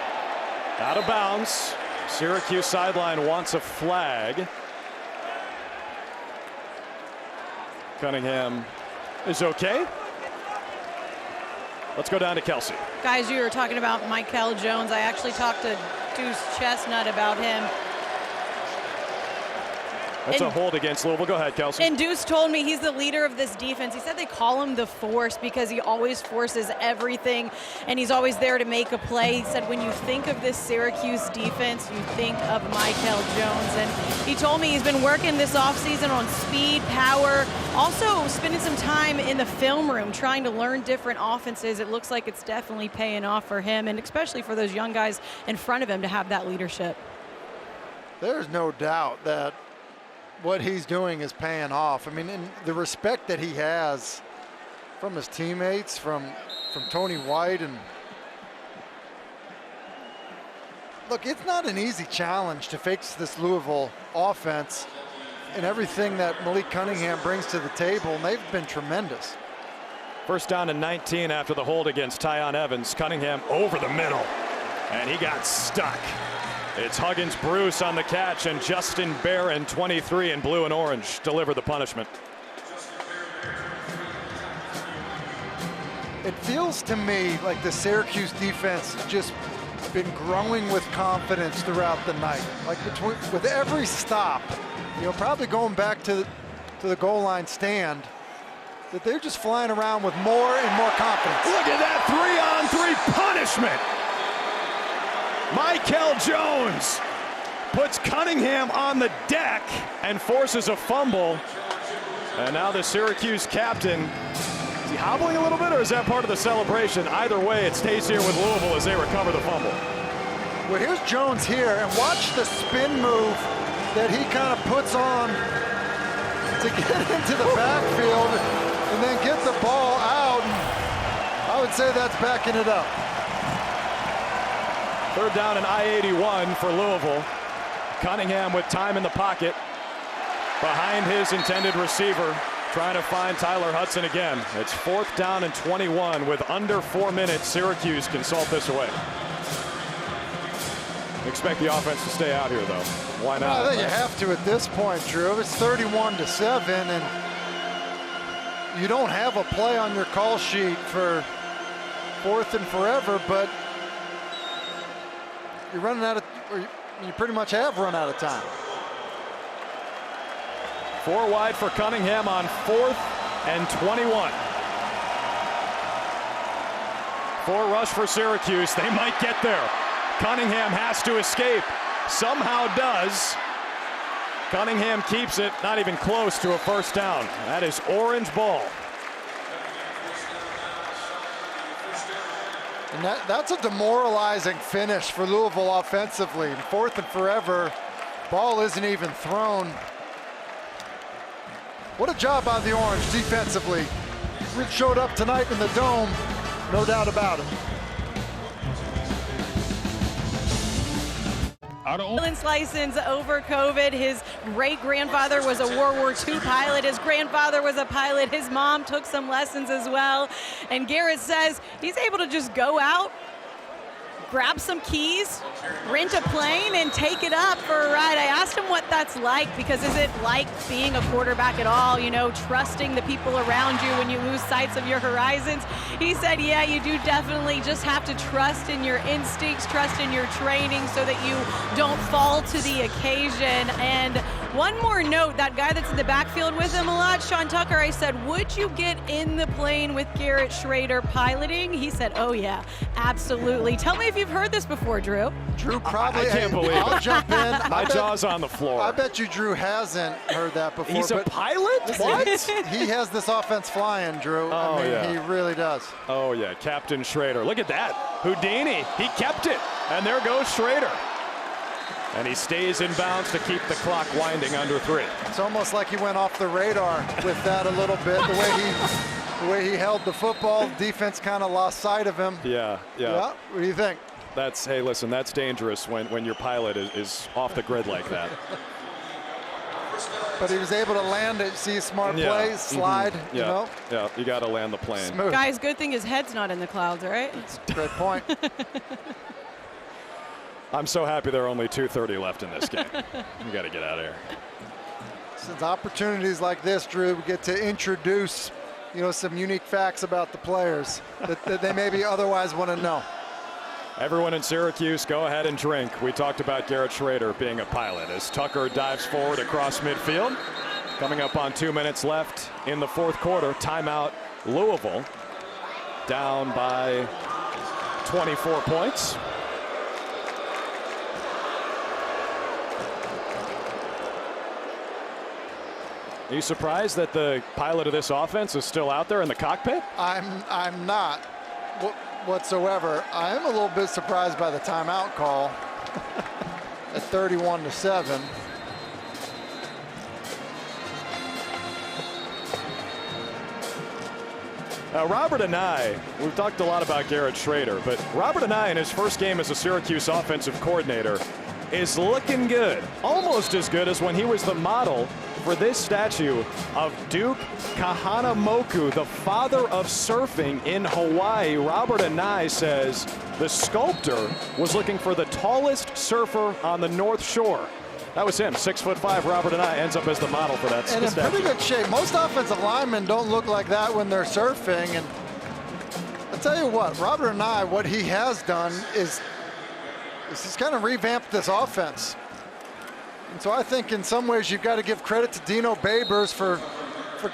Speaker 1: out of bounds. Syracuse sideline wants a flag. Cunningham is okay. Let's go down to Kelsey.
Speaker 4: Guys, you were talking about Michael Jones. I actually talked to Deuce Chestnut about him.
Speaker 1: That's a hold against Louisville. Go ahead, Kelsey.
Speaker 4: And Deuce told me he's the leader of this defense. He said they call him the Force because he always forces everything, and he's always there to make a play. He said when you think of this Syracuse defense, you think of Michael Jones. And he told me he's been working this offseason on speed, power, also spending some time in the film room trying to learn different offenses. It looks like it's definitely paying off for him, and especially for those young guys in front of him to have that leadership.
Speaker 2: There's no doubt that what he's doing is paying off. I mean, and the respect that he has from his teammates, from Tony White, and look, it's not an easy challenge to fix this Louisville offense and everything that Malik Cunningham brings to the table, and they've been tremendous.
Speaker 1: 1st down and 19 after the hold against Tyon Evans. Cunningham over the middle, and he got stuck. It's Huggins Bruce on the catch, and Justin Barron, 23 in blue and orange, delivered the punishment.
Speaker 2: It feels to me like the Syracuse defense has just been growing with confidence throughout the night. Like with every stop, you know, probably going back to the goal line stand, that they're just flying around with more and more confidence.
Speaker 1: Look at that 3-on-3 punishment. Michael Jones puts Cunningham on the deck and forces a fumble. And now the Syracuse captain, is he hobbling a little bit, or is that part of the celebration? Either way, it stays here with Louisville as they recover the fumble.
Speaker 2: Well, here's Jones here, and watch the spin move that he kind of puts on to get into the backfield and then get the ball out. And I would say that's backing it up.
Speaker 1: 3rd down and I-81 for Louisville. Cunningham with time in the pocket behind his intended receiver, trying to find Tyler Hudson again. It's 4th down and 21 with under 4 minutes. Syracuse can salt this away. Expect the offense to stay out here, though. Why not?
Speaker 2: I think you have to at this point, Drew. It's 31-7, and you don't have a play on your call sheet for 4th and forever, but you're running out of, or you pretty much have run out of time.
Speaker 1: 4 wide for Cunningham on 4th and 21. 4 rush for Syracuse. They might get there. Cunningham has to escape. Somehow does. Cunningham keeps it, not even close to a 1st down. That is Orange ball.
Speaker 2: And that's a demoralizing finish for Louisville offensively. 4th and forever, ball isn't even thrown. What a job on the Orange defensively. We showed up tonight in the Dome, no doubt about it.
Speaker 4: Pilot's license over COVID. His great-grandfather was a World War II pilot. His grandfather was a pilot. His mom took some lessons as well. And Garrett says he's able to just go out, grab some keys, rent a plane, and take it up for a ride. I asked him what that's like, because is it like being a quarterback at all, you know, trusting the people around you when you lose sight of your horizons? He said, yeah, you do definitely just have to trust in your instincts, trust in your training so that you don't fall to the occasion. And one more note, that guy that's in the backfield with him a lot, Sean Tucker, I said, would you get in the plane with Garrett Shrader piloting? He said, oh yeah, absolutely. Tell me if you've heard this before, Drew.
Speaker 2: Drew probably,
Speaker 1: I can't believe
Speaker 2: I'll
Speaker 1: it.
Speaker 2: jump in.
Speaker 1: My jaw's on the floor.
Speaker 2: I bet you Drew hasn't heard that before.
Speaker 1: He's a pilot? What?
Speaker 2: He has this offense flying, Drew.
Speaker 1: Oh,
Speaker 2: I mean,
Speaker 1: yeah.
Speaker 2: he really does.
Speaker 1: Oh, yeah, Captain Shrader. Look at that. Houdini, he kept it. And there goes Shrader. And he stays in bounds to keep the clock winding under 3.
Speaker 2: It's almost like he went off the radar with that a little bit. The way he held the football, defense kind of lost sight of him.
Speaker 1: Yeah.
Speaker 2: What do you think?
Speaker 1: That's, hey, listen, that's dangerous when your pilot is off the grid like that.
Speaker 2: But he was able to land it. See, smart play, slide.
Speaker 1: Mm-hmm.
Speaker 2: You know.
Speaker 1: Yeah, you got to land the plane.
Speaker 2: Smooth.
Speaker 4: Guys, good thing his head's not in the clouds, right?
Speaker 2: Great point.
Speaker 1: I'm so happy there are only 2:30 left in this game. You got to get out of here.
Speaker 2: Since opportunities like this, Drew, we get to introduce, some unique facts about the players that they maybe otherwise wouldn't know.
Speaker 1: Everyone in Syracuse, go ahead and drink. We talked about Garrett Shrader being a pilot as Tucker dives forward across midfield. Coming up on 2 minutes left in the fourth quarter. Timeout, Louisville, down by 24 points. Are you surprised that the pilot of this offense is still out there in the cockpit?
Speaker 2: I'm not whatsoever. I am a little bit surprised by the timeout call at 31-7.
Speaker 1: Now, Robert and I, we've talked a lot about Garrett Shrader, but Robert and I in his first game as a Syracuse offensive coordinator is looking good. Almost as good as when he was the model for this statue of Duke Kahanamoku, the father of surfing in Hawaii. Robert Anai says the sculptor was looking for the tallest surfer on the North Shore. That was him, 6'5". Robert Anai ends up as the model for that
Speaker 2: and
Speaker 1: statue.
Speaker 2: in pretty good shape. Most offensive linemen don't look like that when they're surfing. And I'll tell you what, Robert Anai, what he has done is he's kind of revamped this offense. And so I think in some ways you've got to give credit to Dino Babers for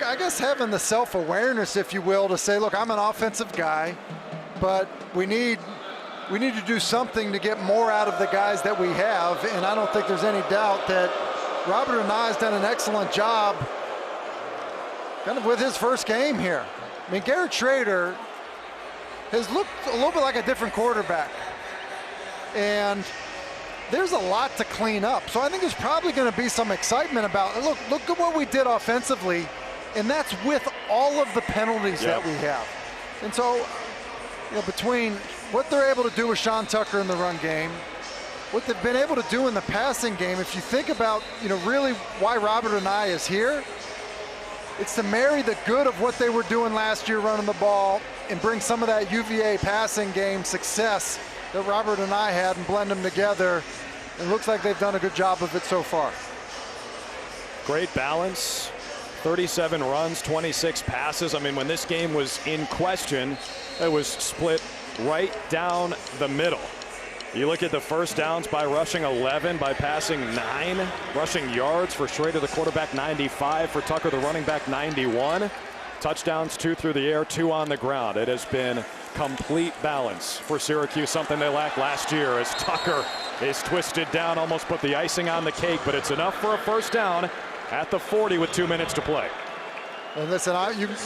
Speaker 2: I guess having the self-awareness, if you will, to say, look, I'm an offensive guy, but we need to do something to get more out of the guys that we have. And I don't think there's any doubt that Robert Anai has done an excellent job kind of with his first game here. I mean, Garrett Shrader has looked a little bit like a different quarterback. And there's a lot to clean up. So I think there's probably going to be some excitement about, look at what we did offensively, and that's with all of the penalties that we have. And so, between what they're able to do with Sean Tucker in the run game, what they've been able to do in the passing game, if you think about, really why Robert Anai is here, it's to marry the good of what they were doing last year running the ball and bring some of that UVA passing game success that Robert and I had and blend them together. It looks like they've done a good job of it so far.
Speaker 1: Great balance, 37 runs, 26 passes. I mean, when this game was in question, it was split right down the middle. You look at the first downs by rushing 11, by passing 9, rushing yards for Shrader, the quarterback, 95, for Tucker, the running back, 91. Touchdowns, 2 through the air, 2 on the ground. It has been complete balance for Syracuse, something they lacked last year as Tucker is twisted down, almost put the icing on the cake, but it's enough for a first down at the 40 with 2 minutes to play.
Speaker 2: And listen,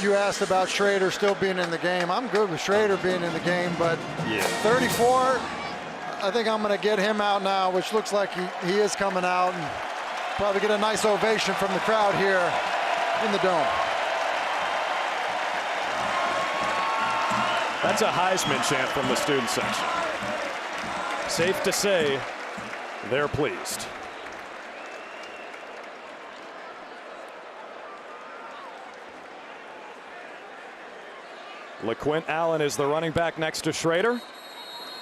Speaker 2: you asked about Shrader still being in the game. I'm good with Shrader being in the game, but 34, I think I'm going to get him out now, which looks like he is coming out, and probably get a nice ovation from the crowd here in the Dome.
Speaker 1: That's a Heisman chant from the student section. Safe to say, they're pleased. LaQuint Allen is the running back next to Shrader.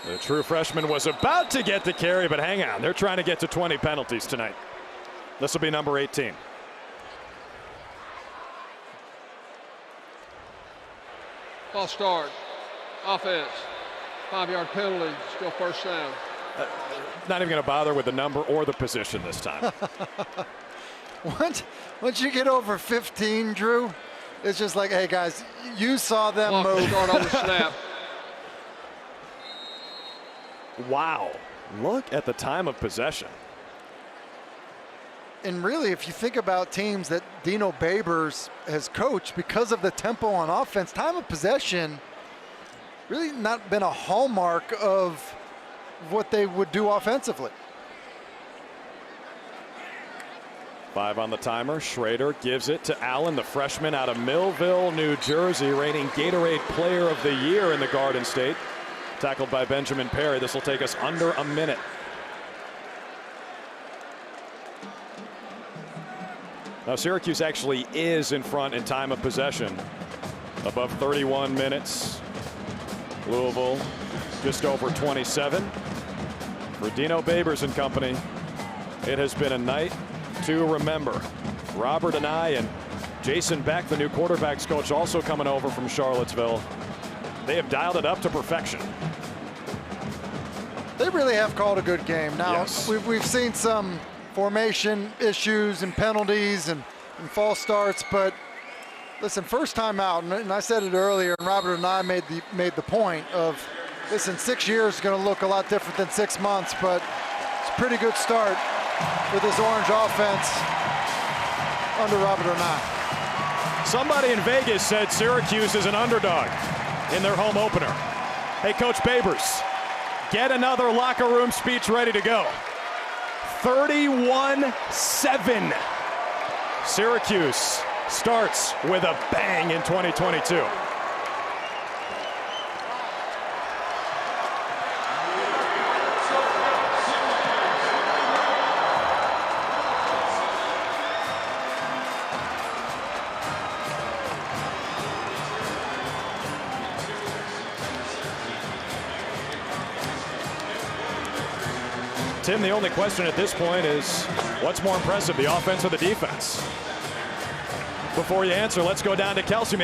Speaker 1: The true freshman was about to get the carry, but hang on. They're trying to get to 20 penalties tonight. This will be number 18.
Speaker 3: False start. Offense. 5-yard penalty. Still first down.
Speaker 1: Not even going to bother with the number or the position this time.
Speaker 2: Once you get over 15, Drew, it's just like, hey, guys, you saw them
Speaker 3: Block
Speaker 2: move.
Speaker 3: start on the snap.
Speaker 1: Wow. Look at the time of possession.
Speaker 2: And really, if you think about teams that Dino Babers has coached, because of the tempo on offense, time of possession really not been a hallmark of what they would do offensively.
Speaker 1: 5 on the timer. Shrader gives it to Allen, the freshman out of Millville, New Jersey, reigning Gatorade Player of the Year in the Garden State. Tackled by Benjamin Perry. This will take us under a minute. Now Syracuse actually is in front in time of possession. Above 31 minutes. Louisville just over 27. For Dino Babers and company, it has been a night to remember. Robert and I and Jason Beck, the new quarterbacks coach, also coming over from Charlottesville. They have dialed it up to perfection.
Speaker 2: They really have called a good game. Now,
Speaker 1: yes.
Speaker 2: we've seen some formation issues and penalties and false starts, but listen, first time out, and I said it earlier, and Robert and I made the point of, listen, 6 years is going to look a lot different than 6 months, but it's a pretty good start for this Orange offense under Robert and I.
Speaker 1: Somebody in Vegas said Syracuse is an underdog in their home opener. Hey, Coach Babers, get another locker room speech ready to go. 31-7. Syracuse starts with a bang in 2022. Tim, the only question at this point is, what's more impressive, the offense or the defense? Before you answer, let's go down to Kelsey.